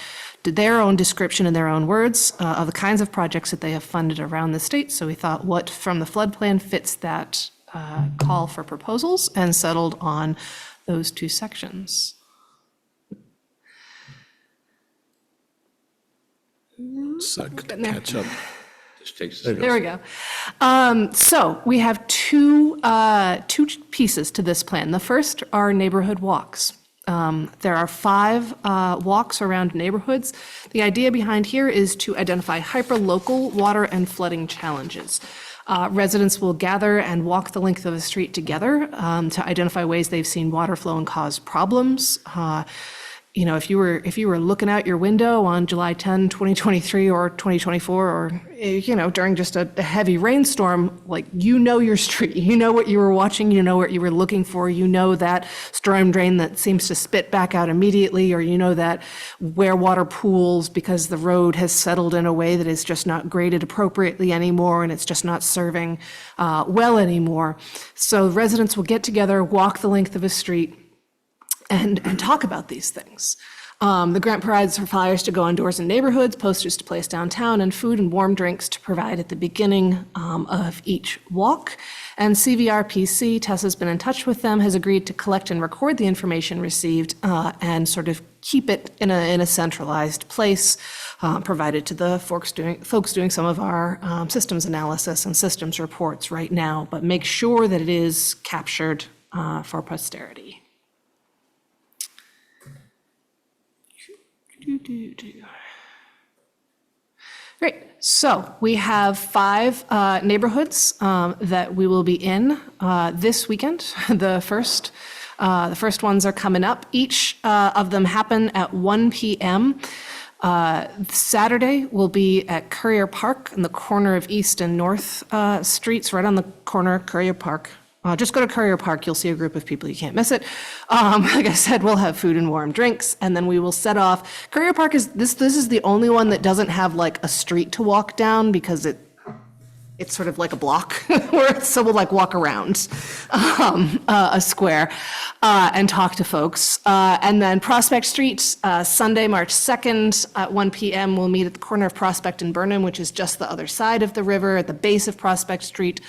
own description in their own words of the kinds of projects that they have funded around the state. So we thought what from the flood plan fits that call for proposals and settled on those two sections. Catch up. Just takes There we go. So we have two pieces to this plan. The first are neighborhood walks. There are 5 walks around neighborhoods. The idea behind here is to identify hyperlocal water and flooding challenges. Residents will gather and walk the length of a street together to identify ways they've seen water flow and cause problems. You know, if you were looking out your window on July 10, 2023 or 2024, or, you know, during just a heavy rainstorm, like, you know your street, you know what you were watching, you know what you were looking for, you know that storm drain that seems to spit back out immediately, or you know that where water pools because the road has settled in a way that is just not graded appropriately anymore and it's just not serving well anymore. So residents will get together, walk the length of a street, and talk about these things. The grant provides for flyers to go on doors in neighborhoods, posters to place downtown, and food and warm drinks to provide at the beginning of each walk. And CVRPC, Tessa's been in touch with them, has agreed to collect and record the information received and sort of keep it in a centralized place, provided to the folks doing some of our systems analysis and systems reports right now, but make sure that it is captured for posterity. Great. So we have 5 neighborhoods that we will be in this weekend. The first ones are coming up. Each of them happen at 1 p.m. Saturday will be at Courier Park in the corner of East and North Streets, right on the corner of Courier Park. Just go to Courier Park, you'll see a group of people, you can't miss it. Like I said, we'll have food and warm drinks, and then we will set off. Courier Park is, this is the only one that doesn't have like a street to walk down because it's sort of like a block, so we'll like walk around a square and talk to folks. And then Prospect Street, Sunday, March 2nd at 1 p.m. We'll meet at the corner of Prospect and Burnham, which is just the other side of the river at the base of Prospect Street.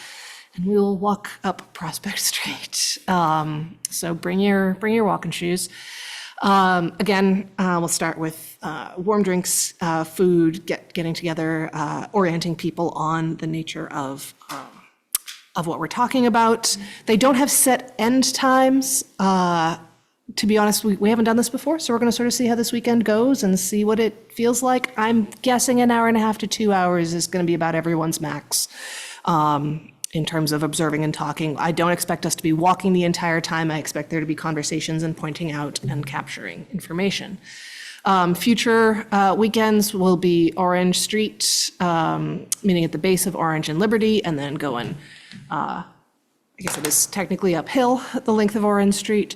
And we will walk up Prospect Street. So bring your walking shoes. Again, we'll start with warm drinks, food, getting together, orienting people on the nature of what we're talking about. They don't have set end times. To be honest, we haven't done this before, so we're going to sort of see how this weekend goes and see what it feels like. I'm guessing an hour and a half to 2 hours is going to be about everyone's max. In terms of observing and talking. I don't expect us to be walking the entire time. I expect there to be conversations and pointing out and capturing information. Future weekends will be Orange Street, meeting at the base of Orange and Liberty, and then going, I guess it is technically uphill at the length of Orange Street.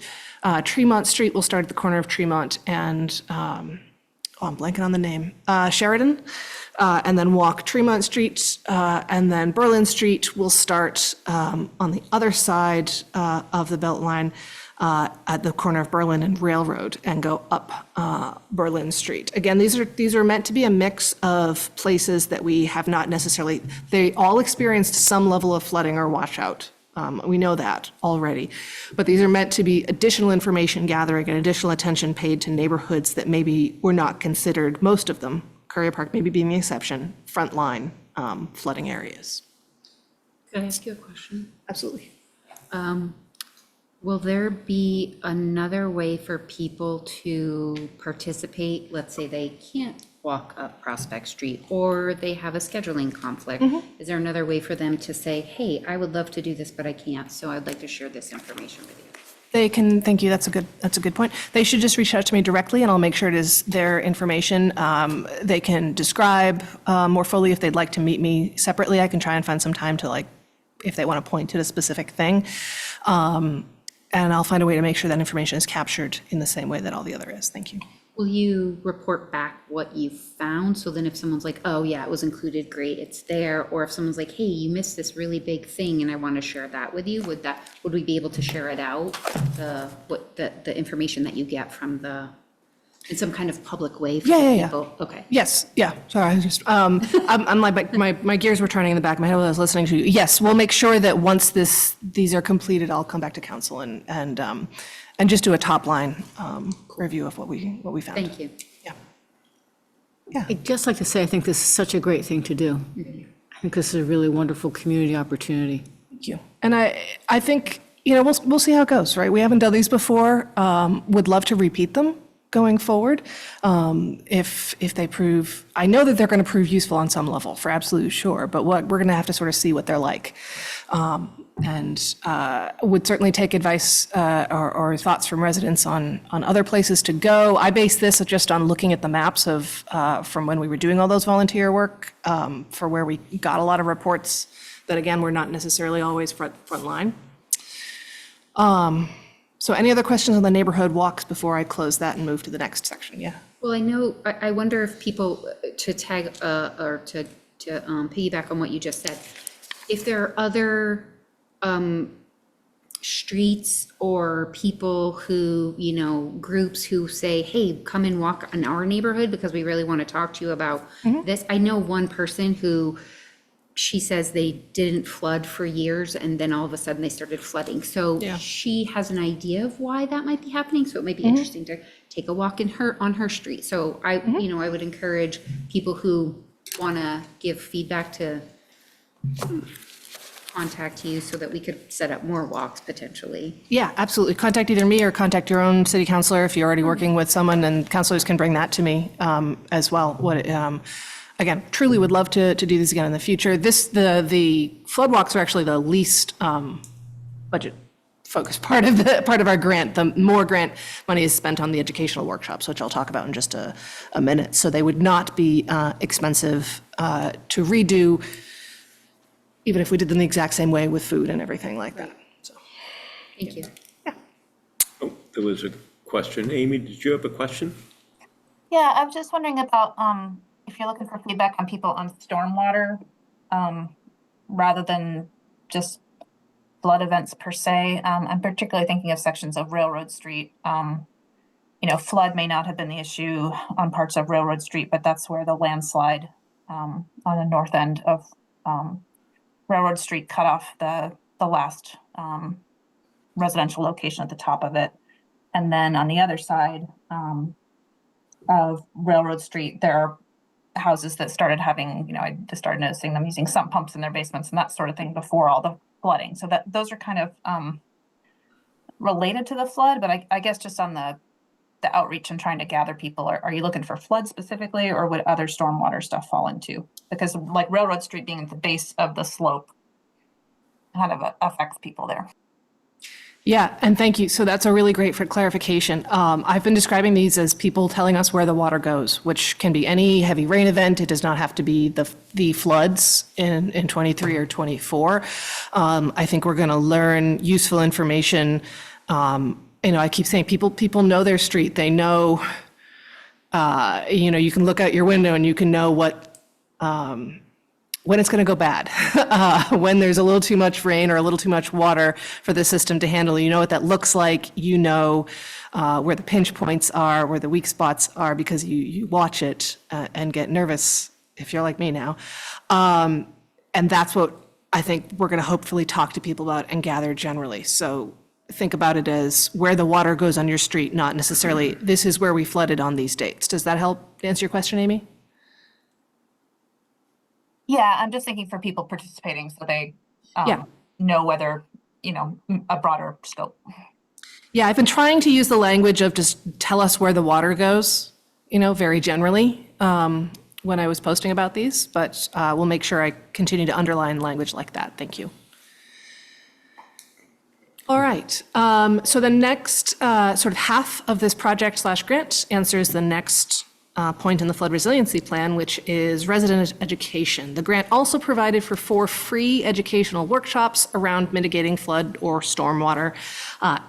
Tremont Street will start at the corner of Tremont and, I'm blanking on the name, Sheridan. And then walk Tremont Street, and then Berlin Street will start on the other side of the Beltline at the corner of Berlin and Railroad and go up Berlin Street. Again, these are meant to be a mix of places that we have not necessarily, they all experienced some level of flooding or washout. We know that already. But these are meant to be additional information gathering and additional attention paid to neighborhoods that maybe were not considered, most of them, Courier Park maybe being the exception, frontline flooding areas. Can I ask you a question? Absolutely. Will there be another way for people to participate? Let's say they can't walk up Prospect Street or they have a scheduling conflict. Is there another way for them to say, hey, I would love to do this, but I can't, so I'd like to share this information with you? They can, thank you, that's a good point. They should just reach out to me directly and I'll make sure it is their information. They can describe more fully if they'd like to meet me separately. I can try and find some time to if they want to point to a specific thing. And I'll find a way to make sure that information is captured in the same way that all the other is. Thank you. Will you report back what you found? So then if someone's like, oh yeah, it was included, great, it's there. Or if someone's like, hey, you missed this really big thing and I want to share that with you, would we be able to share it out? The information that you get from in some kind of public way for people? Okay. Yes, yeah, sorry, I was just, I'm like, my gears were turning in the back of my head while I was listening to you. Yes, we'll make sure that once these are completed, I'll come back to council and just do a top line review of what we found. Thank you. Yeah. I'd just like to say, I think this is such a great thing to do. I think this is a really wonderful community opportunity. Thank you. And I think, we'll see how it goes, right? We haven't done these before. Would love to repeat them going forward. If they prove, I know that they're going to prove useful on some level, for absolute sure, but we're going to have to sort of see what they're like. And would certainly take advice or thoughts from residents on other places to go. I base this just on looking at the maps from when we were doing all those volunteer work for where we got a lot of reports that, again, were not necessarily always front line. So any other questions on the neighborhood walks before I close that and move to the next section? Yeah. Well, I wonder if people, to tag or to piggyback on what you just said, if there are other streets or people who, groups who say, hey, come and walk in our neighborhood because we really want to talk to you about this. I know one person who she says they didn't flood for years and then all of a sudden they started flooding. So Yeah. she has an idea of why that might be happening. So it might be interesting to take a walk on her street. So I would encourage people who want to give feedback to contact you so that we could set up more walks potentially. Yeah, absolutely. Contact either me or contact your own city councilor if you're already working with someone, and councilors can bring that to me as well. Again, truly would love to do this again in the future. The flood walks are actually the least budget focused part of our grant. The more grant money is spent on the educational workshops, which I'll talk about in just a minute. So they would not be expensive to redo, even if we did them the exact same way with food and everything like that. So, Thank you. Oh, there was a question. Amy, did you have a question? Yeah, I was just wondering about if you're looking for feedback on people on stormwater, rather than just flood events per se. I'm particularly thinking of sections of Railroad Street. Flood may not have been the issue on parts of Railroad Street, but that's where the landslide on the north end of Railroad Street cut off the last residential location at the top of it. And then on the other side of Railroad Street, there are houses that started having, I just started noticing them using sump pumps in their basements and that sort of thing before all the flooding. So those are kind of related to the flood, but I guess just on the outreach and trying to gather people, are you looking for flood specifically, or would other stormwater stuff fall into? Because like Railroad Street being at the base of the slope kind of affects people there. yeah, and thank you. So that's a really great for clarification. I've been describing these as people telling us where the water goes, which can be any heavy rain event. It does not have to be the floods in 23 or 24. I think we're going to learn useful information. I keep saying people know their street. They know, you can look out your window and you can know when it's going to go bad, when there's a little too much rain or a little too much water for the system to handle. You know what that looks like. You know where the pinch points are, where the weak spots are, because you watch it and get nervous if you're like me now. And that's what I think we're going to hopefully talk to people about and gather generally. So think about it as where the water goes on your street, not necessarily this is where we flooded on these dates. Does that help answer your question, Amy? Yeah, I'm just thinking for people participating so they know whether, a broader scope. Yeah, I've been trying to use the language of just tell us where the water goes, very generally when I was posting about these, but we'll make sure I continue to underline language like that. Thank you. All right, so the next sort of half of this project/grant answers the next point in the flood resiliency plan, which is resident education. The grant also provided for 4 free educational workshops around mitigating flood or stormwater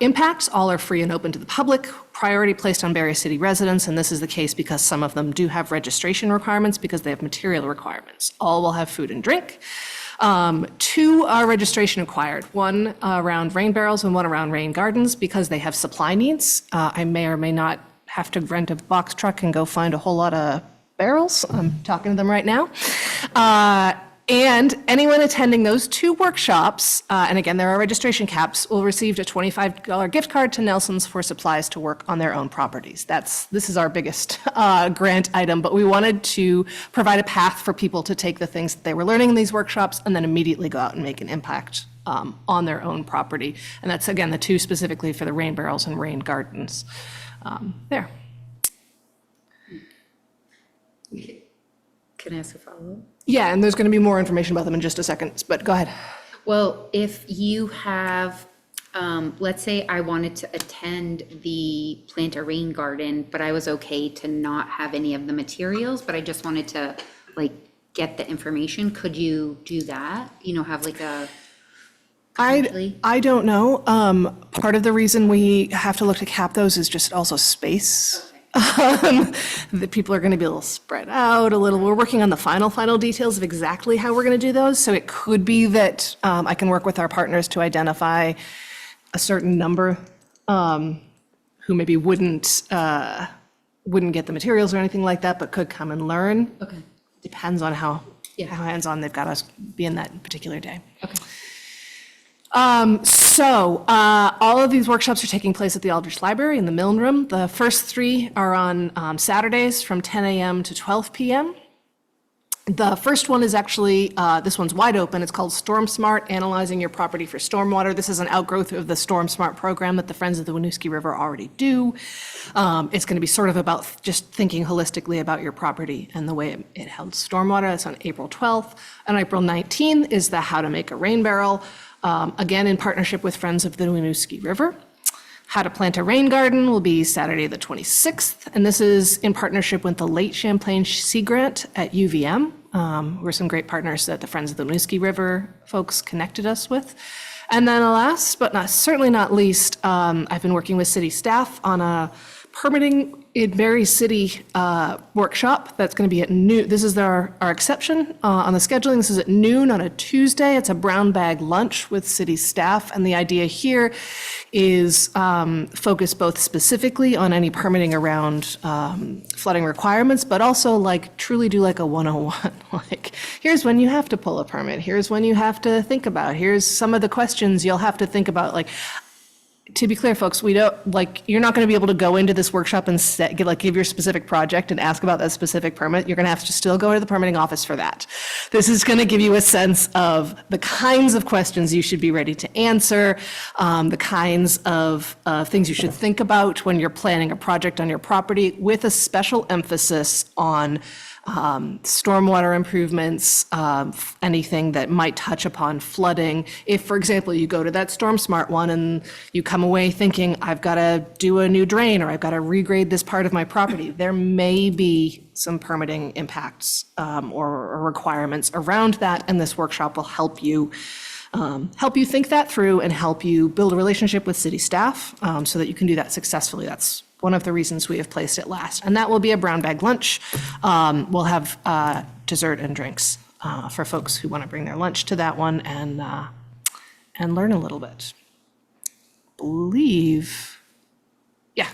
impacts. All are free and open to the public. Priority placed on Barre City residents, and this is the case because some of them do have registration requirements because they have material requirements. All will have food and drink. 2 are registration required, one around rain barrels and one around rain gardens because they have supply needs. I may or may not have to rent a box truck and go find a whole lot of barrels. I'm talking to them right now. And anyone attending those 2 workshops, and again, there are registration caps, will receive a $25 gift card to Nelson's for supplies to work on their own properties. This is our biggest grant item, but we wanted to provide a path for people to take the things that they were learning in these workshops and then immediately go out and make an impact on their own property. And that's, again, the 2 specifically for the rain barrels and rain gardens. There. Can I ask a follow-up? Yeah, and there's going to be more information about them in just a second, but go ahead. Well, if you have, let's say I wanted to attend the Plant a Rain Garden, but I was okay to not have any of the materials, but I just wanted to get the information, could you do that? Have a... I don't know. Part of the reason we have to look to cap those is just also space. The people are going to be a little spread out a little. We're working on the final details of exactly how we're going to do those. So it could be that I can work with our partners to identify a certain number who maybe wouldn't get the materials or anything like that, but could come and learn. Okay. Depends on how hands-on they've got us being that particular day. Okay. All of these workshops are taking place at the Aldrich Library in the Milne Room. The first 3 are on Saturdays from 10 a.m. to 12 p.m. The first one is actually, this one's wide open. It's called Storm Smart, Analyzing Your Property for Stormwater. This is an outgrowth of the Storm Smart program that the Friends of the Winooski River already do. It's going to be sort of about just thinking holistically about your property and the way it holds stormwater. It's on April 12th. And April 19th is the How to Make a Rain Barrel, again in partnership with Friends of the Winooski River. How to Plant a Rain Garden will be Saturday, the 26th, and this is in partnership with the Lake Champlain Sea Grant at UVM. We're some great partners that the Friends of the Winooski River folks connected us with. And then last, but certainly not least, I've been working with city staff on a permitting in Barre City workshop that's going to be at noon. This is our exception on the scheduling. This is at noon on a Tuesday. It's a brown bag lunch with city staff. And the idea here is focus both specifically on any permitting around flooding requirements, but also like truly do like a 101. Like, here's when you have to pull a permit. Here's when you have to think about. Here's some of the questions you'll have to think about. Like, to be clear, folks, we don't, like, you're not going to be able to go into this workshop and give your specific project and ask about that specific permit. You're going to have to still go to the permitting office for that. This is going to give you a sense of the kinds of questions you should be ready to answer, the kinds of things you should think about when you're planning a project on your property, with a special emphasis on stormwater improvements, anything that might touch upon flooding. If, for example, you go to that Storm Smart one and you come away thinking, I've got to do a new drain or I've got to regrade this part of my property, there may be some permitting impacts or requirements around that, and this workshop will help you think that through and help you build a relationship with city staff so that you can do that successfully. That's one of the reasons we have placed it last. And that will be a brown bag lunch. We'll have dessert and drinks for folks who want to bring their lunch to that one and learn a little bit. Believe, yeah,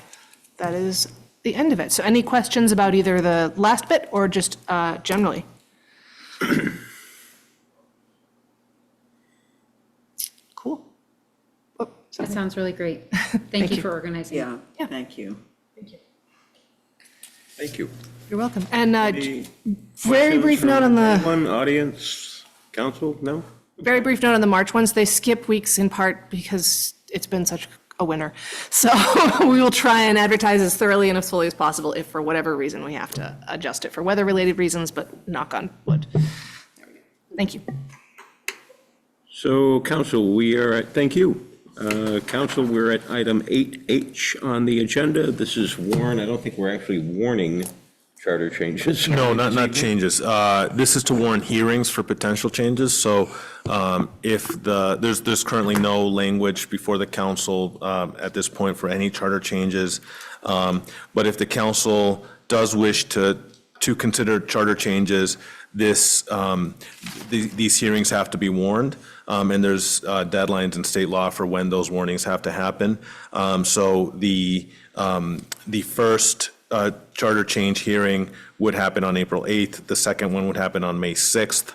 that is the end of it. So any questions about either the last bit or just generally? Cool. Oh, That sounds really great. Thank you for organizing. Yeah, thank you. Thank you. You're welcome. And very Questions brief note from on the anyone, audience, council? No? very brief note on the March ones. They skip weeks in part because it's been such a winter. So we will try and advertise as thoroughly and as fully as possible if for whatever reason we have to adjust it for weather-related reasons, but knock on wood. Thank you. So, council, we are at, thank you. Council, we're at item 8H on the agenda. This is warn, I don't think we're actually warning charter changes. No, not changes. This is to warn hearings for potential changes. So if there's currently no language before the council at this point for any charter changes. But if the council does wish to consider charter changes, these hearings have to be warned. And there's deadlines in state law for when those warnings have to happen. So the first charter change hearing would happen on April 8th. The second one would happen on May 6th.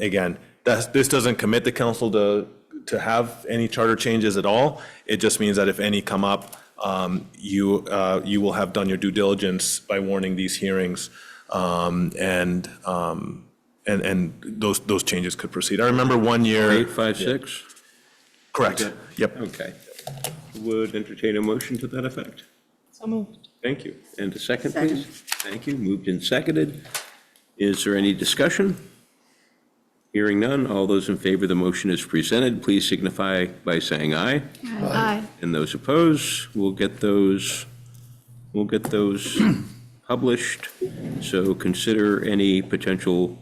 Again, this doesn't commit the council to have any charter changes at all. It just means that if any come up, you will have done your due diligence by warning these hearings, and those changes could proceed. I remember one year. 856? Correct. Yep. Okay. Would entertain a motion to that effect. So moved. Thank you. And a second, please. Thank you. Moved and seconded. Is there any discussion? Hearing none, all those in favor of the motion as presented, please signify by saying aye. Aye. And those opposed, we'll get those published. So consider any potential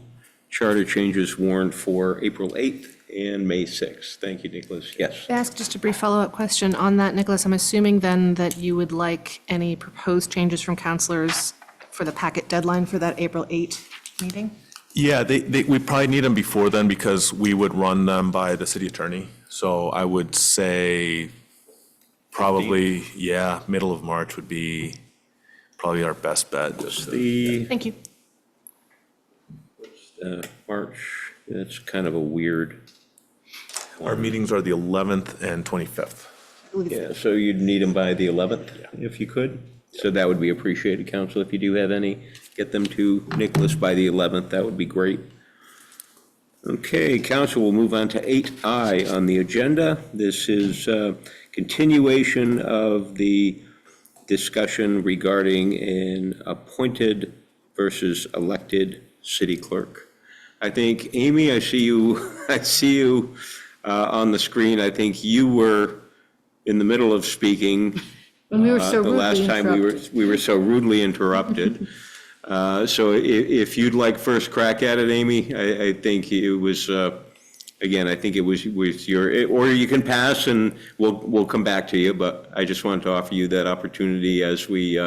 charter changes warned for April 8th and May 6th. Thank you, Nicholas. Yes. Ask just a brief follow-up question on that, Nicholas. I'm assuming then that you would like any proposed changes from counselors for the packet deadline for that April 8 meeting? Yeah, we probably need them before then because we would run them by the city attorney. So I would say probably, yeah, middle of March would be probably our best bet. Thank you. March, it's kind of a weird. Our meetings are the 11th and 25th. Yeah, so you'd need them by the 11th, if you could. So that would be appreciated, council, if you do have any, get them to Nicholas by the 11th, that would be great. Okay, council, we'll move on to 8I on the agenda. This is continuation of the discussion regarding an appointed versus elected city clerk. I think, Amy, I see you on the screen. I think you were in the middle of speaking. When we were so the rudely last time we were so rudely interrupted. So if you'd like first crack at it, Amy, I think it was, again, I think it was your, or you can pass and we'll come back to you, but I just wanted to offer you that opportunity as we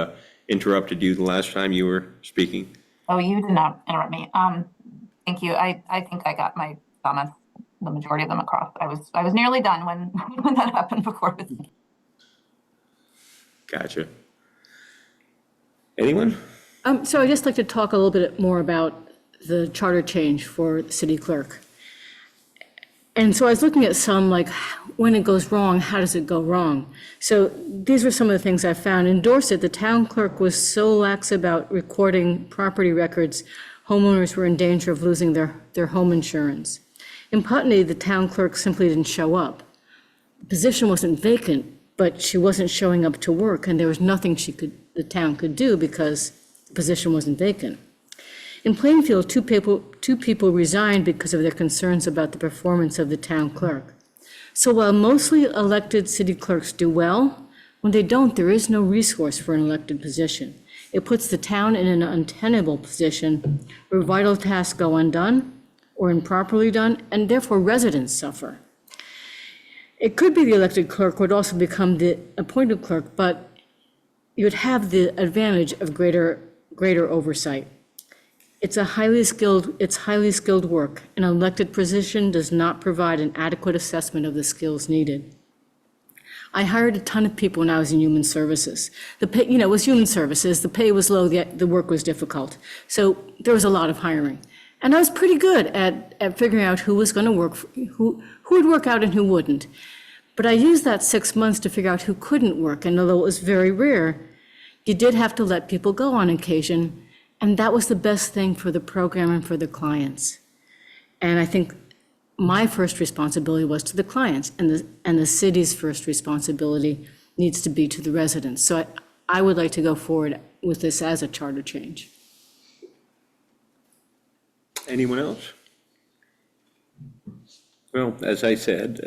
interrupted you the last time you were speaking. Oh, you did not interrupt me. Thank you. I think I got my comments, the majority of them across. I was nearly done when, when that happened before. Gotcha. Anyone? So I'd just like to talk a little bit more about the charter change for the city clerk. And so I was looking at some, like, when it goes wrong, how does it go wrong? So these were some of the things I found. In Dorset, the town clerk was so lax about recording property records, homeowners were in danger of losing their home insurance. In Putney, the town clerk simply didn't show up. The position wasn't vacant, but she wasn't showing up to work, and there was nothing the town could do because the position wasn't vacant. In Plainfield, two people resigned because of their concerns about the performance of the town clerk. So while mostly elected city clerks do well, when they don't, there is no resource for an elected position. It puts the town in an untenable position where vital tasks go undone or improperly done, and therefore residents suffer. It could be the elected clerk would also become the appointed clerk, but you would have the advantage of greater oversight. It's highly skilled work. An elected position does not provide an adequate assessment of the skills needed. I hired a ton of people when I was in human services. The pay, it was human services, the pay was low, the work was difficult. So there was a lot of hiring. And I was pretty good at figuring out who was going to work, who would work out and who wouldn't. But I used that 6 months to figure out who couldn't work, and although it was very rare, you did have to let people go on occasion, and that was the best thing for the program and for the clients. And I think my first responsibility was to the clients, and the city's first responsibility needs to be to the residents. So I would like to go forward with this as a charter change. Anyone else? Well, as I said,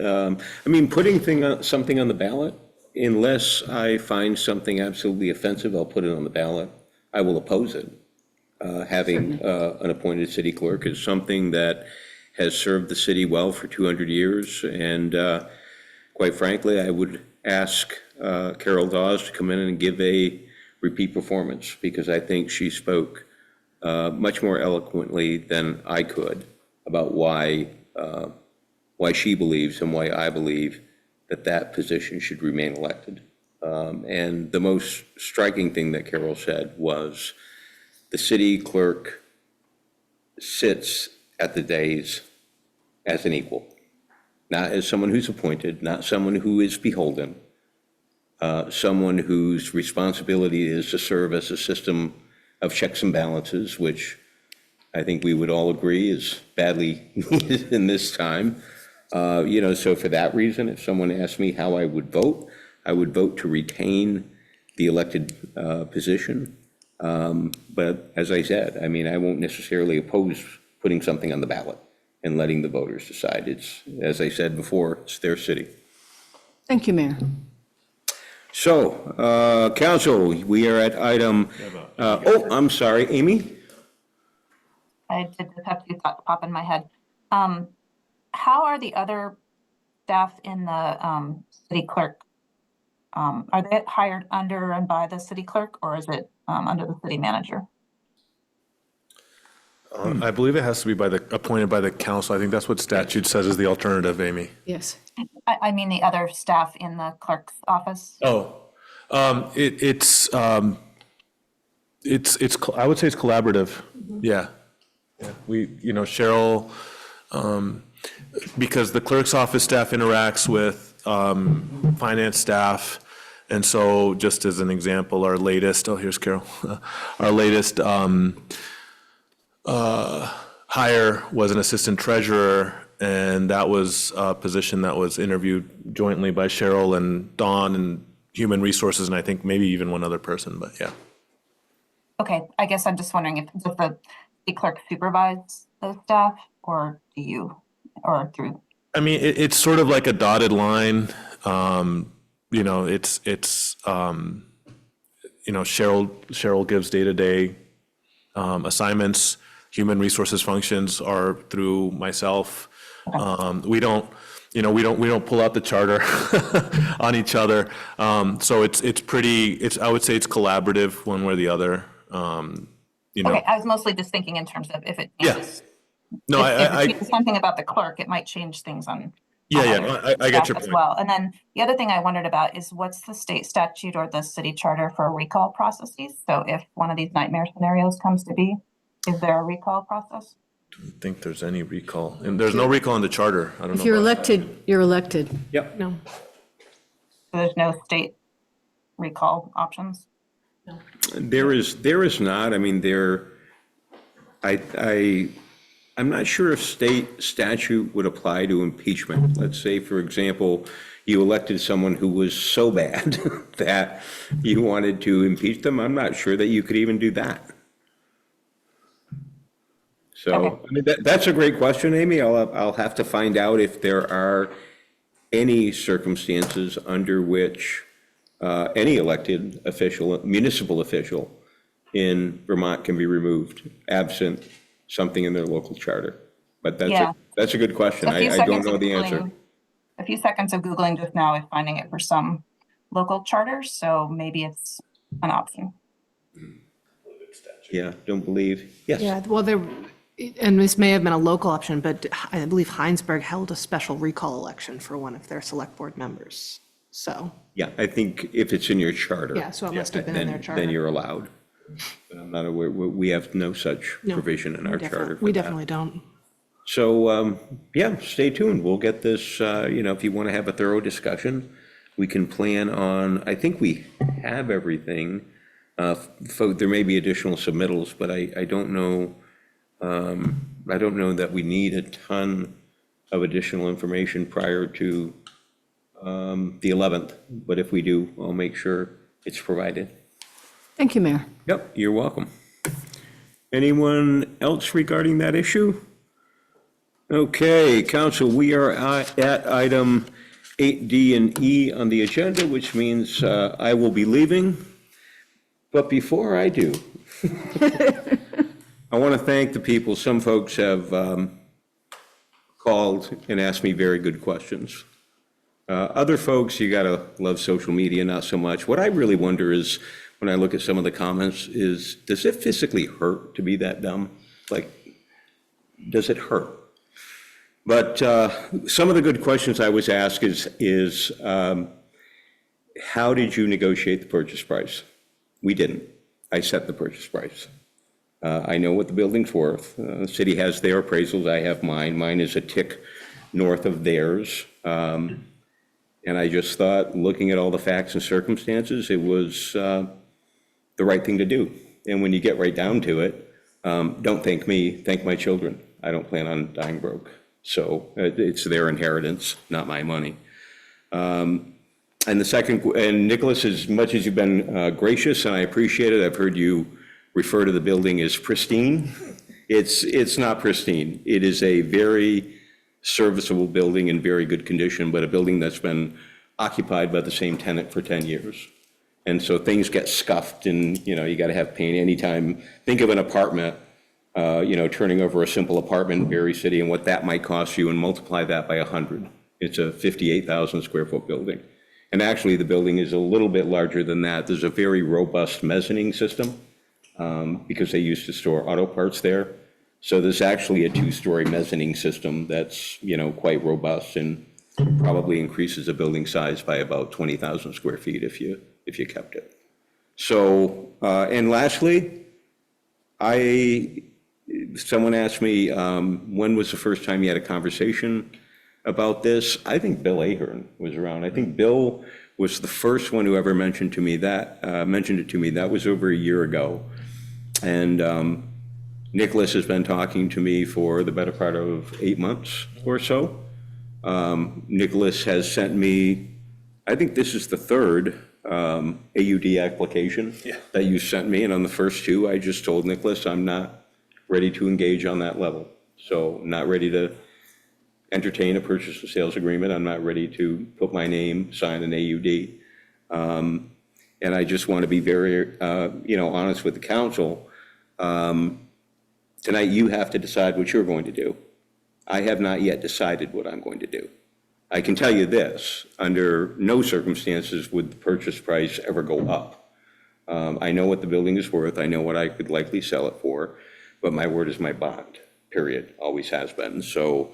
putting something on the ballot, unless I find something absolutely offensive, I'll put it on the ballot. I will oppose it. Having an appointed city clerk is something that has served the city well for 200 years. And quite frankly, I would ask Carol Dawes to come in and give a repeat performance, because I think she spoke much more eloquently than I could about why she believes and why I believe that position should remain elected. And the most striking thing that Carol said was the city clerk sits at the dais as an equal, not as someone who's appointed, not someone who is beholden, someone whose responsibility is to serve as a system of checks and balances, which I think we would all agree is badly needed in this time. So for that reason, if someone asked me how I would vote to retain the elected position. But as I said, I won't necessarily oppose putting something on the ballot and letting the voters decide. It's, as I said before, it's their city. Thank you, Mayor. So, council, we are at item, I'm sorry, Amy? I did just have two thoughts pop in my head. How are the other staff in the city clerk? Are they hired under and by the city clerk, or is it under the city manager? I believe it has to be appointed by the council. I think that's what statute says is the alternative, Amy. Yes. I mean the other staff in the clerk's office. It's I would say it's collaborative. Yeah. Yeah, Cheryl, because the clerk's office staff interacts with finance staff, and so just as an example, our latest, oh, here's Carol, our latest hire was an assistant treasurer, and that was a position that was interviewed jointly by Cheryl and Dawn and Human Resources, and I think maybe even one other person, but yeah. Okay, I guess I'm just wondering if does the clerk supervise those staff, or do you, or through? I mean, it's sort of like a dotted line. Cheryl gives day-to-day assignments. Human resources functions are through myself. We don't pull out the charter on each other. So I would say it's collaborative one way or the other. Okay, I was mostly just thinking in terms of if it changes. No, If it changes something about the clerk, it might change things on. I get your as point. well. And then the other thing I wondered about is what's the state statute or the city charter for recall processes? So if one of these nightmare scenarios comes to be, is there a recall process? I don't think there's any recall, and there's no recall in the charter. I don't know. If you're elected, you're elected. Yep. No. So there's no state recall options? There is not. I mean, I'm not sure if state statute would apply to impeachment. Let's say, for example, you elected someone who was so bad that you wanted to impeach them. I'm not sure that you could even do that. So, Okay. I mean, that's a great question, Amy. I'll have to find out if there are any circumstances under which any elected official, municipal official in Vermont can be removed absent something in their local charter. But that's a good question. So a few I don't seconds know of the answer. Googling- A few seconds of Googling just now is finding it for some local charters, so maybe it's an option. Yeah, don't believe. Yes. Yeah, well, and this may have been a local option, but I believe Heinsberg held a special recall election for one of their select board members. So, Yeah, I think if it's in your charter. yeah, so it must have been in their Then charter. you're allowed. But I'm not aware, we have no such No, provision in our charter. for We that. definitely don't. So, yeah, stay tuned. We'll get this, if you want to have a thorough discussion, we can plan on, I think we have everything. There may be additional submittals, but I don't know, that we need a ton of additional information prior to the 11th. But if we do, I'll make sure it's provided. Thank you, Mayor. Yep, you're welcome. Anyone else regarding that issue? Okay, council, we are at item 8D and E on the agenda, which means I will be leaving. But before I do, I want to thank the people. Some folks have called and asked me very good questions. Other folks, you gotta love social media, not so much. What I really wonder is, when I look at some of the comments, is does it physically hurt to be that dumb? Like, does it hurt? But some of the good questions I was asked is how did you negotiate the purchase price? We didn't. I set the purchase price. I know what the building's worth. The city has their appraisals, I have mine. Mine is a tick north of theirs. And I just thought, looking at all the facts and circumstances, it was the right thing to do. And when you get right down to it, don't thank me, thank my children. I don't plan on dying broke. So it's their inheritance, not my money. And the second, and Nicholas, as much as you've been gracious, and I appreciate it, I've heard you refer to the building as pristine. It's not pristine. It is a very serviceable building in very good condition, but a building that's been occupied by the same tenant for 10 years. And so things get scuffed and, you got to have paint anytime. Think of an apartment, turning over a simple apartment in Barre City and what that might cost you, and multiply that by 100. It's a 58,000 square foot building. And actually the building is a little bit larger than that. There's a very robust mezzanine system because they used to store auto parts there. So there's actually a 2-story mezzanine system that's, quite robust and probably increases the building size by about 20,000 square feet if you kept it. So, and lastly, someone asked me, when was the first time you had a conversation about this? I think Bill Ahern was around. I think Bill was the first one who ever mentioned it to me. That was over a year ago. And Nicholas has been talking to me for the better part of 8 months or so. Nicholas has sent me, I think this is the third AUD application that you sent me. And on the first two, I just told Nicholas I'm not ready to engage on that level. So not ready to entertain a purchase and sales agreement. I'm not ready to put my name, sign an AUD. And I just want to be very, honest with the council. Tonight, you have to decide what you're going to do. I have not yet decided what I'm going to do. I can tell you this, under no circumstances would the purchase price ever go up. I know what the building is worth. I know what I could likely sell it for, but my word is my bond, period, always has been. So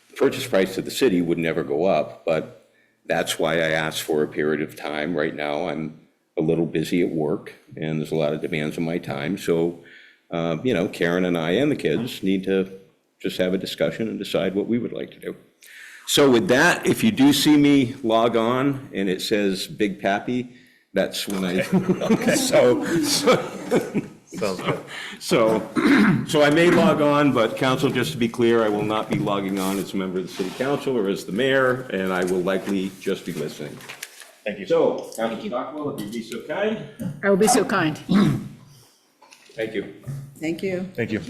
the purchase price to the city would never go up, but that's why I asked for a period of time. Right now, I'm a little busy at work, and there's a lot of demands on my time. So, Karen and I and the kids need to just have a discussion and decide what we would like to do. So with that, if you do see me log on and it says Big Pappy, that's when I, Sounds good. So I may log on, but council, just to be clear, I will not be logging on as a member of the city council or as the mayor, and I will likely just be listening. Thank you. So, Councilor Stockwell, if you'd be so kind. I will be so kind. Thank you. Thank you. Thank you.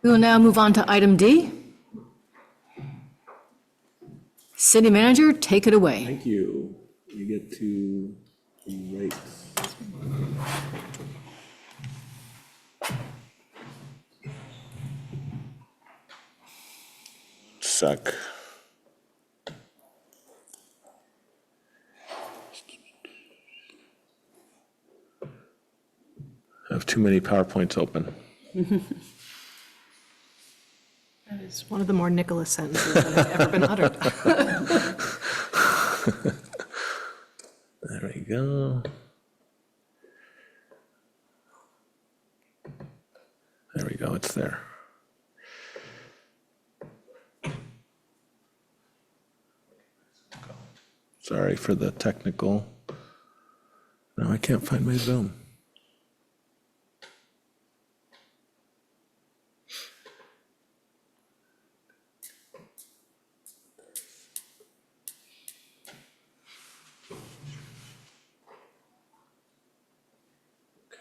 We will now move on to item D. City manager, take it away. Thank you. You get to write. Suck. I have too many PowerPoints open. That is one of the more Nicholas sentences that has ever been uttered. There we go. There we go, it's there. Sorry for the technical. No, I can't find my Zoom.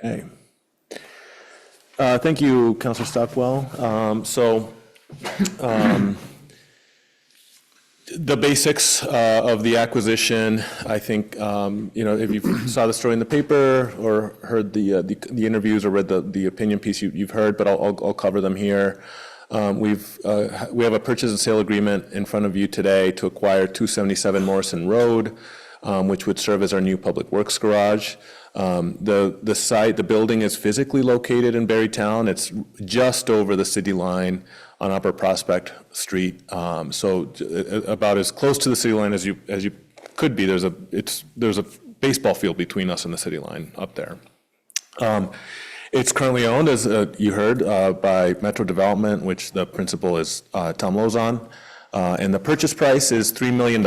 Okay. Thank you, Councilor Stockwell. The basics of the acquisition, I think, if you saw the story in the paper or heard the interviews or read the opinion piece you've heard, but I'll cover them here. We have a purchase and sale agreement in front of you today to acquire 277 Morrison Road, which would serve as our new public works garage. The site, the building is physically located in Barrytown. It's just over the city line on Upper Prospect Street. So about as close to the city line as you could be. There's a baseball field between us and the city line up there. It's currently owned, as you heard, by Metro Development, which the principal is Tom Lozon. And the purchase price is $3 million.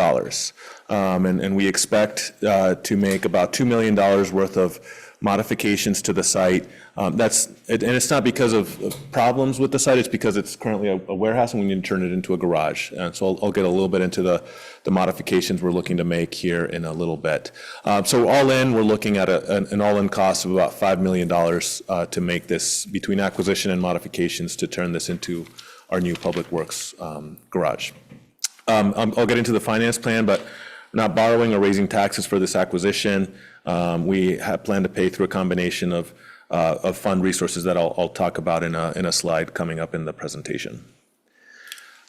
And we expect to make about $2 million worth of modifications to the site. And it's not because of problems with the site, it's because it's currently a warehouse and we need to turn it into a garage. And so I'll get a little bit into the modifications we're looking to make here in a little bit. So all in, we're looking at an all-in cost of about $5 million to make this, between acquisition and modifications, to turn this into our new public works garage. I'll get into the finance plan, but we're not borrowing or raising taxes for this acquisition. We have planned to pay through a combination of fund resources that I'll talk about in a slide coming up in the presentation.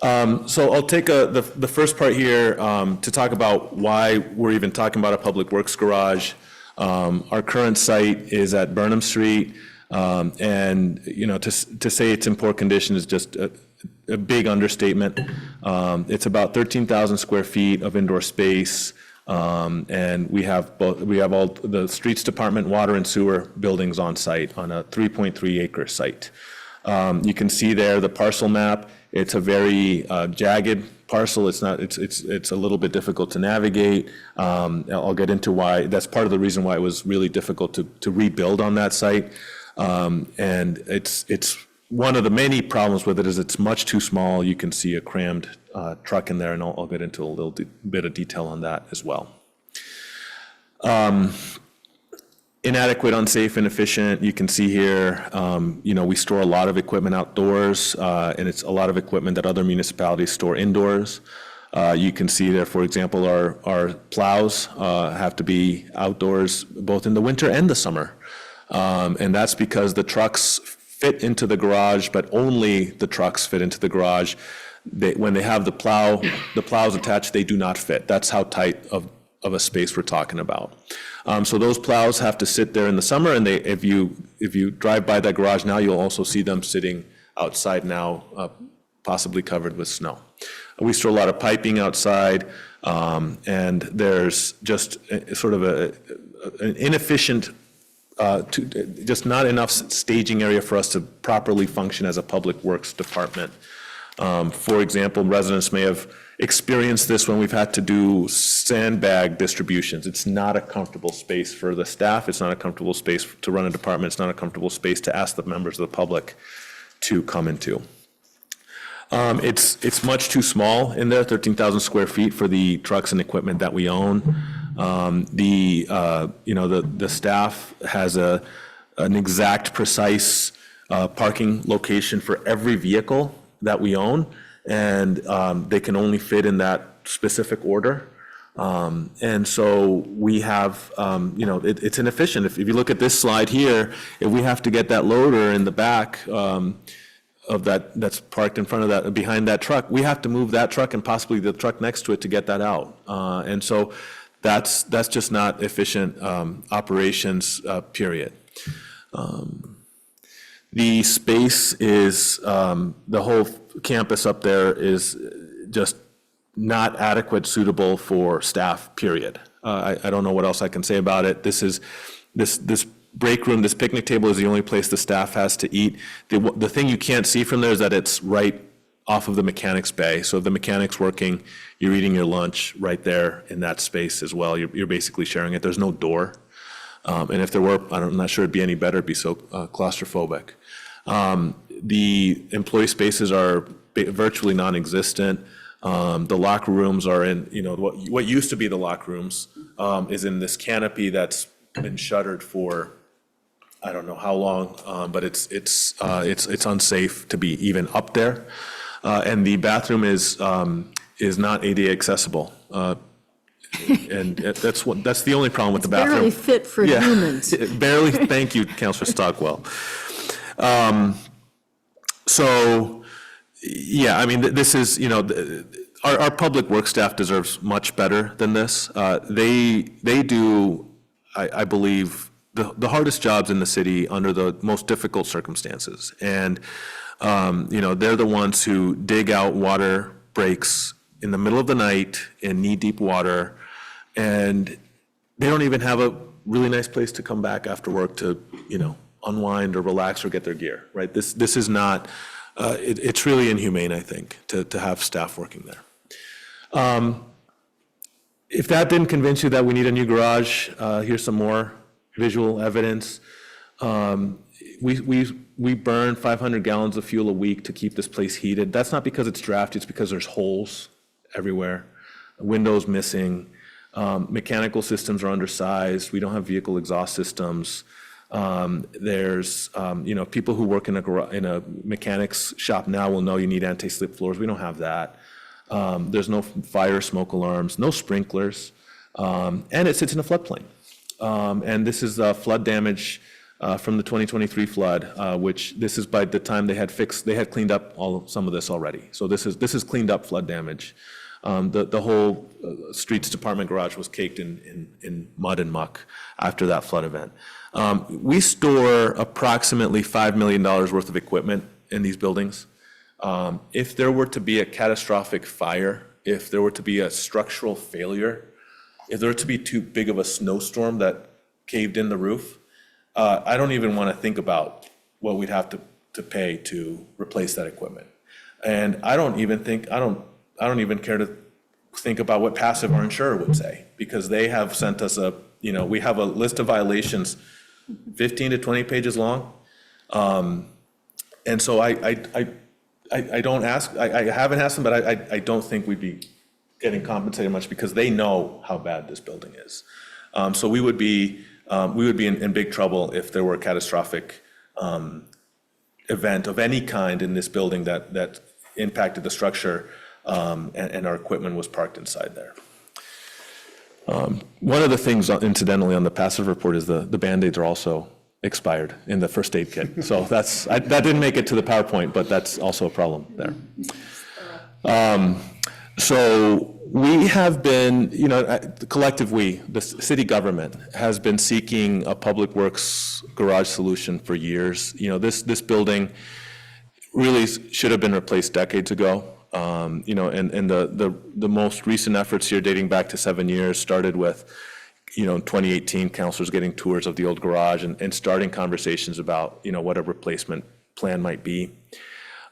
So I'll take the first part here to talk about why we're even talking about a public works garage. Our current site is at Burnham Street, and to say it's in poor condition is just a big understatement. It's about 13,000 square feet of indoor space. And we have all the streets department, water and sewer buildings on site on a 3.3 acre site. You can see there the parcel map. It's a very jagged parcel. It's a little bit difficult to navigate. I'll get into why. That's part of the reason why it was really difficult to rebuild on that site. And it's one of the many problems with it is it's much too small. You can see a crammed truck in there, and I'll get into a little bit of detail on that as well. Inadequate, unsafe, inefficient. You can see here, we store a lot of equipment outdoors, and it's a lot of equipment that other municipalities store indoors. You can see there, for example, our plows have to be outdoors both in the winter and the summer. And that's because the trucks fit into the garage, but only the trucks fit into the garage. When they have the plows attached, they do not fit. That's how tight of a space we're talking about. So those plows have to sit there in the summer, and if you drive by that garage now, you'll also see them sitting outside now, possibly covered with snow. We store a lot of piping outside, and there's just sort of an inefficient, just not enough staging area for us to properly function as a public works department. For example, residents may have experienced this when we've had to do sandbag distributions. It's not a comfortable space for the staff. It's not a comfortable space to run a department. It's not a comfortable space to ask the members of the public to come into. It's much too small in there, 13,000 square feet for the trucks and equipment that we own. The staff has an exact, precise parking location for every vehicle that we own, and they can only fit in that specific order. And so we have, it's inefficient. If you look at this slide here, if we have to get that loader in the back of that's parked in front of that, behind that truck, we have to move that truck and possibly the truck next to it to get that out. And so that's just not efficient operations, period. The space is, the whole campus up there is just not adequate, suitable for staff, period. I don't know what else I can say about it. This break room, this picnic table is the only place the staff has to eat. The thing you can't see from there is that it's right off of the mechanics bay. So if the mechanic's working, you're eating your lunch right there in that space as well. You're basically sharing it. There's no door. And if there were, I'm not sure it'd be any better. It'd be so claustrophobic. The employee spaces are virtually non-existent. The locker rooms are in, what used to be the locker rooms is in this canopy that's been shuttered for I don't know how long, but it's unsafe to be even up there. And the bathroom is not ADA accessible. And that's the only problem with the bathroom. Barely fit for humans. Barely, thank you, Councilor Stockwell. So, yeah, I mean, this is, our public work staff deserves much better than this. They do, I believe, the hardest jobs in the city under the most difficult circumstances. And, they're the ones who dig out water breaks in the middle of the night in knee-deep water, and they don't even have a really nice place to come back after work to, unwind or relax or get their gear, right? This is not, it's really inhumane, I think, to have staff working there. If that didn't convince you that we need a new garage, here's some more visual evidence. We burn 500 gallons of fuel a week to keep this place heated. That's not because it's drafty, it's because there's holes everywhere, windows missing, mechanical systems are undersized, we don't have vehicle exhaust systems. There's, people who work in a mechanics shop now will know you need anti-slip floors. We don't have that. There's no fire smoke alarms, no sprinklers, and it sits in a floodplain. And this is flood damage from the 2023 flood, which this is by the time they had cleaned up some of this already. So this is cleaned up flood damage. The whole streets department garage was caked in mud and muck after that flood event. We store approximately $5 million worth of equipment in these buildings. If there were to be a catastrophic fire, if there were to be a structural failure, if there were to be too big of a snowstorm that caved in the roof, I don't even want to think about what we'd have to pay to replace that equipment. And I don't even even care to think about what passive our insurer would say, because they have sent us we have a list of violations 15 to 20 pages long. And so I don't ask, I haven't asked them, but I don't think we'd be getting compensated much because they know how bad this building is. So we would be in big trouble if there were a catastrophic event of any kind in this building that impacted the structure, and our equipment was parked inside there. One of the things incidentally on the passive report is the Band-Aids are also expired in the first aid kit. So that didn't make it to the PowerPoint, but that's also a problem there. So we have been, the collective we, the city government, has been seeking a public works garage solution for years. This building really should have been replaced decades ago. And the most recent efforts here dating back to 7 years started with, in 2018, councilors getting tours of the old garage and starting conversations about, what a replacement plan might be.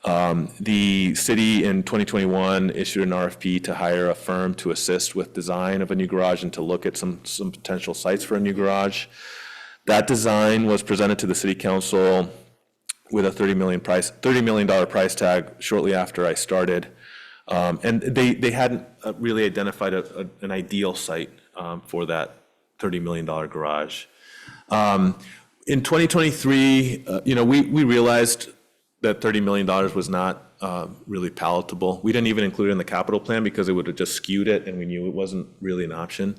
The city in 2021 issued an RFP to hire a firm to assist with design of a new garage and to look at some potential sites for a new garage. That design was presented to the city council with a $30 million price tag shortly after I started. And they hadn't really identified an ideal site for that $30 million garage. In 2023, we realized that $30 million was not really palatable. We didn't even include it in the capital plan because it would have just skewed it, and we knew it wasn't really an option.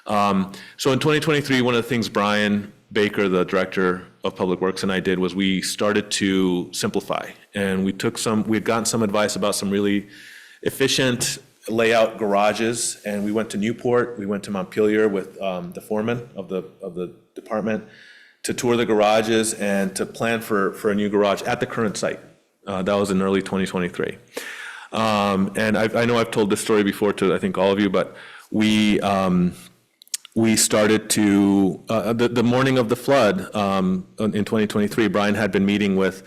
So in 2023, one of the things Brian Baker, the Director of Public Works, and I did was we started to simplify. And we had gotten some advice about some really efficient layout garages, and we went to Newport, we went to Montpelier with the foreman of the department to tour the garages and to plan for a new garage at the current site. That was in early 2023. And I know I've told this story before to, I think, all of you, but we started to, the morning of the flood in 2023, Brian had been meeting with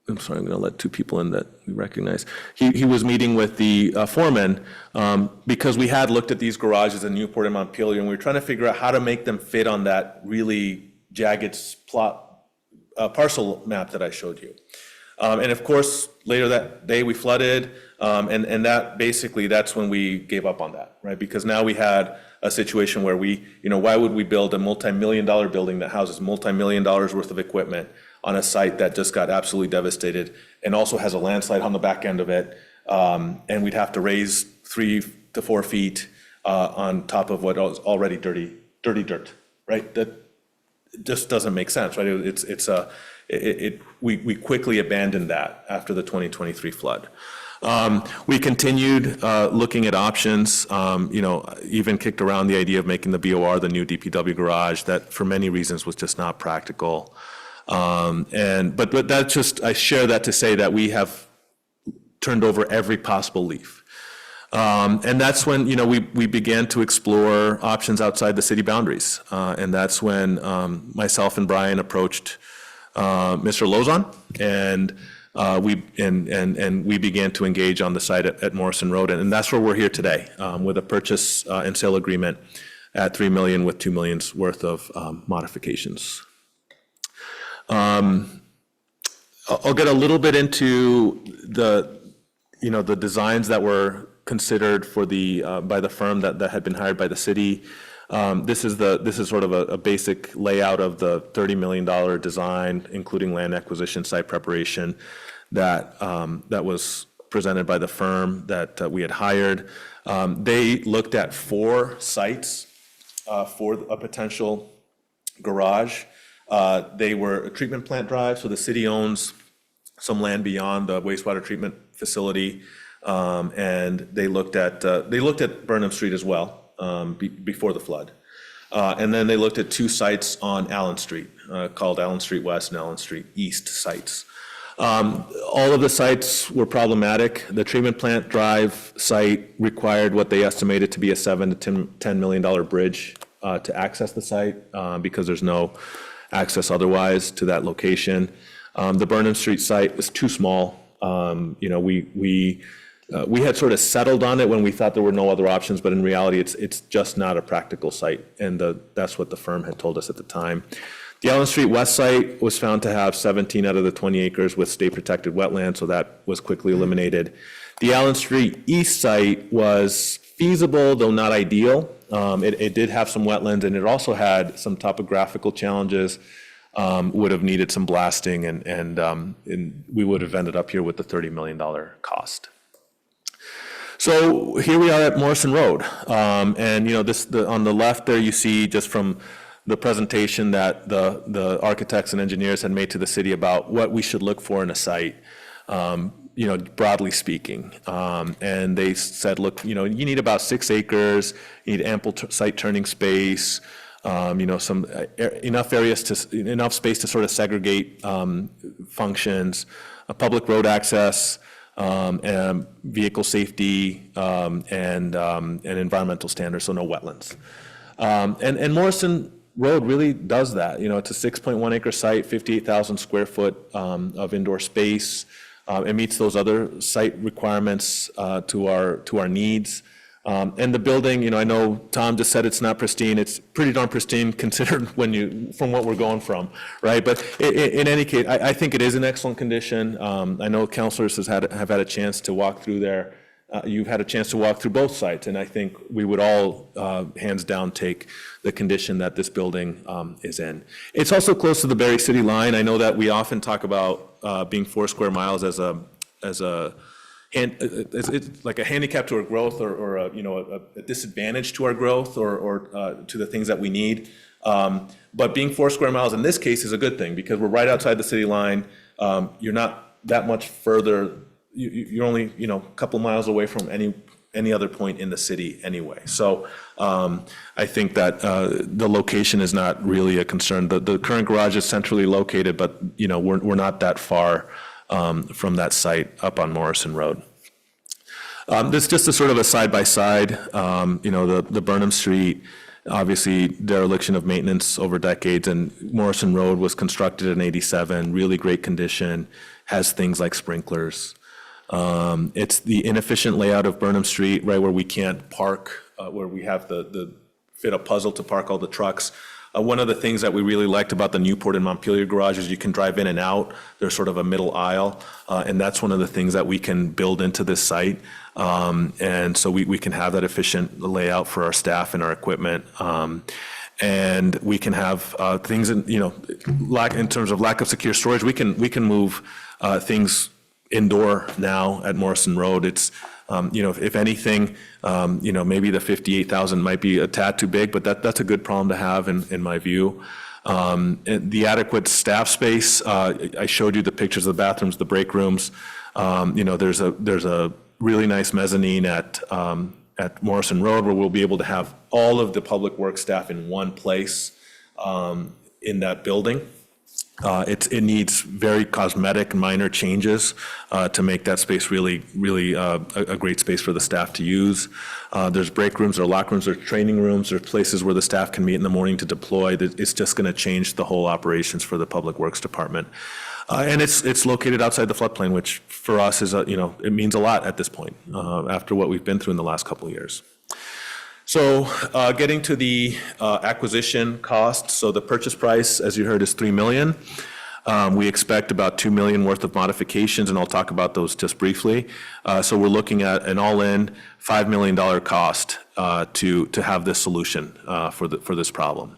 I'm sorry, I'm going to let two people in that we recognize. He was meeting with the foreman because we had looked at these garages in Newport and Montpelier, and we were trying to figure out how to make them fit on that really jagged parcel map that I showed you. And of course, later that day we flooded, and that's when we gave up on that, right? Because now we had a situation where why would we build a multi-million-dollar building that houses multi-million-dollars worth of equipment on a site that just got absolutely devastated and also has a landslide on the back end of it, and we'd have to raise 3 to 4 feet on top of what was already dirty dirt, right? That just doesn't make sense, right? We quickly abandoned that after the 2023 flood. We continued looking at options, even kicked around the idea of making the BOR the new DPW garage. That for many reasons was just not practical. But that's just, I share that to say that we have turned over every possible leaf. And that's when, we began to explore options outside the city boundaries. And that's when myself and Brian approached Mr. Lozon, and we began to engage on the site at Morrison Road. And that's where we're here today, with a purchase and sale agreement at $3 million with $2 million's worth of modifications. I'll get a little bit into the designs that were considered for by the firm that had been hired by the city. This is sort of a basic layout of the $30 million design, including land acquisition, site preparation, that was presented by the firm that we had hired. They looked at 4 sites for a potential garage. They were a treatment plant drive, so the city owns some land beyond the wastewater treatment facility, and they looked at Burnham Street as well before the flood, and then they looked at 2 sites on Allen Street called Allen Street West and Allen Street East sites. All of the sites were problematic. The treatment plant drive site required what they estimated to be a $7 to $10 million bridge to access the site because there's no access otherwise to that location. The Burnham Street site was too small. We had sort of settled on it when we thought there were no other options, but in reality, it's just not a practical site, and that's what the firm had told us at the time. The Allen Street West site was found to have 17 out of the 20 acres with state-protected wetlands, so that was quickly eliminated. The Allen Street East site was feasible, though not ideal. It did have some wetlands, and it also had some topographical challenges. Would have needed some blasting, and we would have ended up here with the $30 million cost. So here we are at Morrison Road, and on the left there you see just from the presentation that the architects and engineers had made to the city about what we should look for in a site, broadly speaking. And they said, look, you need about 6 acres, you need ample site turning space, enough space to sort of segregate functions, public road access, and vehicle safety, and environmental standards, so no wetlands. And Morrison Road really does that. It's a 6.1 acre site, 58,000 square foot of indoor space. It meets those other site requirements to our needs. And the building, I know Tom just said it's not pristine. It's pretty darn pristine considered from what we're going from, right? But in any case, I think it is in excellent condition. I know councilors have had a chance to walk through there. You've had a chance to walk through both sites, and I think we would all, hands down, take the condition that this building is in. It's also close to the Barre City line. I know that we often talk about being 4 square miles as it's like a handicap to our growth, or a disadvantage to our growth, or to the things that we need. But being 4 square miles in this case is a good thing because we're right outside the city line. You're not that much further. You're only a couple miles away from any other point in the city anyway. So I think that the location is not really a concern. The current garage is centrally located, but we're not that far from that site up on Morrison Road. This is just a sort of a side-by-side, the Burnham Street, obviously dereliction of maintenance over decades, and Morrison Road was constructed in '87, really great condition, has things like sprinklers. It's the inefficient layout of Burnham Street, right, where we can't park, where we have the fit a puzzle to park all the trucks. One of the things that we really liked about the Newport and Montpelier garage is you can drive in and out. There's sort of a middle aisle, and that's one of the things that we can build into this site. And so we can have that efficient layout for our staff and our equipment. And we can have things in terms of lack of secure storage. We can move things indoor now at Morrison Road. It's if anything, maybe the 58,000 might be a tad too big, but that's a good problem to have in my view. The adequate staff space, I showed you the pictures of the bathrooms, the break rooms. There's a really nice mezzanine at Morrison Road where we'll be able to have all of the public works staff in one place in that building. It needs very cosmetic, minor changes to make that space really a great space for the staff to use. There's break rooms or locker rooms or training rooms. There's places where the staff can meet in the morning to deploy. It's just going to change the whole operations for the Public Works Department. And it's located outside the floodplain, which for us is, it means a lot at this point after what we've been through in the last couple of years. So getting to the acquisition cost, so the purchase price, as you heard, is $3 million. We expect about $2 million worth of modifications, and I'll talk about those just briefly. So we're looking at an all-in $5 million cost to have this solution for this problem.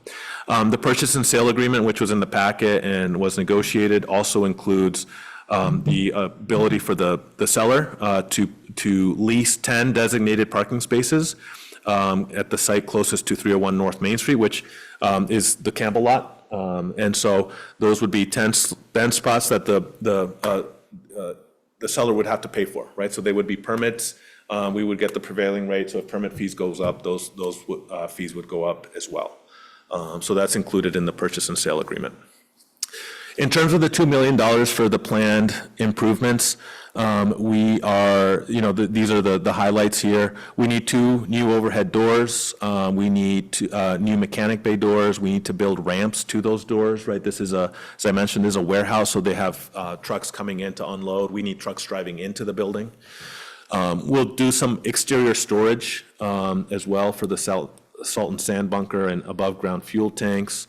The purchase and sale agreement, which was in the packet and was negotiated, also includes the ability for the seller to lease 10 designated parking spaces at the site closest to 301 North Main Street, which is the Campbell lot. And so those would be 10 bench spots that the seller would have to pay for, right? So they would be permits. We would get the prevailing rate. So if permit fees goes up, those fees would go up as well. So that's included in the purchase and sale agreement. In terms of the $2 million for the planned improvements, we are, these are the highlights here. We need 2 new overhead doors. We need new mechanic bay doors. We need to build ramps to those doors, right? This is as I mentioned, this is a warehouse, so they have trucks coming in to unload. We need trucks driving into the building. We'll do some exterior storage as well for the salt and sand bunker and above-ground fuel tanks.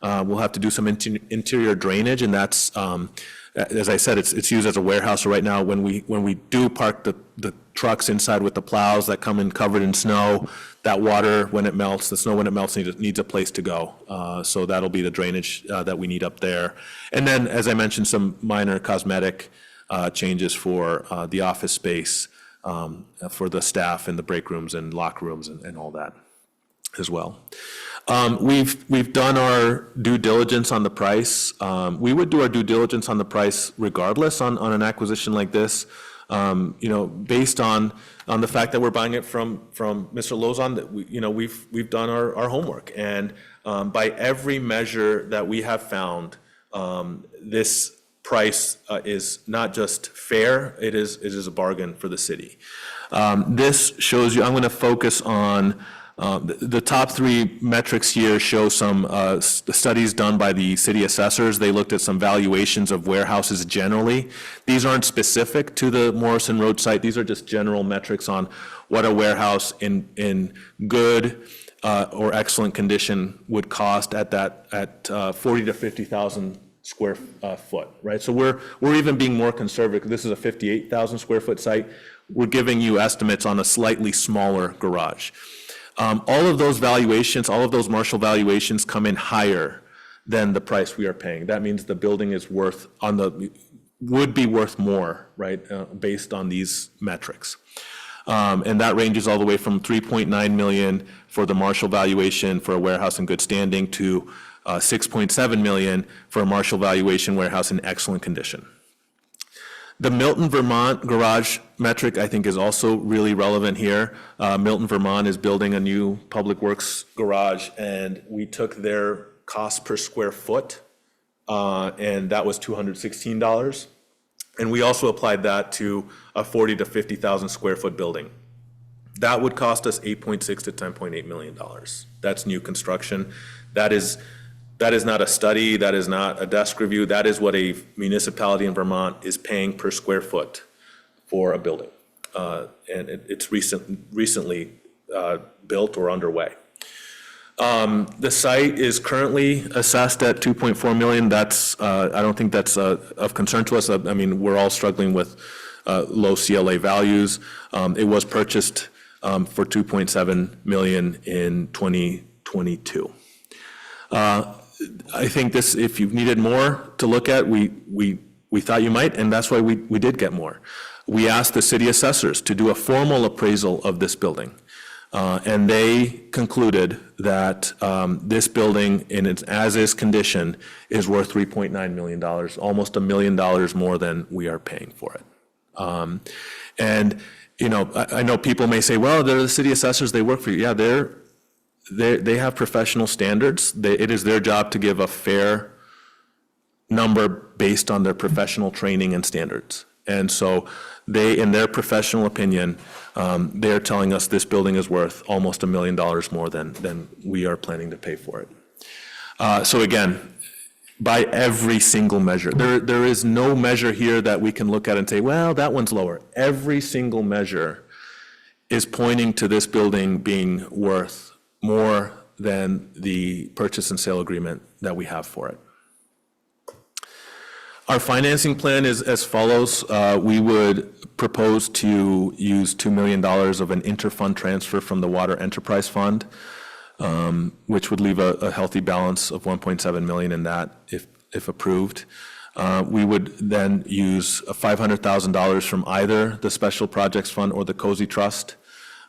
We'll have to do some interior drainage, and that's, as I said, it's used as a warehouse. So right now, when we do park the trucks inside with the plows that come in covered in snow, that water, when it melts, the snow when it melts needs a place to go. So that'll be the drainage that we need up there. And then, as I mentioned, some minor cosmetic changes for the office space for the staff and the break rooms and locker rooms and all that as well. We've done our due diligence on the price. We would do our due diligence on the price regardless on an acquisition like this, based on the fact that we're buying it from Mr. Lozon, that we've done our homework. And by every measure that we have found, this price is not just fair, it is a bargain for the city. This shows you, I'm going to focus on the top 3 metrics here show some studies done by the city assessors. They looked at some valuations of warehouses generally. These aren't specific to the Morrison Road site. These are just general metrics on what a warehouse in good or excellent condition would cost at 40 to 50,000 square foot, right? So we're even being more conservative. This is a 58,000 square foot site. We're giving you estimates on a slightly smaller garage. All of those valuations, all of those Marshall valuations come in higher than the price we are paying. That means the building is would be worth more, right, based on these metrics. And that ranges all the way from $3.9 million for the Marshall valuation for a warehouse in good standing to $6.7 million for a Marshall valuation warehouse in excellent condition. The Milton, Vermont garage metric, I think, is also really relevant here. Milton, Vermont is building a new public works garage, and we took their cost per square foot, and that was $216. And we also applied that to a 40 to 50,000 square foot building. That would cost us $8.6 to $10.8 million. That's new construction. That is not a study, that is not a desk review, that is what a municipality in Vermont is paying per square foot for a building. And it's recently built or underway. The site is currently assessed at $2.4 million. That's, I don't think that's of concern to us. I mean, we're all struggling with low CLA values. It was purchased for $2.7 million in 2022. I think this, if you needed more to look at, we thought you might, and that's why we did get more. We asked the city assessors to do a formal appraisal of this building, and they concluded that this building in its as-is condition is worth $3.9 million, almost $1 million more than we are paying for it. And, I know people may say, well, they're the city assessors, they work for you. Yeah, they have professional standards. It is their job to give a fair number based on their professional training and standards. And so they, in their professional opinion, they're telling us this building is worth almost $1 million more than we are planning to pay for it. So again, by every single measure, there is no measure here that we can look at and say, well, that one's lower. Every single measure is pointing to this building being worth more than the purchase and sale agreement that we have for it. Our financing plan is as follows. We would propose to use $2 million of an interfund transfer from the Water Enterprise Fund, which would leave a healthy balance of $1.7 million in that if approved. We would then use $500,000 from either the Special Projects Fund or the Cozy Trust.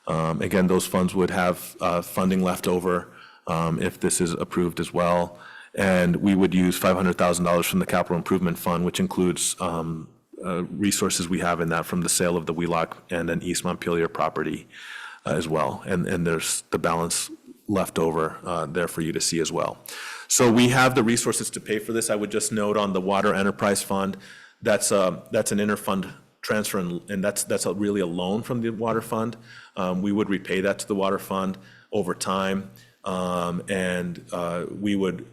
Again, those funds would have funding left over if this is approved as well. And we would use $500,000 from the Capital Improvement Fund, which includes resources we have in that from the sale of the Wheelock and an East Montpelier property as well. And there's the balance left over there for you to see as well. So we have the resources to pay for this. I would just note on the Water Enterprise Fund, that's an interfund transfer, and that's really a loan from the water fund. We would repay that to the water fund over time, and we would,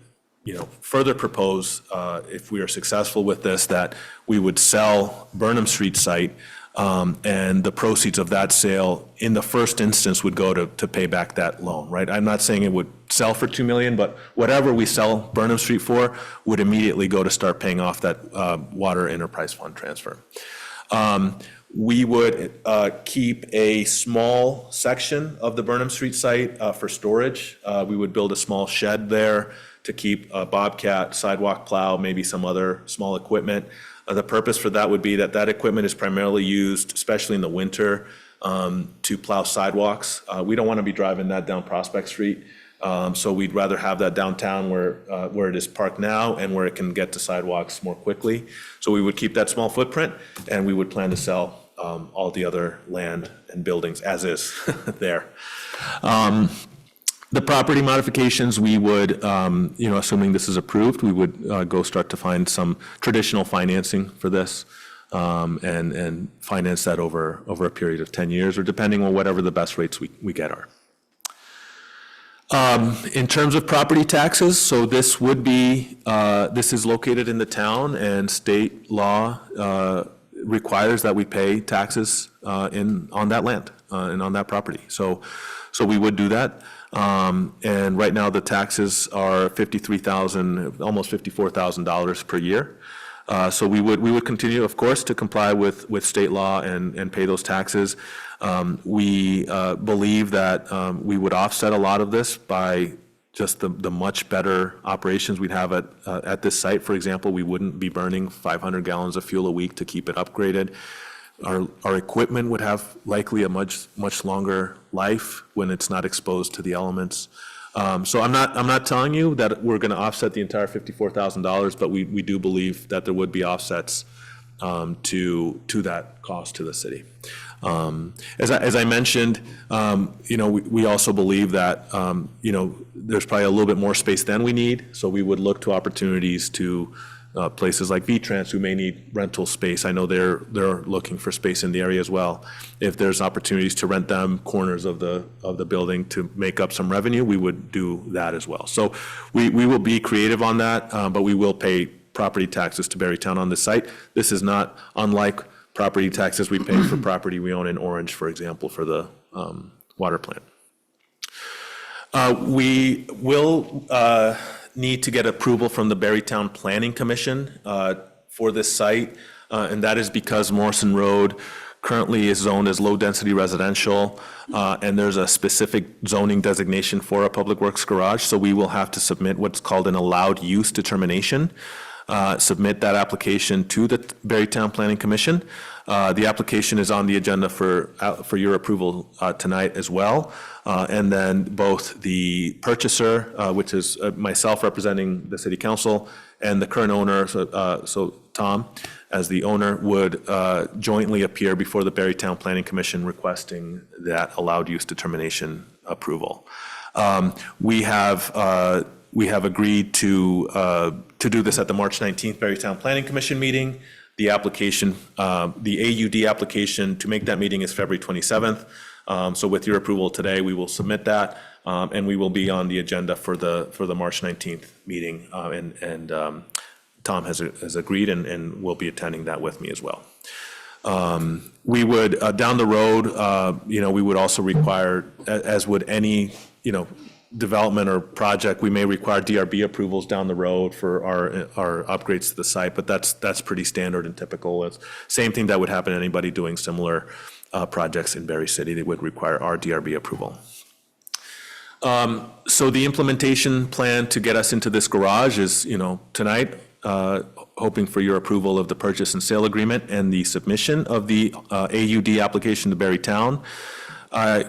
further propose, if we are successful with this, that we would sell Burnham Street site, and the proceeds of that sale, in the first instance, would go to pay back that loan, right? I'm not saying it would sell for $2 million, but whatever we sell Burnham Street for would immediately go to start paying off that Water Enterprise Fund transfer. We would keep a small section of the Burnham Street site for storage. We would build a small shed there to keep a Bobcat, sidewalk plow, maybe some other small equipment. The purpose for that would be that equipment is primarily used, especially in the winter, to plow sidewalks. We don't want to be driving that down Prospect Street, so we'd rather have that downtown where it is parked now and where it can get to sidewalks more quickly. So we would keep that small footprint, and we would plan to sell all the other land and buildings as is there. The property modifications, we would, assuming this is approved, we would go start to find some traditional financing for this, and finance that over a period of 10 years, or depending on whatever the best rates we get are. In terms of property taxes, so this would be, this is located in the town, and state law requires that we pay taxes on that land and on that property. So we would do that. And right now, the taxes are $53,000, almost $54,000 per year. So we would continue, of course, to comply with state law and pay those taxes. We believe that we would offset a lot of this by just the much better operations we'd have at this site. For example, we wouldn't be burning 500 gallons of fuel a week to keep it upgraded. Our equipment would have likely a much longer life when it's not exposed to the elements. So I'm not telling you that we're going to offset the entire $54,000, but we do believe that there would be offsets to that cost to the city. As I mentioned, we also believe that there's probably a little bit more space than we need, so we would look to opportunities to places like V-Trans who may need rental space. I know they're looking for space in the area as well. If there's opportunities to rent them corners of the building to make up some revenue, we would do that as well. So we will be creative on that, but we will pay property taxes to Berrytown on this site. This is not unlike property taxes we pay for property we own in Orange, for example, for the water plant. We will need to get approval from the Berrytown Planning Commission for this site, and that is because Morrison Road currently is zoned as low-density residential, and there's a specific zoning designation for a public works garage, so we will have to submit what's called an allowed use determination. Submit that application to the Berrytown Planning Commission. The application is on the agenda for your approval tonight as well. And then both the purchaser, which is myself representing the city council, and the current owner, so Tom, as the owner, would jointly appear before the Berrytown Planning Commission requesting that allowed use determination approval. We have agreed to do this at the March 19th Berrytown Planning Commission meeting. The application, the AUD application to make that meeting is February 27th. So with your approval today, we will submit that, and we will be on the agenda for the March 19th meeting. And Tom has agreed and will be attending that with me as well. We would, down the road, we would also require, as would any, development or project, we may require DRB approvals down the road for our upgrades to the site, but that's pretty standard and typical. It's same thing that would happen to anybody doing similar projects in Berry City. They would require our DRB approval. So the implementation plan to get us into this garage is, tonight, hoping for your approval of the purchase and sale agreement and the submission of the AUD application to Berrytown.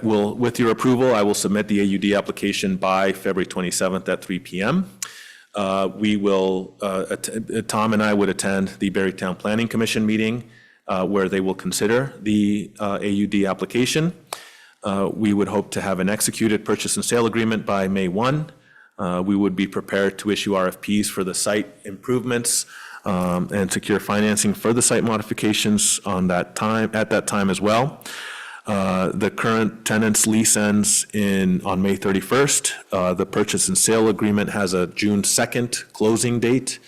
With your approval, I will submit the AUD application by February 27th at 3 p.m. We will, Tom and I would attend the Berrytown Planning Commission meeting where they will consider the AUD application. We would hope to have an executed purchase and sale agreement by May 1. We would be prepared to issue RFPs for the site improvements and secure financing for the site modifications at that time as well. The current tenant's lease ends on May 31st. The purchase and sale agreement has a June 2nd closing date.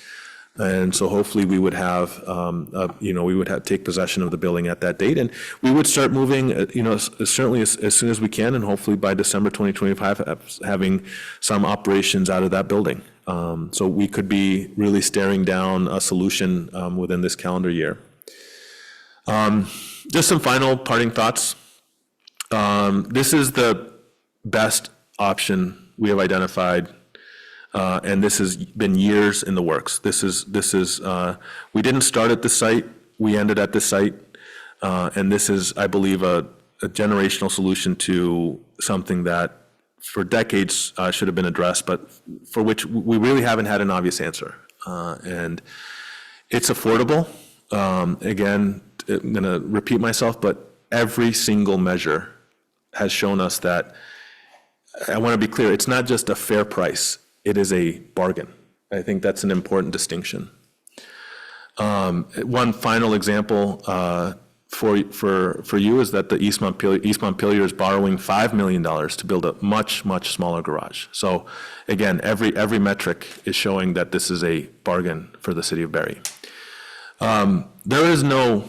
And so hopefully we would have, take possession of the building at that date. And we would start moving, certainly as soon as we can, and hopefully by December 2025, having some operations out of that building. So we could be really staring down a solution within this calendar year. Just some final parting thoughts. This is the best option we have identified, and this has been years in the works. We didn't start at this site, we ended at this site, and this is, I believe, a generational solution to something that for decades should have been addressed, but for which we really haven't had an obvious answer. And it's affordable. Again, I'm going to repeat myself, but every single measure has shown us that, I want to be clear, it's not just a fair price, it is a bargain. I think that's an important distinction. One final example for you is that the East Montpelier is borrowing $5 million to build a much, much smaller garage. So again, every metric is showing that this is a bargain for the city of Barre. There is no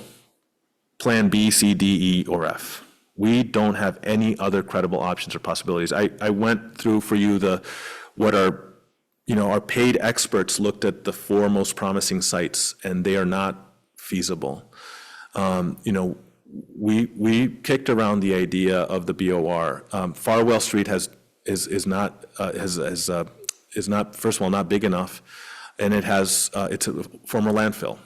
plan B, C, D, E, or F. We don't have any other credible options or possibilities. I went through for you what our paid experts looked at the 4 most promising sites, and they are not feasible. We kicked around the idea of the BOR. Farwell Street is not first of all not big enough, and it's a former landfill.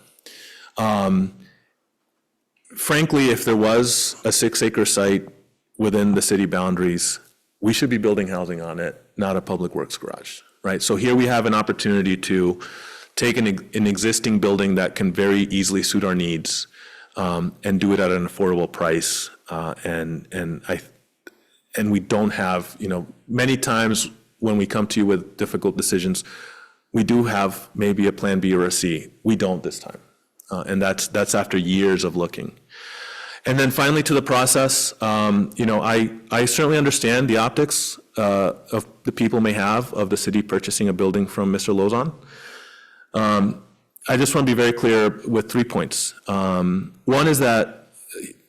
Frankly, if there was a 6-acre site within the city boundaries, we should be building housing on it, not a public works garage, right? So here we have an opportunity to take an existing building that can very easily suit our needs, and do it at an affordable price. And we don't have, many times when we come to you with difficult decisions, we do have maybe a plan B or a C. We don't this time. And that's after years of looking. And then finally to the process, I certainly understand the optics of the people may have of the city purchasing a building from Mr. Lozon. I just want to be very clear with 3 points. One is that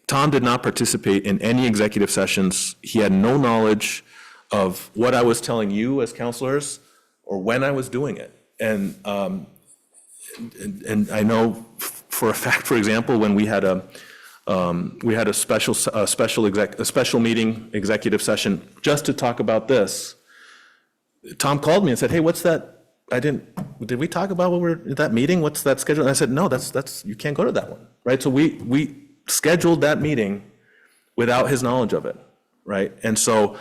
Tom did not participate in any executive sessions. He had no knowledge of what I was telling you as counselors or when I was doing it. And I know for a fact, for example, when we had a special meeting executive session just to talk about this, Tom called me and said, "Hey, what's that? Did we talk about that meeting? What's that schedule?" And I said, "No, that's you can't go to that one," right? So we scheduled that meeting without his knowledge of it, right? And so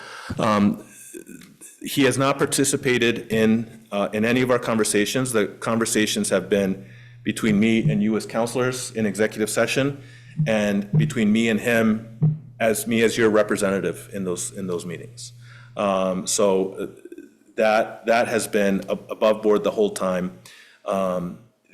he has not participated in any of our conversations. The conversations have been between me and you as counselors in executive session, and between me and him as your representative in those meetings. So that has been above board the whole time.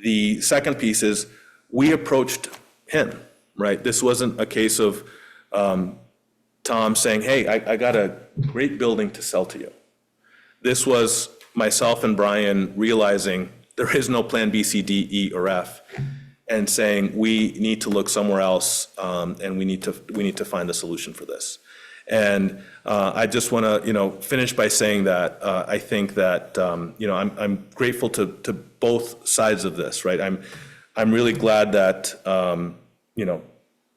The second piece is we approached him, right? This wasn't a case of Tom saying, "Hey, I got a great building to sell to you." This was myself and Brian realizing there is no plan B, C, D, E, or F, and saying we need to look somewhere else, and we need to find a solution for this. And I just want to finish by saying that I think that I'm grateful to both sides of this, right? I'm really glad that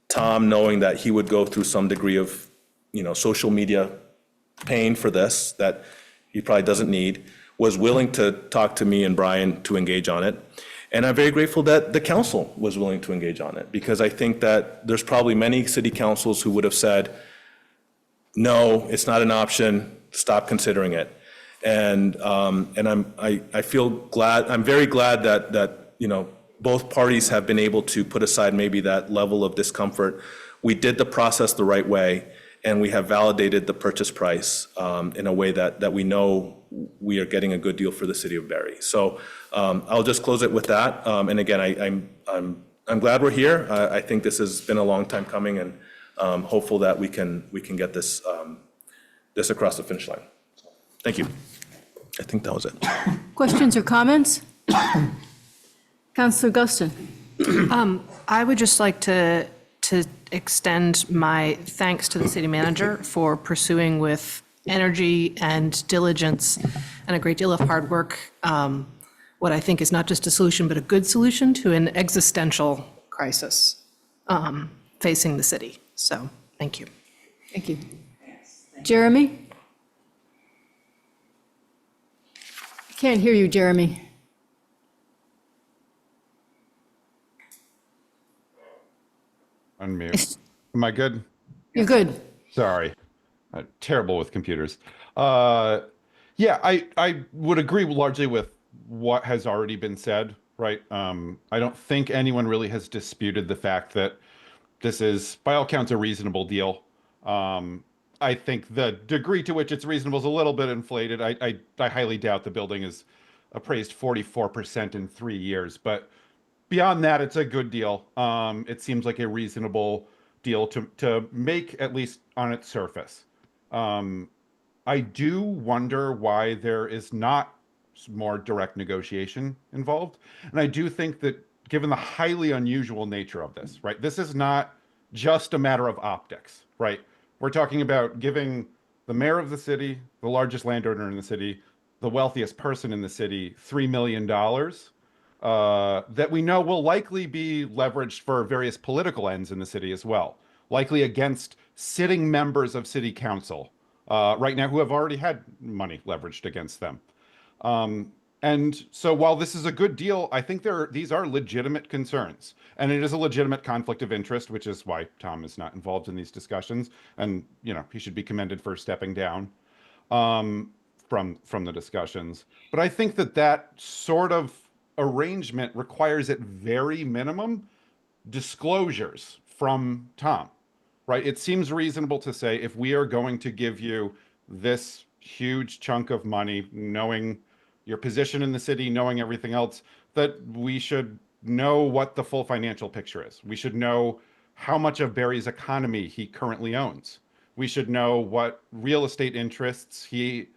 Tom, knowing that he would go through some degree of social media pain for this that he probably doesn't need, was willing to talk to me and Brian to engage on it. And I'm very grateful that the council was willing to engage on it, because I think that there's probably many city councils who would have said, "No, it's not an option, stop considering it." And I feel glad, I'm very glad that both parties have been able to put aside maybe that level of discomfort. We did the process the right way, and we have validated the purchase price in a way that we know we are getting a good deal for the city of Barre. So I'll just close it with that. And again, I'm glad we're here. I think this has been a long time coming, and hopeful that we can get this this across the finish line. So, thank you. I think that was it. Questions or comments? Councillor Guston. I would just like to extend my thanks to the city manager for pursuing with energy and diligence and a great deal of hard work what I think is not just a solution, but a good solution to an existential crisis facing the city. So, thank you. Thank you. Jeremy? I can't hear you, Jeremy. Unmute. Am I good? You're good. Sorry. Terrible with computers. Yeah, I would agree largely with what has already been said, right? I don't think anyone really has disputed the fact that this is, by all counts, a reasonable deal. I think the degree to which it's reasonable is a little bit inflated. I highly doubt the building is appraised 44% in 3 years, but beyond that, it's a good deal. It seems like a reasonable deal to make, at least on its surface. I do wonder why there is not more direct negotiation involved. And I do think that given the highly unusual nature of this, right, this is not just a matter of optics, right? We're talking about giving the mayor of the city, the largest landowner in the city, the wealthiest person in the city, $3 million that we know will likely be leveraged for various political ends in the city as well, likely against sitting members of city council right now who have already had money leveraged against them. And so while this is a good deal, I think these are legitimate concerns. And it is a legitimate conflict of interest, which is why Tom is not involved in these discussions. And, you know, he should be commended for stepping down from the discussions. But I think that sort of arrangement requires at very minimum disclosures from Tom, right? It seems reasonable to say, if we are going to give you this huge chunk of money, knowing your position in the city, knowing everything else, that we should know what the full financial picture is. We should know how much of Barre's economy he currently owns. We should know what real estate interests he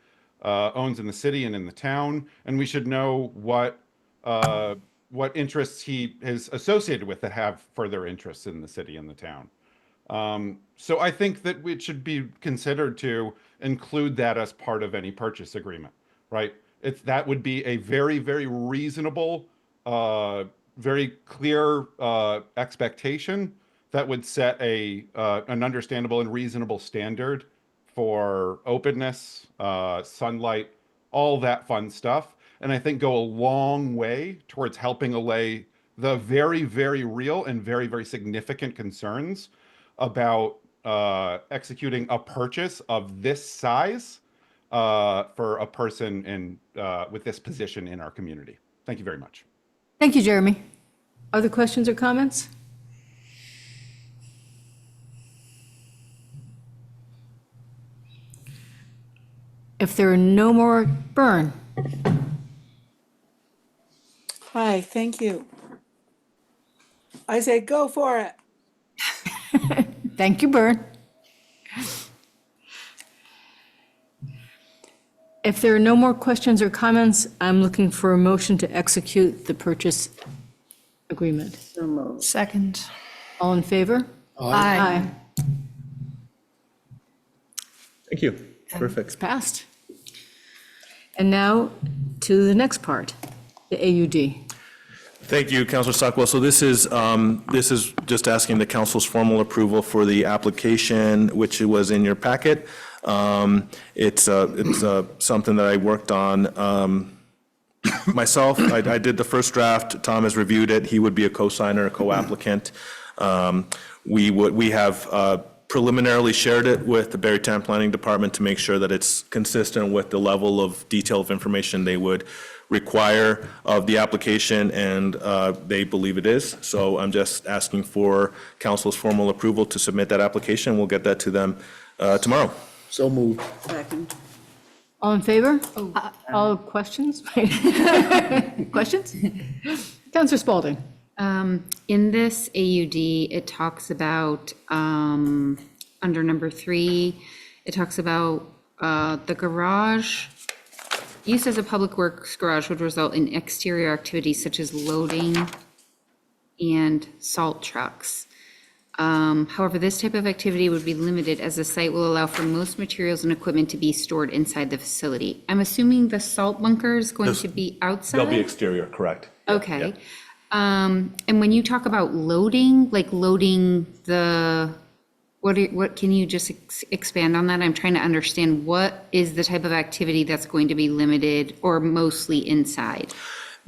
owns in the city and in the town, and we should know what interests he is associated with that have further interests in the city and the town. So I think that it should be considered to include that as part of any purchase agreement, right? That would be a very, very reasonable, very clear expectation that would set an understandable and reasonable standard for openness, sunlight, all that fun stuff. And I think go a long way towards helping allay the very, very real and very, very significant concerns about executing a purchase of this size for a person with this position in our community. Thank you very much. Thank you, Jeremy. Other questions or comments? If there are no more, Byrne. Hi, thank you. I say go for it. Thank you, Byrne. If there are no more questions or comments, I'm looking for a motion to execute the purchase agreement. So moved. Second. All in favor? Aye. Thank you. Perfect. It's passed. And now to the next part, the AUD. Thank you, Councilor Stockwell. So this is just asking the council's formal approval for the application, which was in your packet. It's something that I worked on myself. I did the first draft. Tom has reviewed it. He would be a co-signer, a co-applicant. We have preliminarily shared it with the Barrytown Planning Department to make sure that it's consistent with the level of detail of information they would require of the application, and they believe it is. So I'm just asking for council's formal approval to submit that application. We'll get that to them tomorrow. So moved. Second. All in favor? All questions? Questions? Counselor Spaulding? In this AUD, it talks about, under number 3, it talks about the garage. Use as a public works garage would result in exterior activities such as loading and salt trucks. However, this type of activity would be limited as the site will allow for most materials and equipment to be stored inside the facility. I'm assuming the salt bunker is going to be outside? They'll be exterior, correct. Okay. And when you talk about loading, like loading the, what can you just expand on that? I'm trying to understand what is the type of activity that's going to be limited or mostly inside?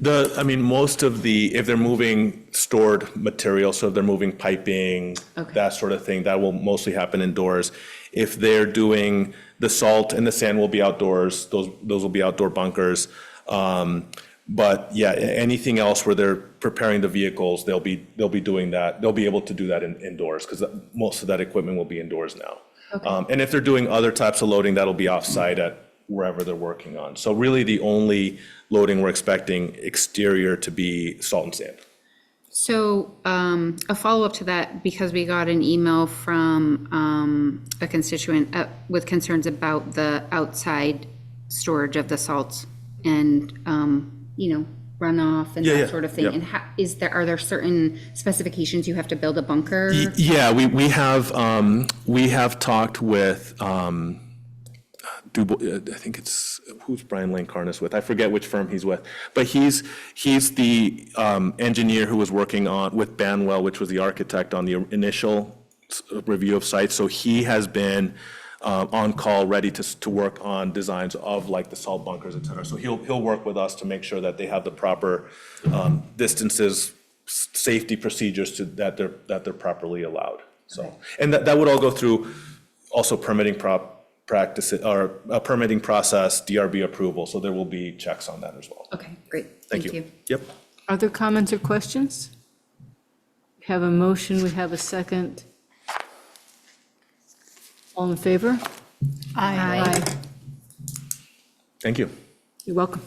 Most of if they're moving stored material, so if they're moving piping, that sort of thing, that will mostly happen indoors. If they're doing the salt and the sand will be outdoors, those will be outdoor bunkers. But yeah, anything else where they're preparing the vehicles, they'll be doing that. They'll be able to do that indoors because most of that equipment will be indoors now. And if they're doing other types of loading, that'll be off-site at wherever they're working on. So really the only loading we're expecting exterior to be salt and sand. So a follow-up to that, because we got an email from a constituent with concerns about the outside storage of the salts and, runoff and that sort of thing. And are there certain specifications you have to build a bunker? Yeah, we have talked with, I think it's, who's Brian Lane Carnes with? I forget which firm he's with, but he's the engineer who was working with Banwell, which was the architect on the initial review of sites. So he has been on call, ready to work on designs of like the salt bunkers, et cetera. So he'll work with us to make sure that they have the proper distances, safety procedures that they're properly allowed. So, and that would all go through also permitting practice or a permitting process, DRB approval. So there will be checks on that as well. Okay, great. Thank you. Yep. Other comments or questions? We have a motion, we have a second. All in favor? Aye. Thank you. You're welcome.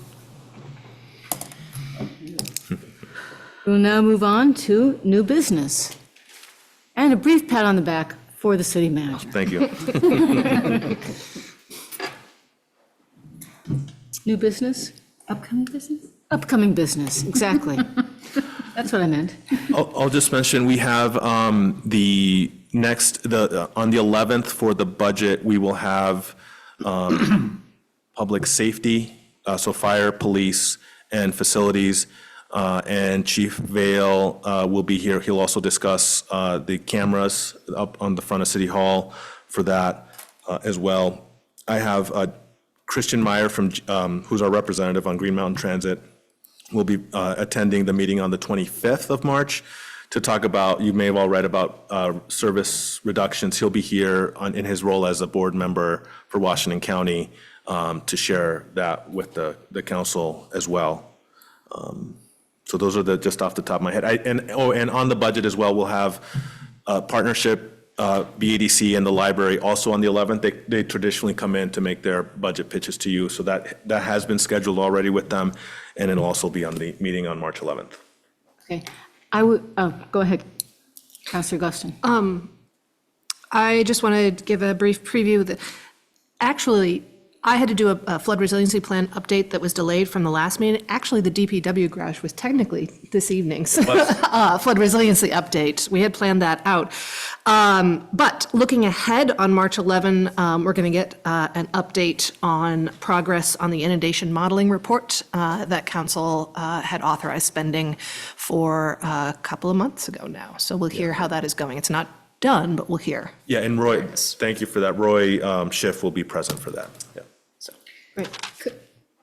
We'll now move on to new business. And a brief pat on the back for the city manager. Thank you. New business? Upcoming business? Upcoming business, exactly. That's what I meant. I'll just mention, we have the next, on the 11th for the budget, we will have public safety, so fire, police, and facilities. And Chief Vale will be here. He'll also discuss the cameras up on the front of City Hall for that as well. I have Christian Meyer who's our representative on Green Mountain Transit, will be attending the meeting on the 25th of March to talk about, you may have all read about service reductions. He'll be here in his role as a board member for Washington County to share that with the council as well. So those are just off the top of my head. And on the budget as well, we'll have partnership, BADC and the library also on the 11th. They traditionally come in to make their budget pitches to you. So that has been scheduled already with them, and it'll also be on the meeting on March 11th. Okay. Go ahead, Councilor Guston. I just want to give a brief preview that actually I had to do a flood resiliency plan update that was delayed from the last meeting. Actually, the DPW garage was technically this evening's flood resiliency update. We had planned that out. But looking ahead on March 11, we're going to get an update on progress on the inundation modeling report that council had authorized spending for a couple of months ago now. So we'll hear how that is going. It's not done, but we'll hear. Yeah, and Roy, thank you for that. Roy Schiff will be present for that. Yeah. Great.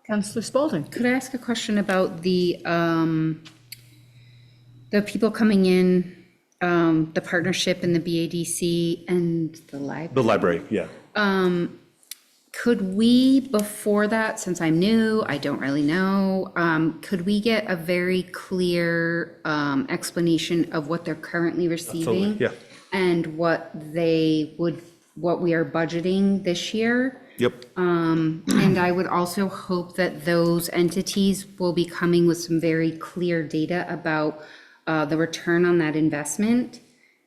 Councilor Spaulding. Could I ask a question about the people coming in, the partnership and the BADC and the library? The library, yeah. Could we, before that, since I'm new, I don't really know, could we get a very clear explanation of what they're currently receiving? Absolutely, yeah. And what they would what we are budgeting this year. Yep. And I would also hope that those entities will be coming with some very clear data about the return on that investment.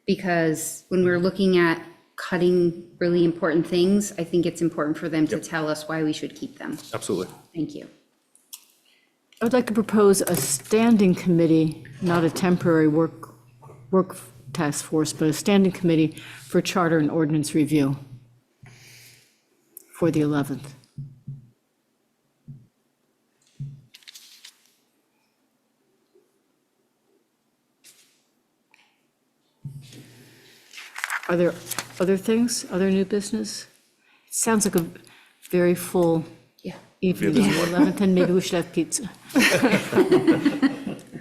Because when we're looking at cutting really important things, I think it's important for them to tell us why we should keep them. Absolutely. Thank you. I would like to propose a standing committee, not a temporary work task force, but a standing committee for charter and ordinance review for the 11th. Are there other things, other new business? It sounds like a very full evening on the 11th, and maybe we should have pizza.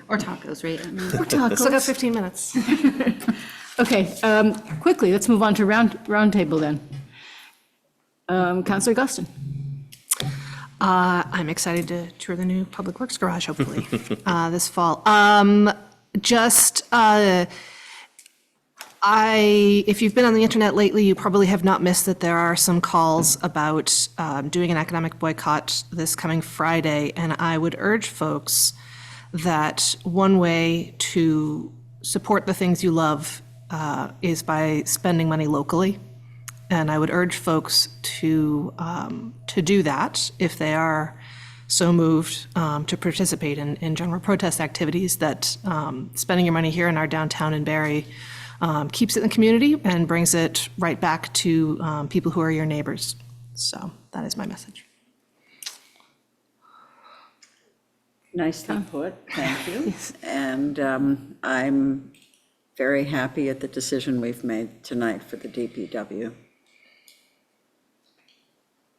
Or tacos, right? Or tacos. Still got 15 minutes. Okay, quickly, let's move on to roundtable then. Councilor Guston. I'm excited to tour the new Public Works garage, hopefully, this fall. If you've been on the internet lately, you probably have not missed that there are some calls about doing an economic boycott this coming Friday, and I would urge folks that one way to support the things you love is by spending money locally. And I would urge folks to do that if they are so moved to participate in general protest activities, that spending your money here in our downtown in Barre keeps it in the community and brings it right back to people who are your neighbors. So that is my message. Nicely put, thank you. And I'm very happy at the decision we've made tonight for the DPW.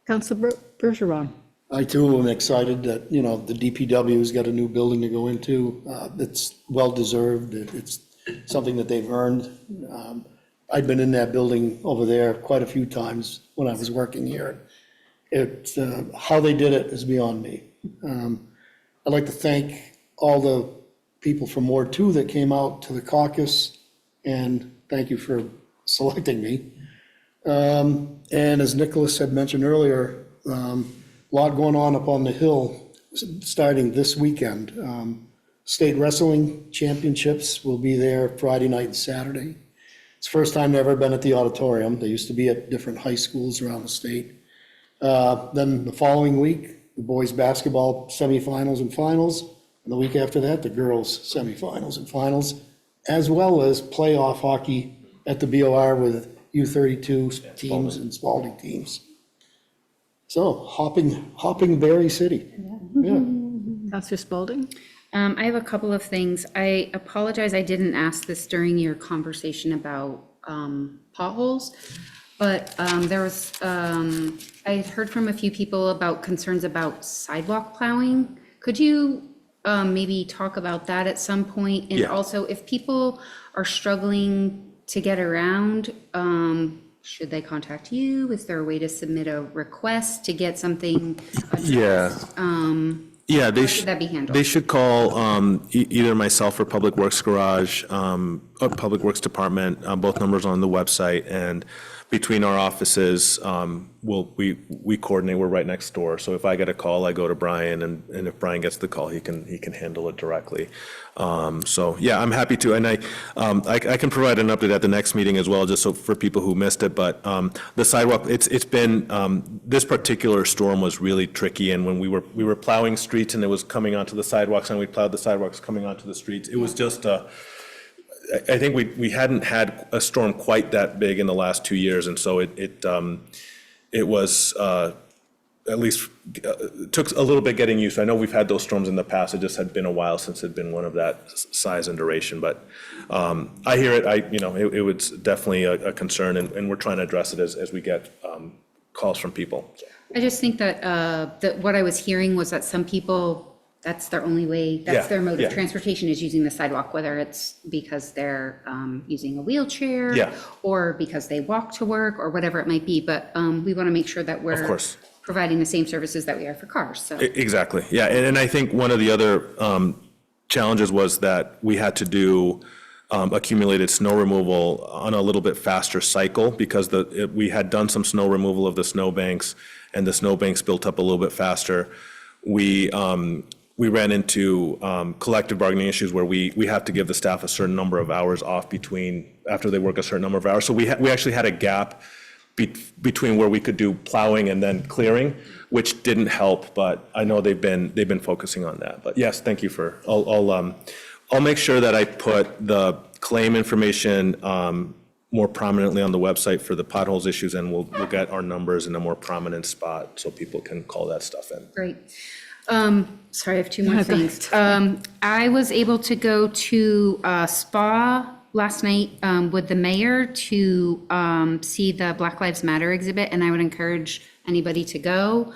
Councilor Bergeron. I too am excited that, the DPW's got a new building to go into. It's well-deserved. It's something that they've earned. I've been in that building over there quite a few times when I was working here. How they did it is beyond me. I'd like to thank all the people from Ward 2 that came out to the caucus, and thank you for selecting me. And as Nicholas had mentioned earlier, a lot going on up on the Hill starting this weekend. State Wrestling Championships will be there Friday night and Saturday. It's the first time they've ever been at the auditorium. They used to be at different high schools around the state. Then the following week, the boys' basketball semifinals and finals. And the week after that, the girls' semifinals and finals, as well as playoff hockey at the BOR with U32 teams and Spalding teams. So hopping Barre City. Yeah. Councilor Spalding. I have a couple of things. I apologize, I didn't ask this during your conversation about potholes, but there was, I had heard from a few people about concerns about sidewalk plowing. Could you maybe talk about that at some point? And also, if people are struggling to get around, should they contact you? Is there a way to submit a request to get something addressed? Yeah, How should that be handled? They should call either myself or Public Works Garage, or Public Works Department. Both numbers on the website, and between our offices, we coordinate. We're right next door, so if I get a call, I go to Brian, and if Brian gets the call, he can handle it directly. So yeah, I'm happy to, and I can provide an update at the next meeting as well, just so for people who missed it. But the sidewalk, it's been this particular storm was really tricky, and when we were plowing streets and it was coming onto the sidewalks, and we plowed the sidewalks coming onto the streets, it was just I think we hadn't had a storm quite that big in the last 2 years, and so it was at least took a little bit getting used to. I know we've had those storms in the past. It just had been a while since it had been one of that size and duration. But I hear it. It was definitely a concern, and we're trying to address it as we get calls from people. I just think that what I was hearing was that some people, that's their only way, that's their mode of transportation, is using the sidewalk, whether it's because they're using a wheelchair or because they walk to work or whatever it might be. But we want to make sure that we're providing the same services that we are for cars. So Exactly. Yeah. And I think one of the other challenges was that we had to do accumulated snow removal on a little bit faster cycle because we had done some snow removal of the snowbanks, and the snowbanks built up a little bit faster. We ran into collective bargaining issues where we have to give the staff a certain number of hours off after they work a certain number of hours. So we actually had a gap between where we could do plowing and then clearing, which didn't help, but I know they've been focusing on that. But yes, thank you I'll make sure that I put the claim information more prominently on the website for the potholes issues, and we'll get our numbers in a more prominent spot so people can call that stuff in. Great. Sorry, I have two more things. I was able to go to SPA last night with the mayor to see the Black Lives Matter exhibit, and I would encourage anybody to go.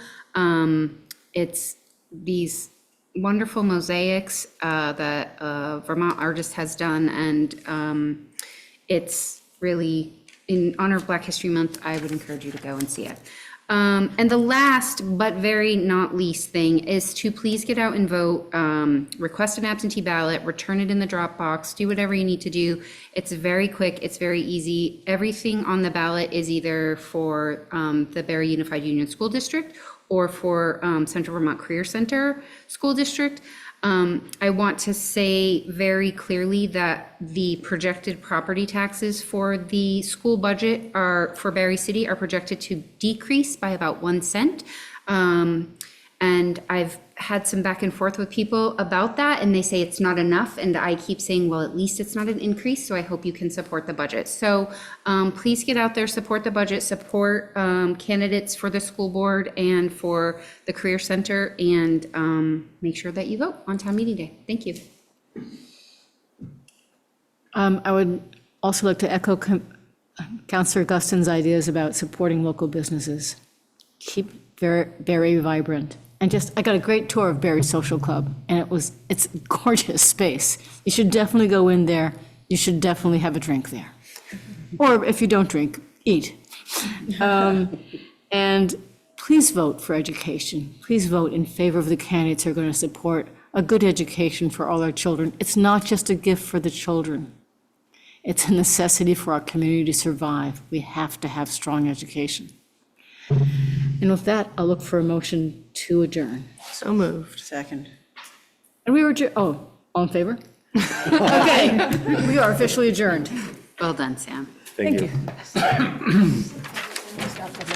It's these wonderful mosaics that a Vermont artist has done, and it's really in honor of Black History Month. I would encourage you to go and see it. And the last but very not least thing is to please get out and vote, request an absentee ballot, return it in the drop box, do whatever you need to do. It's very quick, it's very easy. Everything on the ballot is either for the Barre Unified Union School District or for Central Vermont Career Center School District. I want to say very clearly that the projected property taxes for the school budget for Barre City are projected to decrease by about 1 cent. And I've had some back and forth with people about that, and they say it's not enough. And I keep saying, well, at least it's not an increase. So I hope you can support the budget. So please get out there, support the budget, support candidates for the school board and for the Career Center, and make sure that you vote on town meeting day. Thank you. I would also like to echo Councillor Guston's ideas about supporting local businesses. Keep Barre vibrant. And I got a great tour of Barre Social Club, and it's a gorgeous space. You should definitely go in there. You should definitely have a drink there. Or if you don't drink, eat. And please vote for education. Please vote in favor of the candidates who are going to support a good education for all our children. It's not just a gift for the children. It's a necessity for our community to survive. We have to have strong education. And with that, I'll look for a motion to adjourn. So moved. Second. And we were, all in favor? Okay, we are officially adjourned. Well done, Sam. Thank you. Thank you.